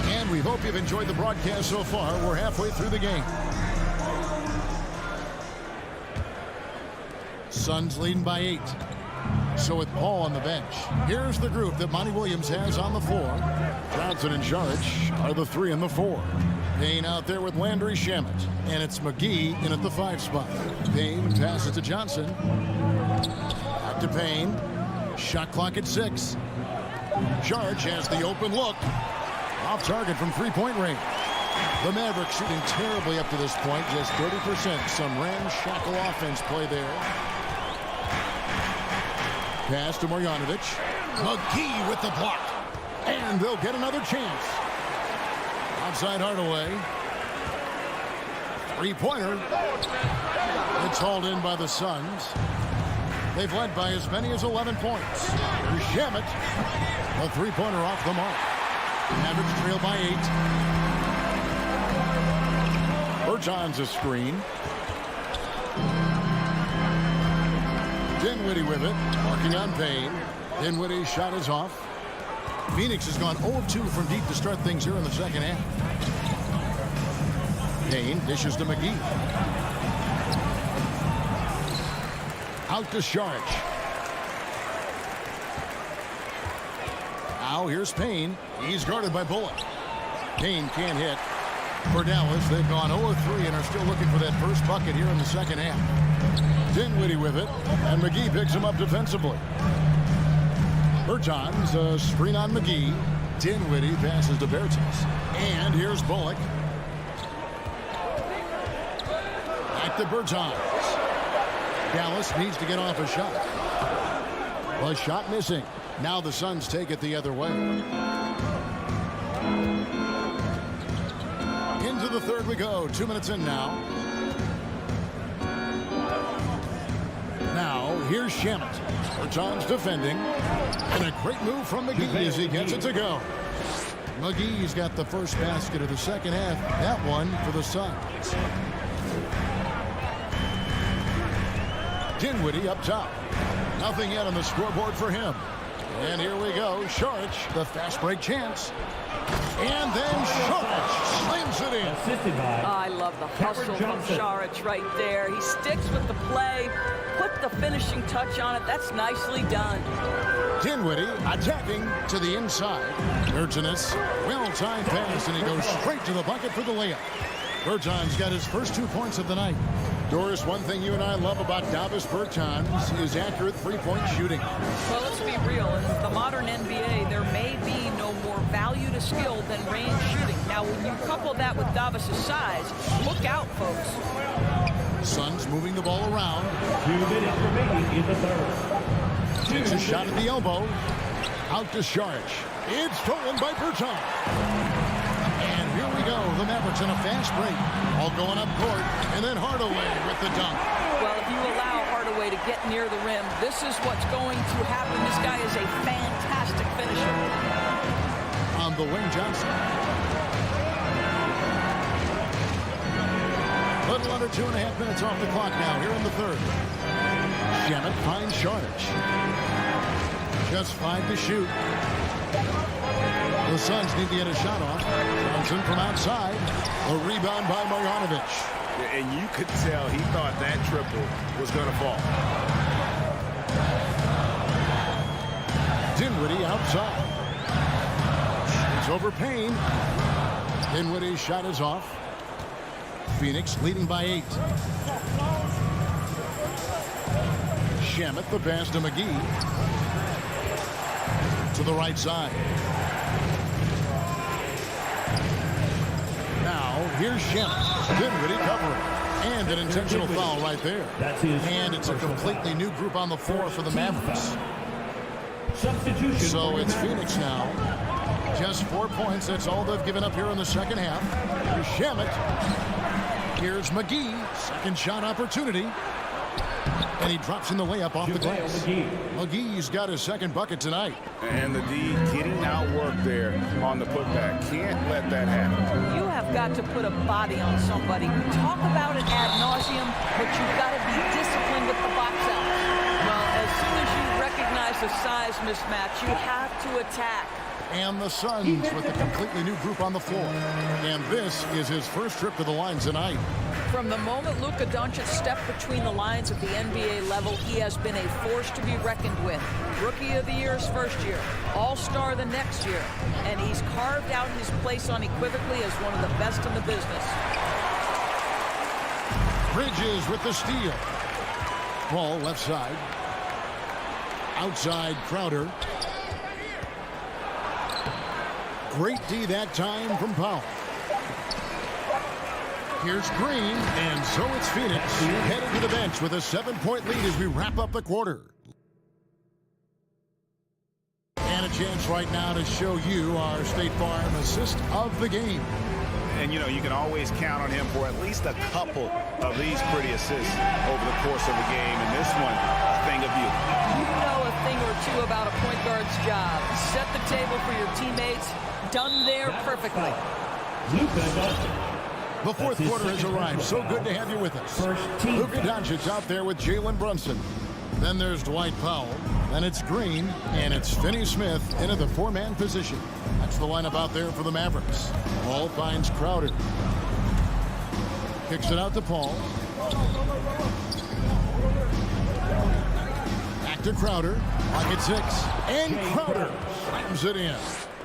And we hope you've enjoyed the broadcast so far. We're halfway through the game. Suns leading by 8. So with Paul on the bench, here's the group that Monty Williams has on the floor. Johnson and Saric are the 3 and the 4. Payne out there with Landry Shamet. And it's McGee in at the 5 spot. Payne passes to Johnson. Back to Payne. Shot clock at 6. Saric has the open look. Off target from 3-point range. The Mavericks shooting terribly up to this point. Just 30%. Some ramshackle offense play there. Pass to Marjanovic. McGee with the block. And they'll get another chance. Outside Hardaway. 3-pointer. It's hauled in by the Suns. They've led by as many as 11 points. Shamet. A 3-pointer off the mark. Mavericks trail by 8. Bertans a screen. Dinwiddie with it, marking on Payne. Dinwiddie's shot is off. Phoenix has gone 0-2 from deep to start things here in the second half. Payne dishes to McGee. Out to Saric. Now here's Payne. He's guarded by Bullock. Payne can't hit. For Dallas, they've gone 0-3 and are still looking for that first bucket here in the second half. Dinwiddie with it, and McGee picks him up defensively. Bertans, a screen on McGee. Dinwiddie passes to Bertans. And here's Bullock. Back to Bertans. Dallas needs to get off a shot. A shot missing. Now the Suns take it the other way. Into the third we go. 2 minutes in now. Now, here's Shamet. Bertans defending. And a great move from McGee as he gets it to go. McGee's got the first basket of the second half. That one for the Suns. Dinwiddie up top. Nothing yet on the scoreboard for him. And here we go. Saric, the fast break chance. And then Saric slams it in. I love the hustle from Saric right there. He sticks with the play, put the finishing touch on it. That's nicely done. Dinwiddie attacking to the inside. Bertans, well-timed pass, and he goes straight to the bucket for the layup. Bertans got his first 2 points of the night. Doris, one thing you and I love about Davis Bertans is accurate three-point shooting. Well, let's be real. In the modern NBA, there may be no more value to skill than range shooting. Now, when you couple that with Davis's size, look out, folks. Suns moving the ball around. 2 minutes remaining in the third. Takes a shot at the elbow. Out to Saric. It's stolen by Bertans. go. The Mavericks in a fast break. All going up court. And then Hardaway with the dunk. Well, if you allow Hardaway to get near the rim, this is what's going to happen. This guy is a fantastic finisher. On the wing, Johnson. Little under 2.5 minutes off the clock now here in the third. Shamet finds Sharge. Just 5 to shoot. The Suns need to get a shot off. Johnson from outside. A rebound by Marjanovic. And you could tell he thought that triple was going to fall. Dinwiddie outside. It's over Payne. Dinwiddie's shot is off. Phoenix leading by 8. Shamet the pass to McGee. To the right side. Now, here's Shamet. Dinwiddie covering. And an intentional foul right there. And it's a completely new group on the floor for the Mavericks. So it's Phoenix now. Just 4 points. That's all they've given up here in the second half. Here's Shamet. Here's McGee. Second shot opportunity. And he drops in the layup off the glass. McGee's got his second bucket tonight. And the D getting outworked there on the putback. Can't let that happen. You have got to put a body on somebody. We talk about it ad nauseum, but you've got to be disciplined with the box out. Well, as soon as you recognize the size mismatch, you have to attack. And the Suns with a completely new group on the floor. And this is his first trip to the line tonight. From the moment Luka Doncic stepped between the lines at the NBA level, he has been a force to be reckoned with. Rookie of the Year his first year, All-Star the next year, and he's carved out his place unequivocally as one of the best in the business. Bridges with the steal. Ball left side. Outside Crowder. Great D that time from Powell. Here's Green, and so it's Phoenix headed to the bench with a 7-point lead as we wrap up the quarter. And a chance right now to show you our State Farm assist of the game. And, you know, you can always count on him for at least a couple of these pretty assists over the course of the game. And this one, a thing of beauty. You know a thing or two about a point guard's job. Set the table for your teammates. Done there perfectly. The fourth quarter has arrived. So good to have you with us. Luka Doncic out there with Jalen Brunson. Then there's Dwight Powell. Then it's Green. And it's Finney Smith into the four-man position. That's the lineup out there for the Mavericks. Paul finds Crowder. Kicks it out to Paul. Back to Crowder. Pocket 6. And Crowder slams it in.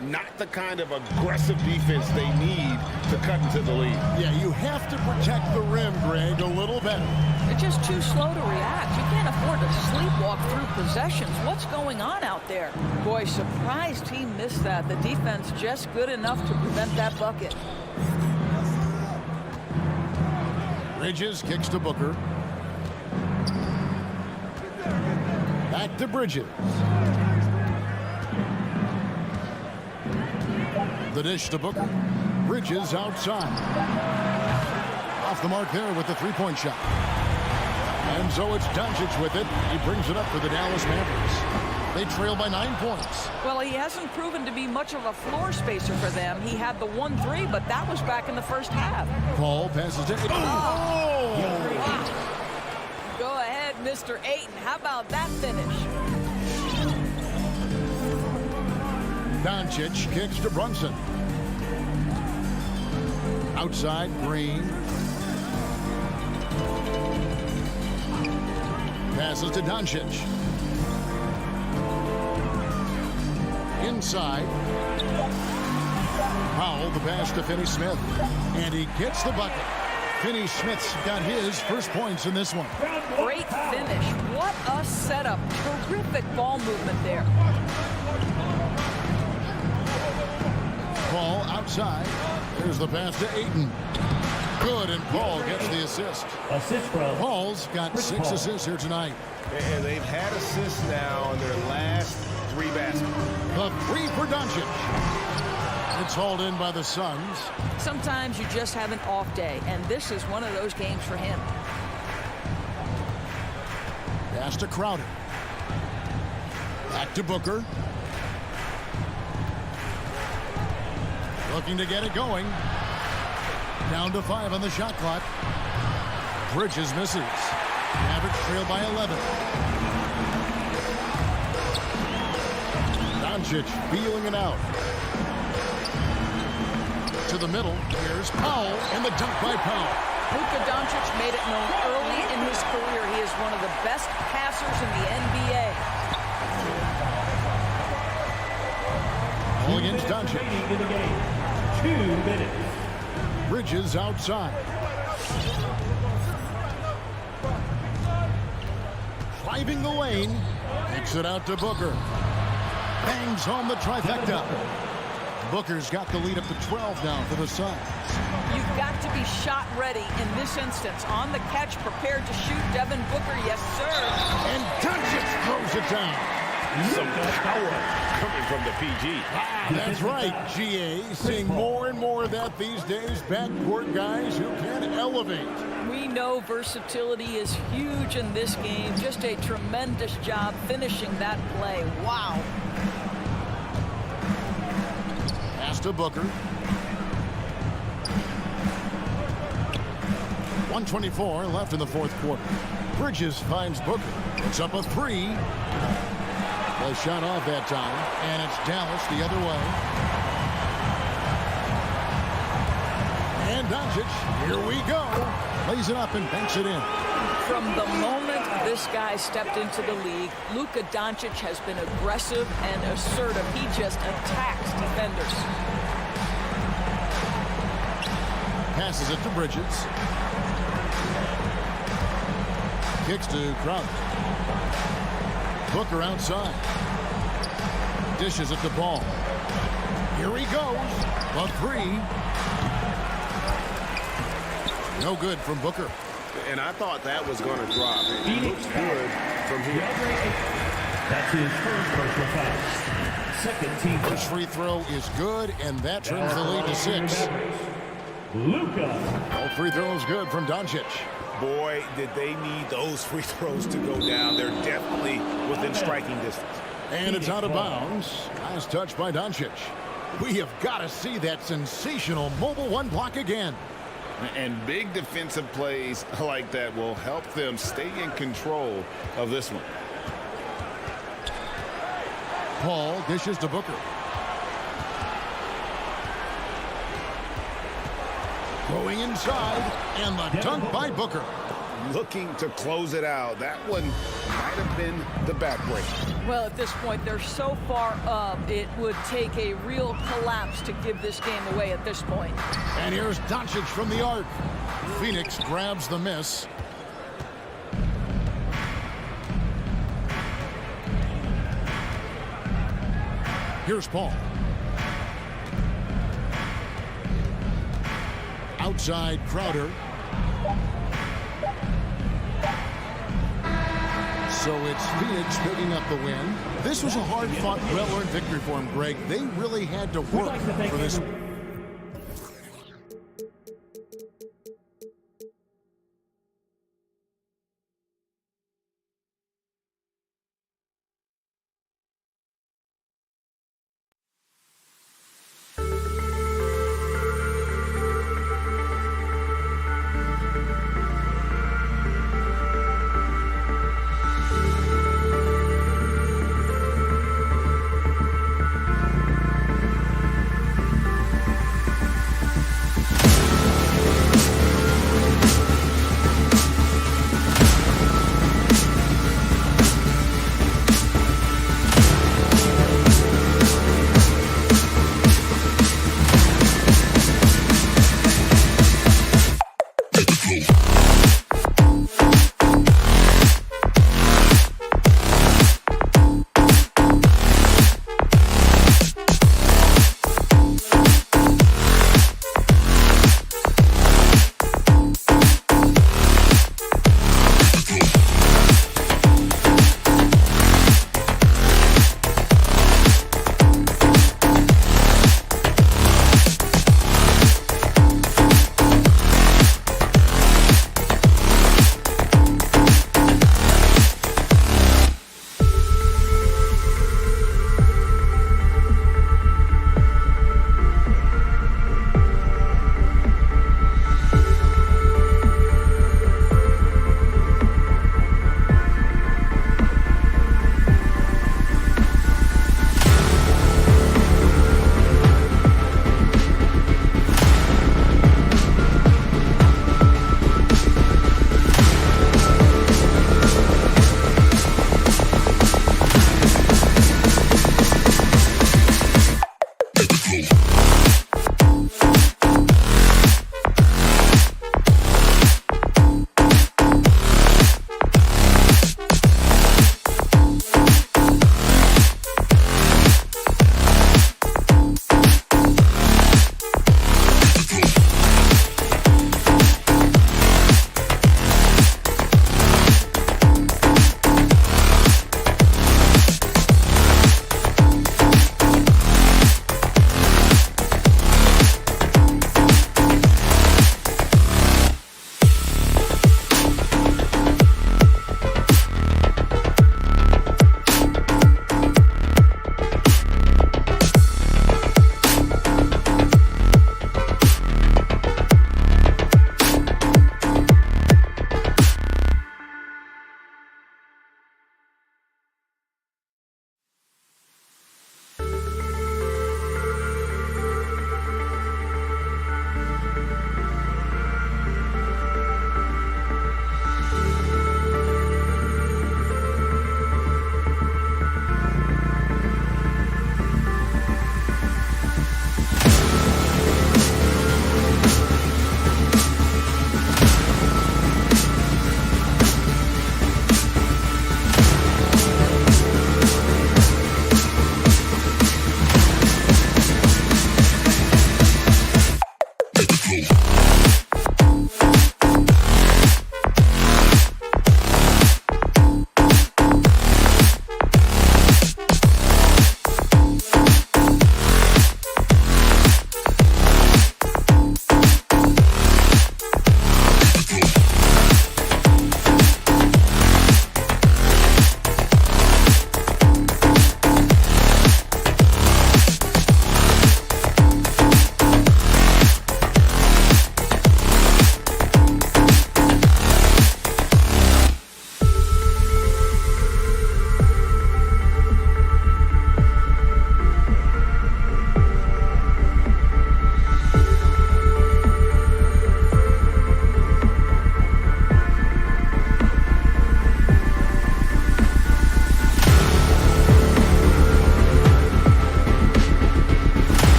Not the kind of aggressive defense they need to cut into the lead. Yeah, you have to protect the rim, Greg, a little better. They're just too slow to react. You can't afford to sleepwalk through possessions. What's going on out there? Boy, surprised he missed that. The defense just good enough to prevent that bucket. Bridges kicks to Booker. Back to Bridges. The dish to Booker. Bridges outside. Off the mark there with the three-point shot. And so it's Doncic with it. He brings it up for the Dallas Mavericks. They trail by 9 points. Well, he hasn't proven to be much of a floor spacer for them. He had the 1-3, but that was back in the first half. Paul passes to... Oh! Wow. Go ahead, Mr. Ayton. How about that finish? Doncic kicks to Brunson. Outside, Green. Passes to Doncic. Inside. Powell, the pass to Finney Smith. And he gets the bucket. Finney Smith's got his first points in this one. Great finish. What a setup. Terrific ball movement there. Paul outside. There's the pass to Ayton. Good, and Paul gets the assist. Paul's got 6 assists here tonight. And they've had assists now in their last 3 baskets. The three for Doncic. It's hauled in by the Suns. Sometimes you just have an off day, and this is one of those games for him. Pass to Crowder. Back to Booker. Looking to get it going. Down to 5 on the shot clock. Bridges misses. Mavericks trail by 11. Doncic feeling it out. To the middle. Here's Powell, and the dunk by Powell. Luka Doncic made it known early in his career he is one of the best passers in the NBA. All against Doncic. In the game. 2 minutes. Bridges outside. Driving the lane. Kicks it out to Booker. Bangs home the trifecta. Booker's got the lead up to 12 now for the Suns. You've got to be shot ready in this instance. On the catch, prepared to shoot. Devin Booker, yes, sir. And Doncic throws it down. Some power coming from the PG. That's right, GA. Seeing more and more of that these days. Backcourt guys who can elevate. We know versatility is huge in this game. Just a tremendous job finishing that play. Wow. Pass to Booker. 1:24 left in the fourth quarter. Bridges finds Booker. It's up a 3. The shot off that time, and it's Dallas the other way. And Doncic, here we go. Lays it up and banks it in. From the moment this guy stepped into the league, Luka Doncic has been aggressive and assertive. He just attacks defenders. Passes it to Bridges. Kicks to Crowder. Booker outside. Dishes at the ball. Here he goes. A 3. No good from Booker. And I thought that was going to drop. It looks good from here. That's his first personal foul. Second team. First free throw is good, and that turns the lead to 6. Luka. All free throws good from Doncic. Boy, did they need those free throws to go down. They're definitely within striking distance. And it's out of bounds. Nice touch by Doncic. We have got to see that sensational mobile one block again. And big defensive plays like that will help them stay in control of this one. Paul dishes to Booker. Going inside, and the dunk by Booker. Looking to close it out. That one might have been the backbreaker. Well, at this point, they're so far up, it would take a real collapse to give this game away at this point. And here's Doncic from the arc. Phoenix grabs the miss. Here's Paul. Outside Crowder. So it's Phoenix picking up the win. This was a hard-fought, well-earned victory for him, Greg. They really had to work for this.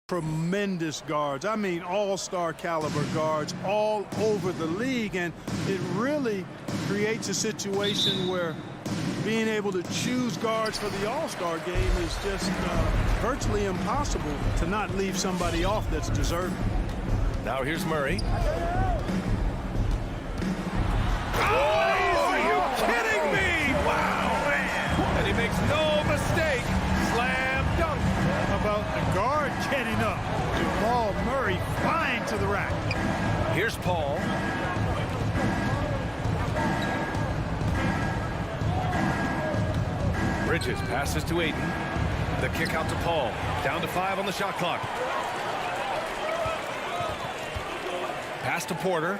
Tremendous guards. I mean, all-star caliber guards all over the league, and it really creates a situation where being able to choose guards for the all-star game is just virtually impossible to not leave somebody off that's deserving. Now here's Murray. Oh, are you kidding me? Wow, man. And he makes no mistake. Slam dunk. How about the guard getting up? Jamal Murray flying to the rack. Here's Paul. Bridges passes to Ayton. The kick out to Paul. Down to 5 on the shot clock. Pass to Porter.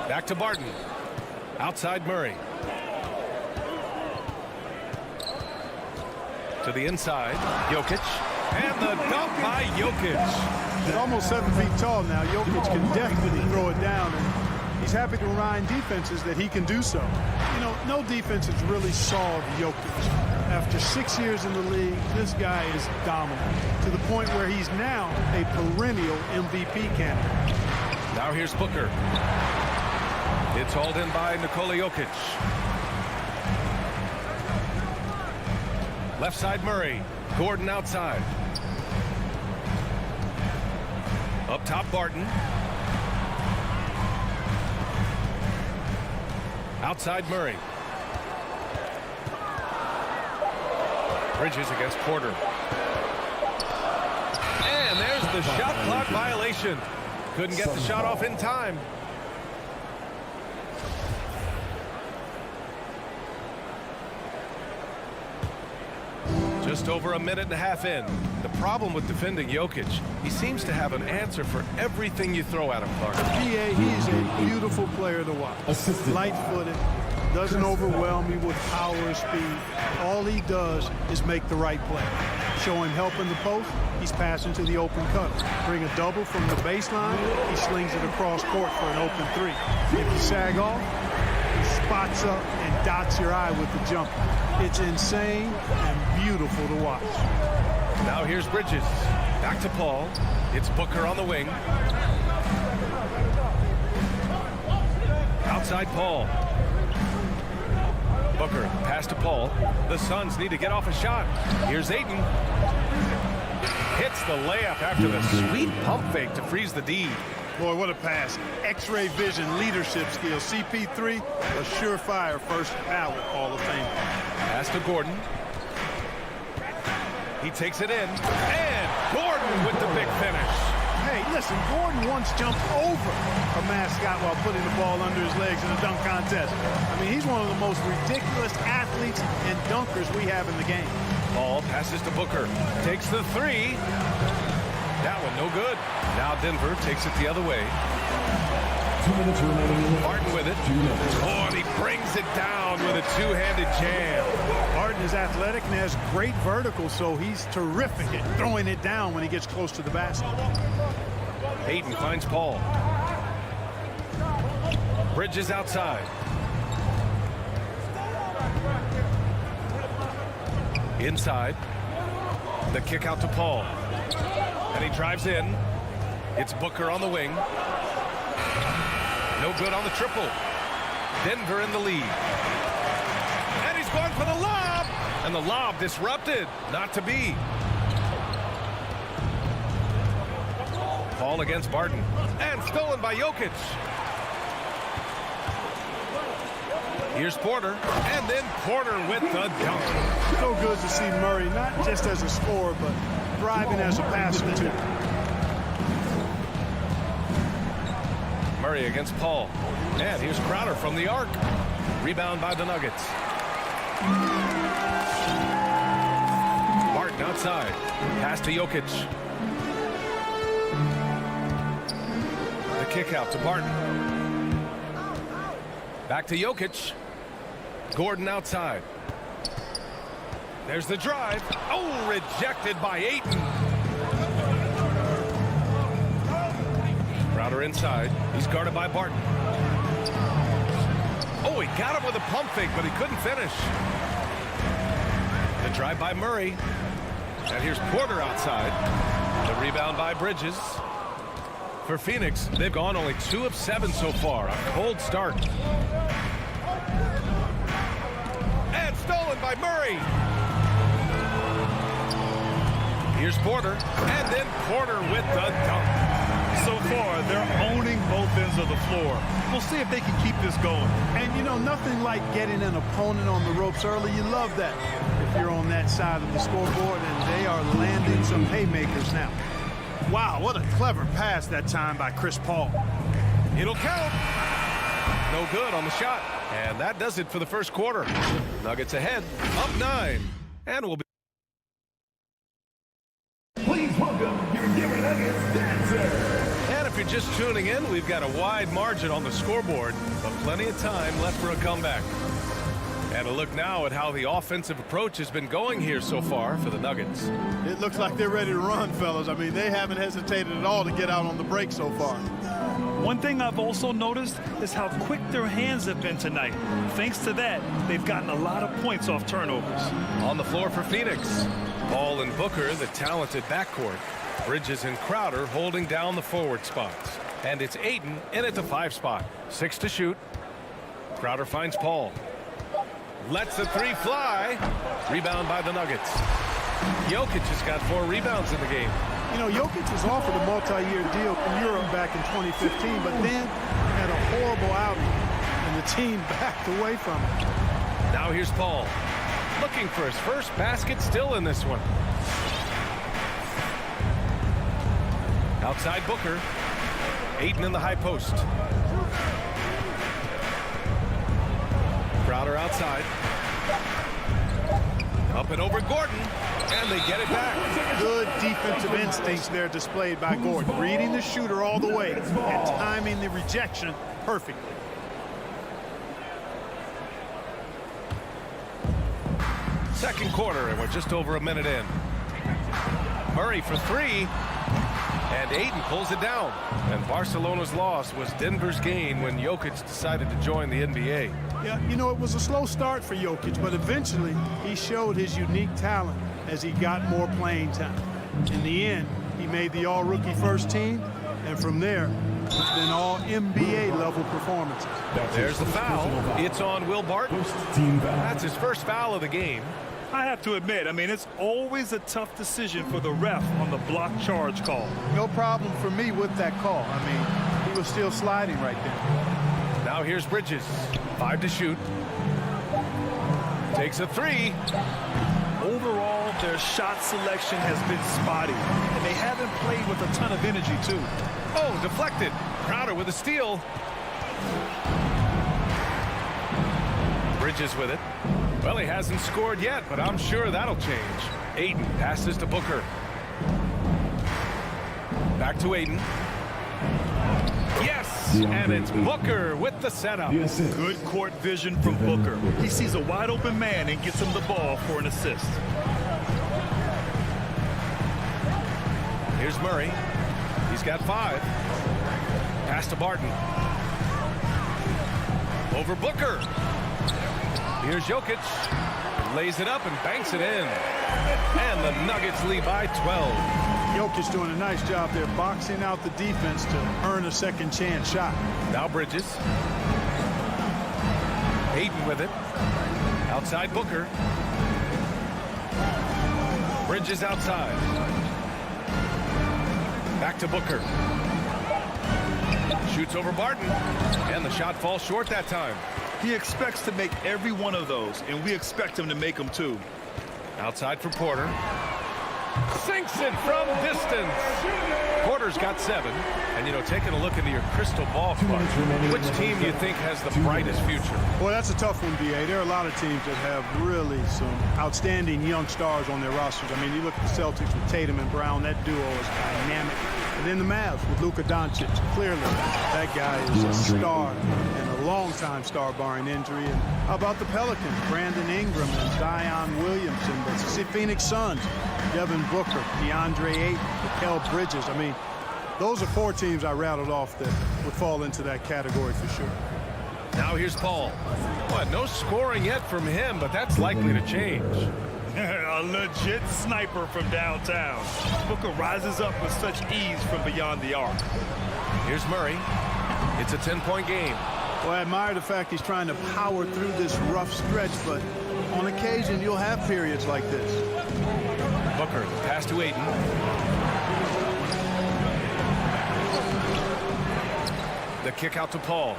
Back to Barton. Outside Murray. To the inside. Jokic. And the dunk by Jokic. He's almost 7 feet tall now. Jokic can definitely throw it down. And he's happy to remind defenses that he can do so. You know, no defense has really solved Jokic. After 6 years in the league, this guy is dominant to the point where he's now a perennial MVP candidate. Now here's Booker. It's hauled in by Nikola Jokic. Left side Murray. Gordon outside. Up top Barton. Outside Murray. Bridges against Porter. And there's the shot clock violation. Couldn't get the shot off in time. Just over a minute and a half in. The problem with defending Jokic, he seems to have an answer for everything you throw at him, Clark. He's a beautiful player to watch. Light-footed, doesn't overwhelm you with power or speed. All he does is make the right play. Show him help in the post, he's passing to the open cutter. Bring a double from the baseline, he slings it across court for an open three. If you sag off, he spots up and dots your eye with the jumper. It's insane and beautiful to watch. Now here's Bridges. Back to Paul. It's Booker on the wing. Outside Paul. Booker, pass to Paul. The Suns need to get off a shot. Here's Ayton. Hits the layup after the sweet pump fake to freeze the D. Boy, what a pass. X-ray vision, leadership skills. CP3, a surefire first ballot Hall of Fame. Pass to Gordon. He takes it in. And Gordon with the big finish. Hey, listen, Gordon once jumped over a mascot while putting the ball under his legs in a dunk contest. I mean, he's one of the most ridiculous athletes and dunkers we have in the game. Ball passes to Booker. Takes the three. That one no good. Now Denver takes it the other way. 2 minutes remaining. Barton with it. Oh, and he brings it down with a two-handed jam. Barton is athletic and has great vertical, so he's terrific at throwing it down when he gets close to the basket. Ayton finds Paul. Bridges outside. Inside. The kick out to Paul. And he drives in. It's Booker on the wing. No good on the triple. Denver in the lead. And he's going for the lob. And the lob disrupted. Not to be. Paul against Barton. And stolen by Jokic. Here's Porter. And then Porter with the dunk. So good to see Murray, not just as a scorer, but thriving as a passer, too. Murray against Paul. And here's Crowder from the arc. Rebound by the Nuggets. Barton outside. Pass to Jokic. The kick out to Barton. Back to Jokic. Gordon outside. There's the drive. Oh, rejected by Ayton. Crowder inside. He's guarded by Barton. Oh, he got him with a pump fake, but he couldn't finish. The drive by Murray. And here's Porter outside. The rebound by Bridges. For Phoenix, they've gone only 2 of 7 so far. A cold start. And stolen by Murray. Here's Porter. And then Porter with the dunk. So far, they're owning both ends of the floor. We'll see if they can keep this going. And, you know, nothing like getting an opponent on the ropes early. You love that if you're on that side of the scoreboard, and they are landing some haymakers now. Wow, what a clever pass that time by Chris Paul. It'll count. No good on the shot. And that does it for the first quarter. Nuggets ahead, up 9. And we'll be... Please welcome your Denver Nuggets dancer. And if you're just tuning in, we've got a wide margin on the scoreboard, but plenty of time left for a comeback. And a look now at how the offensive approach has been going here so far for the Nuggets. It looks like they're ready to run, fellas. I mean, they haven't hesitated at all to get out on the break so far. One thing I've also noticed is how quick their hands have been tonight. Thanks to that, they've gotten a lot of points off turnovers. On the floor for Phoenix, Paul and Booker, the talented backcourt. Bridges and Crowder holding down the forward spots. And it's Ayton in at the 5 spot. 6 to shoot. Crowder finds Paul. Lets the 3 fly. Rebound by the Nuggets. Jokic has got 4 rebounds in the game. You know, Jokic was offered a multi-year deal in Europe back in 2015, but then had a horrible outing, and the team backed away from him. Now here's Paul. Looking for his first basket, still in this one. Outside Booker. Ayton in the high post. Crowder outside. Up and over Gordon. And they get it back. Good defensive instincts there displayed by Gordon. Reading the shooter all the way and timing the rejection perfectly. Second quarter, and we're just over a minute in. Murray for 3. And Ayton pulls it down. And Barcelona's loss was Denver's gain when Jokic decided to join the NBA. Yeah, you know, it was a slow start for Jokic, but eventually he showed his unique talent as he got more playing time. In the end, he made the all-rookie first team, and from there, it's been all NBA level performances. There's the foul. It's on Will Barton. That's his first foul of the game. I have to admit, I mean, it's always a tough decision for the ref on the block charge call. No problem for me with that call. I mean, he was still sliding right there. Now here's Bridges. 5 to shoot. Takes a 3. Overall, their shot selection has been spotty, and they haven't played with a ton of energy, too. Oh, deflected. Crowder with a steal. Bridges with it. Well, he hasn't scored yet, but I'm sure that'll change. Ayton passes to Booker. Back to Ayton. Yes, and it's Booker with the setup. Good court vision from Booker. He sees a wide open man and gets him the ball for an assist. Here's Murray. He's got 5. Pass to Barton. Over Booker. Here's Jokic. Lays it up and banks it in. And the Nuggets lead by 12. Jokic doing a nice job there boxing out the defense to earn a second chance shot. Now Bridges. Ayton with it. Outside Booker. Bridges outside. Back to Booker. Shoots over Barton. And the shot falls short that time. He expects to make every one of those, and we expect him to make them too. Outside for Porter. Sinks it from distance. Porter's got 7. And, you know, taking a look into your crystal ball clutch, which team do you think has the brightest future? Well, that's a tough one, B.A. There are a lot of teams that have really some outstanding young stars on their rosters. I mean, you look at the Celtics with Tatum and Brown. That duo is dynamic. And then the Mavs with Luka Doncic. Clearly, that guy is a star and a long-time star barring injury. And how about the Pelicans? Brandon Ingram and Zion Williamson. The Phoenix Suns, Devin Booker, DeAndre Ayton, Mikal Bridges. I mean, those are 4 teams I rattled off that would fall into that category for sure. Now here's Paul. Well, no scoring yet from him, but that's likely to change. A legit sniper from downtown. Booker rises up with such ease from beyond the arc. Here's Murray. It's a 10-point game. Well, I admire the fact he's trying to power through this rough stretch, but on occasion you'll have periods like this. Booker, pass to Ayton. The kick out to Paul.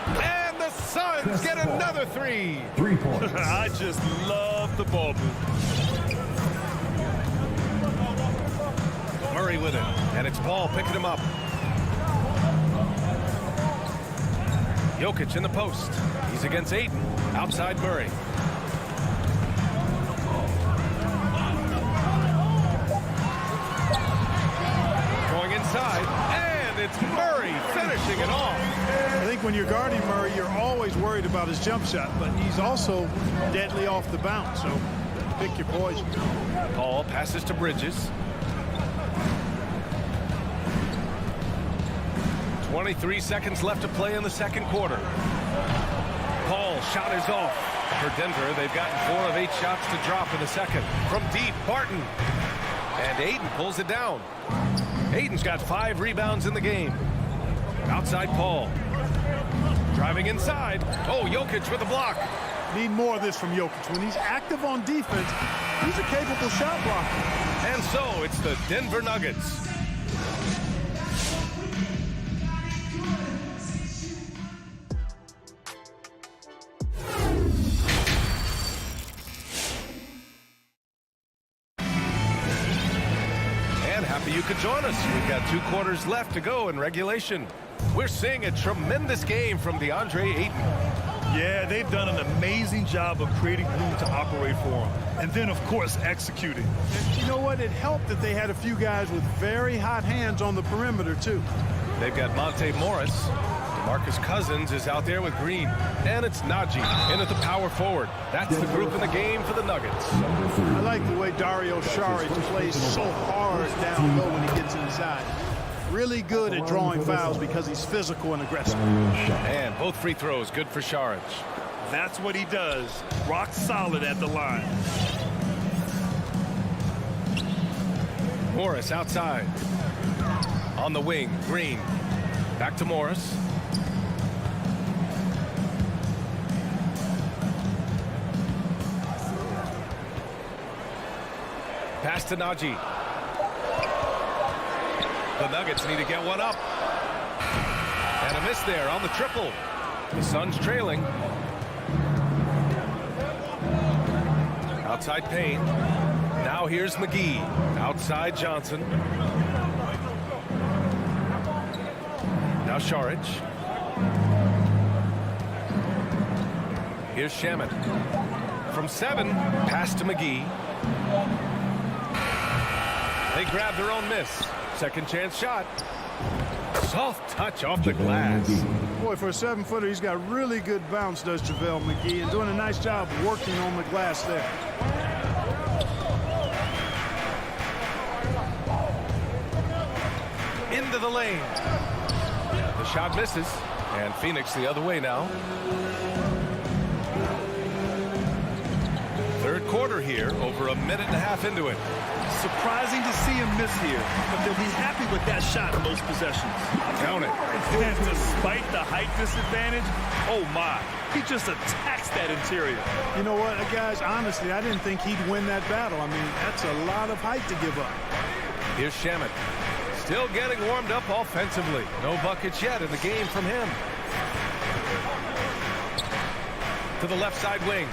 And the Suns get another 3. 3 points. I just love the ball movement. Murray with it. And it's Paul picking him up. Jokic in the post. He's against Ayton. Outside Murray. Going inside. And it's Murray finishing it off. I think when you're guarding Murray, you're always worried about his jump shot, but he's also deadly off the bounce, so pick your poison. Paul passes to Bridges. 23 seconds left to play in the second quarter. Paul's shot is off. For Denver, they've gotten 4 of 8 shots to drop in the second. From deep, Barton. And Ayton pulls it down. Ayton's got 5 rebounds in the game. Outside Paul. Driving inside. Oh, Jokic with a block. Need more of this from Jokic. When he's active on defense, he's a capable shot blocker. And so it's the Denver Nuggets. You could join us. We've got 2 quarters left to go in regulation. We're seeing a tremendous game from DeAndre Ayton. Yeah, they've done an amazing job of creating room to operate for him. And then, of course, executing. And you know what? It helped that they had a few guys with very hot hands on the perimeter, too. They've got Monte Morris. DeMarcus Cousins is out there with Green. And it's Najee in at the power forward. That's the group in the game for the Nuggets. I like the way Dario Saric plays so hard down low when he gets inside. Really good at drawing fouls because he's physical and aggressive. And both free throws good for Saric. That's what he does. Rock solid at the line. Morris outside. On the wing, Green. Back to Morris. Pass to Najee. The Nuggets need to get one up. And a miss there on the triple. The Suns trailing. Outside Payne. Now here's McGee. Outside Johnson. Now Saric. Here's Shamet. From 7, pass to McGee. They grab their own miss. Second chance shot. Soft touch off the glass. Boy, for a 7-footer, he's got really good bounce, does JaVale McGee, and doing a nice job working on the glass there. Into the lane. The shot misses. And Phoenix the other way now. Third quarter here, over a minute and a half into it. Surprising to see him miss here, but they'll be happy with that shot in most possessions. Count it. And despite the height disadvantage, oh my, he just attacks that interior. You know what, guys, honestly, I didn't think he'd win that battle. I mean, that's a lot of height to give up. Here's Shamet. Still getting warmed up offensively. No buckets yet in the game from him. To the left side wing.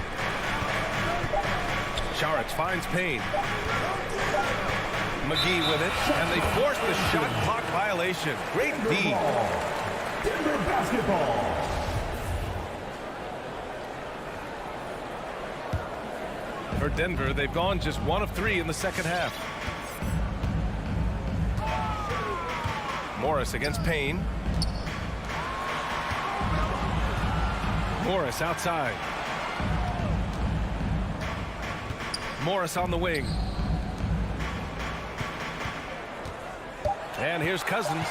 Saric finds Payne. McGee with it, and they force the shot clock violation. Great D. Denver basketball. For Denver, they've gone just 1 of 3 in the second half. Morris against Payne. Morris outside. Morris on the wing. And here's Cousins.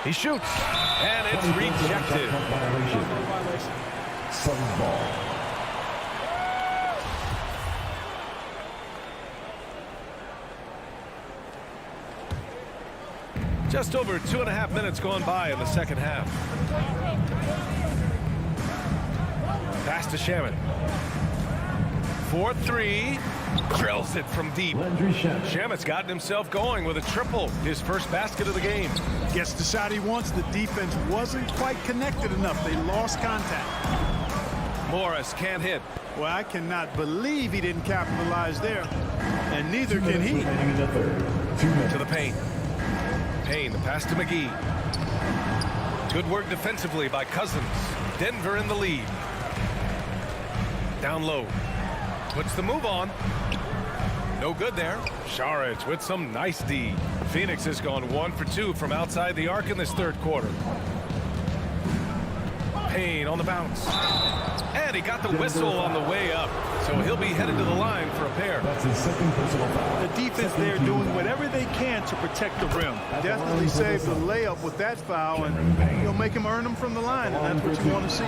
He shoots. And it's rejected. Suns ball. Just over 2.5 minutes gone by in the second half. Pass to Shaman. 4-3. Drills it from deep. Shaman's gotten himself going with a triple. His first basket of the game. Gets the shot he wants. The defense wasn't quite connected enough. They lost contact. Morris can't hit. Well, I cannot believe he didn't capitalize there. And neither can he. To the paint. Payne, the pass to McGee. Good work defensively by Cousins. Denver in the lead. Down low. Puts the move on. No good there. Saric with some nice D. Phoenix has gone 1 for 2 from outside the arc in this third quarter. Payne on the bounce. And he got the whistle on the way up. So he'll be headed to the line for a pair. That's his second personal foul. The defense there doing whatever they can to protect the rim. Definitely saved the layup with that foul, and you'll make him earn them from the line, and that's what you want to see.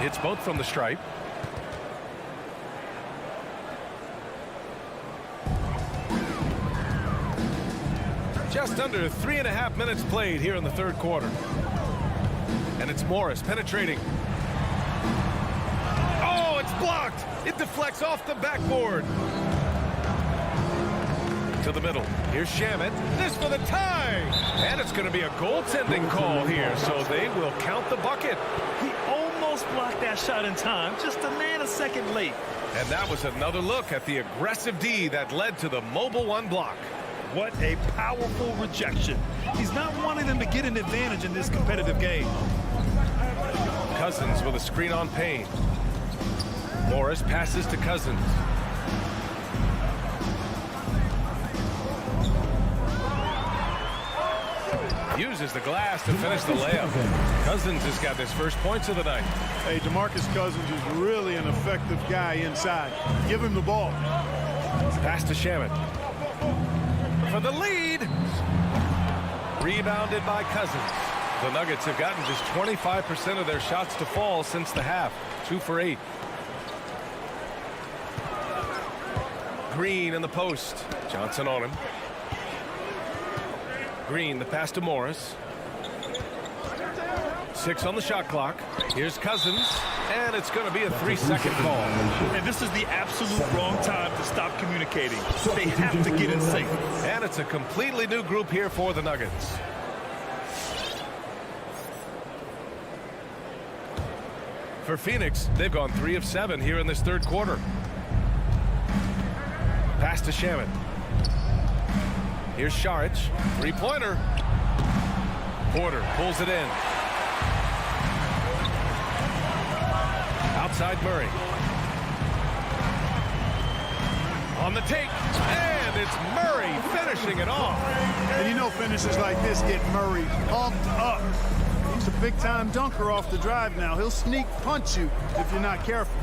It's both from the stripe. Just under 3.5 minutes played here in the third quarter. And it's Morris penetrating. Oh, it's blocked. It deflects off the backboard. To the middle. Here's Shamet. This for the tie. And it's going to be a goaltending call here, so they will count the bucket. He almost blocked that shot in time, just a nanosecond late. And that was another look at the aggressive D that led to the mobile one block. What a powerful rejection. He's not wanting them to get an advantage in this competitive game. Cousins with a screen on Payne. Morris passes to Cousins. Uses the glass to finish the layup. Cousins has got his first points of the night. Hey, DeMarcus Cousins is really an effective guy inside. Give him the ball. Pass to Shaman. For the lead. Rebounded by Cousins. The Nuggets have gotten just 25% of their shots to fall since the half. 2 for 8. Green in the post. Johnson on him. Green, the pass to Morris. 6 on the shot clock. Here's Cousins, and it's going to be a 3-second call. And this is the absolute wrong time to stop communicating. They have to get in sync. And it's a completely new group here for the Nuggets. For Phoenix, they've gone 3 of 7 here in this third quarter. Pass to Shaman. Here's Saric. 3-pointer. Porter pulls it in. Outside Murray. On the take. And it's Murray finishing it off. And you know finishes like this get Murray pumped up. He's a big-time dunker off the drive now. He'll sneak punch you if you're not careful.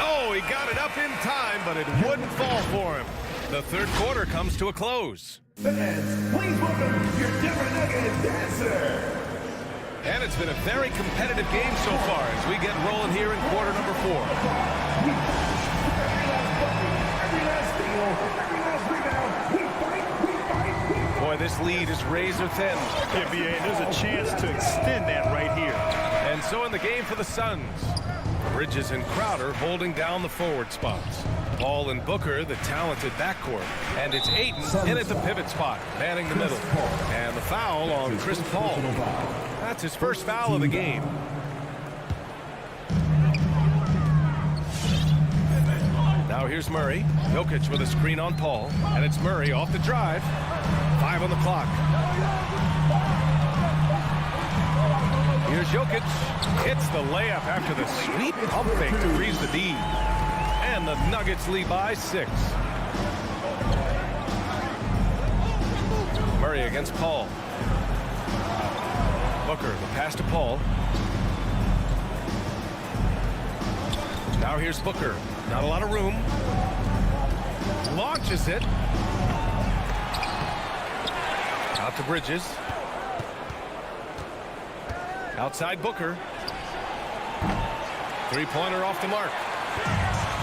Oh, he got it up in time, but it wouldn't fall for him. The third quarter comes to a close. Fans, please welcome your Denver Nuggets dancer. And it's been a very competitive game so far as we get rolling here in quarter number 4. Every last steal, every last rebound, we fight. Boy, this lead is razor thin. NBA, there's a chance to extend that right here. And so in the game for the Suns, Bridges and Crowder holding down the forward spots. Paul and Booker, the talented backcourt. And it's Ayton in at the pivot spot, manning the middle. And the foul on Chris Paul. That's his first foul of the game. Now here's Murray. Jokic with a screen on Paul. And it's Murray off the drive. 5 on the clock. Here's Jokic. Hits the layup after the sweet pump fake to freeze the D. And the Nuggets lead by 6. Murray against Paul. Booker, the pass to Paul. Now here's Booker. Not a lot of room. Launches it. Out to Bridges. Outside Booker. 3-pointer off the mark.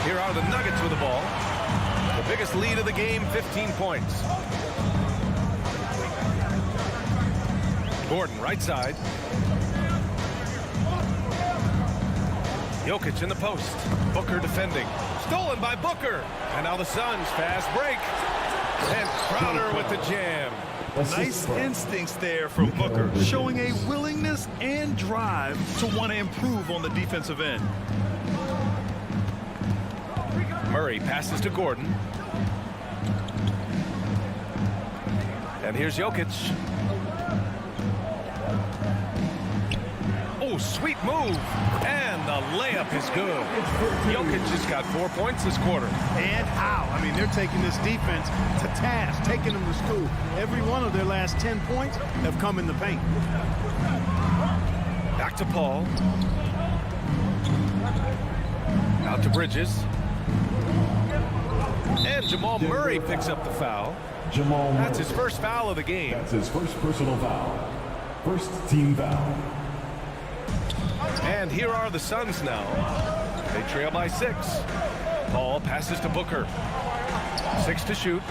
Here are the Nuggets with the ball. The biggest lead of the game, 15 points. Gordon, right side. Jokic in the post. Booker defending. Stolen by Booker. And now the Suns fast break. And Crowder with the jam. Nice instincts there from Booker, showing a willingness and drive to want to improve on the defensive end. Murray passes to Gordon. And here's Jokic. Oh, sweet move. And the layup is good. Jokic just got 4 points this quarter. And how? I mean, they're taking this defense to task, taking them to school. Every one of their last 10 points have come in the paint. Back to Paul. Out to Bridges. And Jamal Murray picks up the foul. That's his first foul of the game. That's his first personal foul. First team foul. And here are the Suns now. They trail by 6. Paul passes to Booker. 6 to shoot.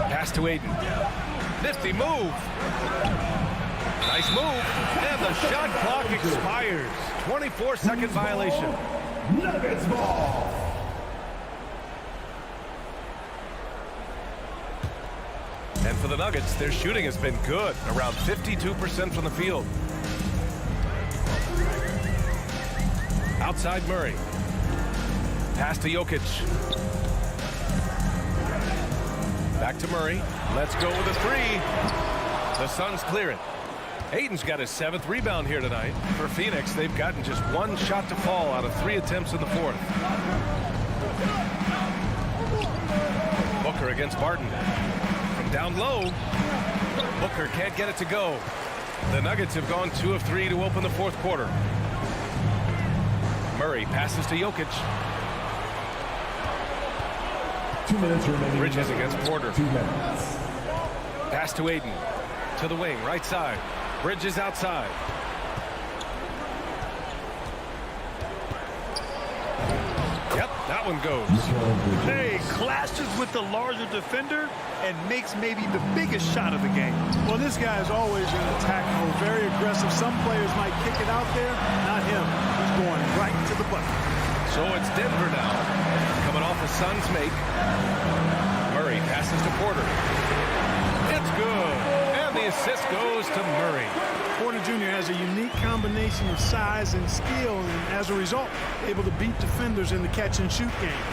Pass to Aiden. Nifty move. Nice move. And the shot clock expires. 24-second violation. Nuggets ball. And for the Nuggets, their shooting has been good. Around 52% from the field. Outside Murray. Pass to Jokic. Back to Murray. Let's go with a 3. The Suns clear it. Aiden's got his 7th rebound here tonight. For Phoenix, they've gotten just 1 shot to fall out of 3 attempts in the 4th. Booker against Barton. From down low, Booker can't get it to go. The Nuggets have gone 2 of 3 to open the 4th quarter. Murray passes to Jokic. 2 minutes remaining. Bridges against Porter. 2 minutes. Pass to Aiden. To the wing, right side. Bridges outside. Yep, that one goes. Hey, clashes with the larger defender and makes maybe the biggest shot of the game. Well, this guy is always in attack mode, very aggressive. Some players might kick it out there, not him. He's going right to the bucket. So it's Denver now, coming off a Suns make. Murray passes to Porter. It's good, and the assist goes to Murray. Porter Jr. has a unique combination of size and skill, and as a result, able to beat defenders in the catch-and-shoot game.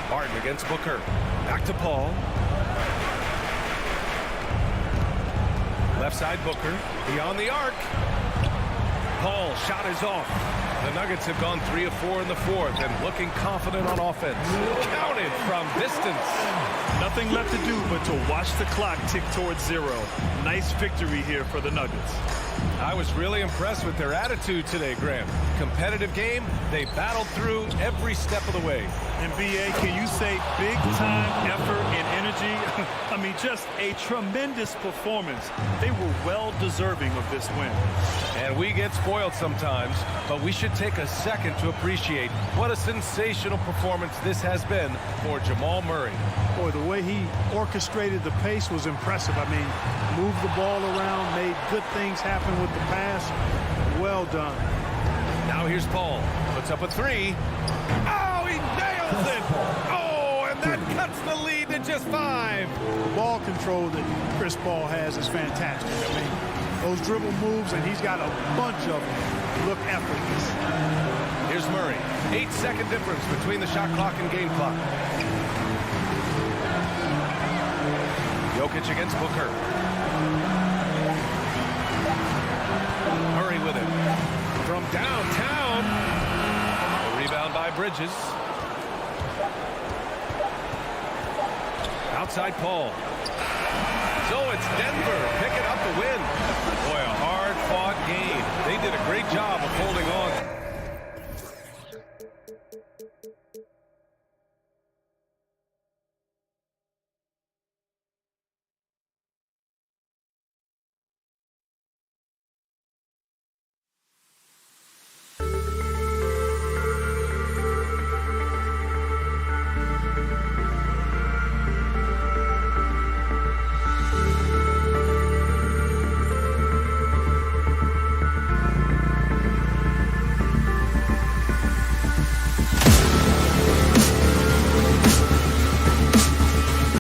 Barton against Booker. Back to Paul. Left side Booker. Beyond the arc. Paul shot is off. The Nuggets have gone 3 of 4 in the 4th and looking confident on offense. Counted from distance. Nothing left to do but to watch the clock tick towards 0. Nice victory here for the Nuggets. I was really impressed with their attitude today, Graham. Competitive game, they battled through every step of the way. And B.A., can you say big time effort and energy? I mean, just a tremendous performance. They were well deserving of this win. And we get spoiled sometimes, but we should take a second to appreciate what a sensational performance this has been for Jamal Murray. Boy, the way he orchestrated the pace was impressive. I mean, moved the ball around, made good things happen with the pass. Well done. Now here's Paul. Puts up a 3. Oh, he nails it! Oh, and that cuts the lead to just 5. The ball control that Chris Paul has is fantastic. I mean, those dribble moves, and he's got a bunch of them, look effortless. Here's Murray. 8-second difference between the shot clock and game clock. Jokic against Booker. Murray with it. From downtown. A rebound by Bridges. Outside Paul. So it's Denver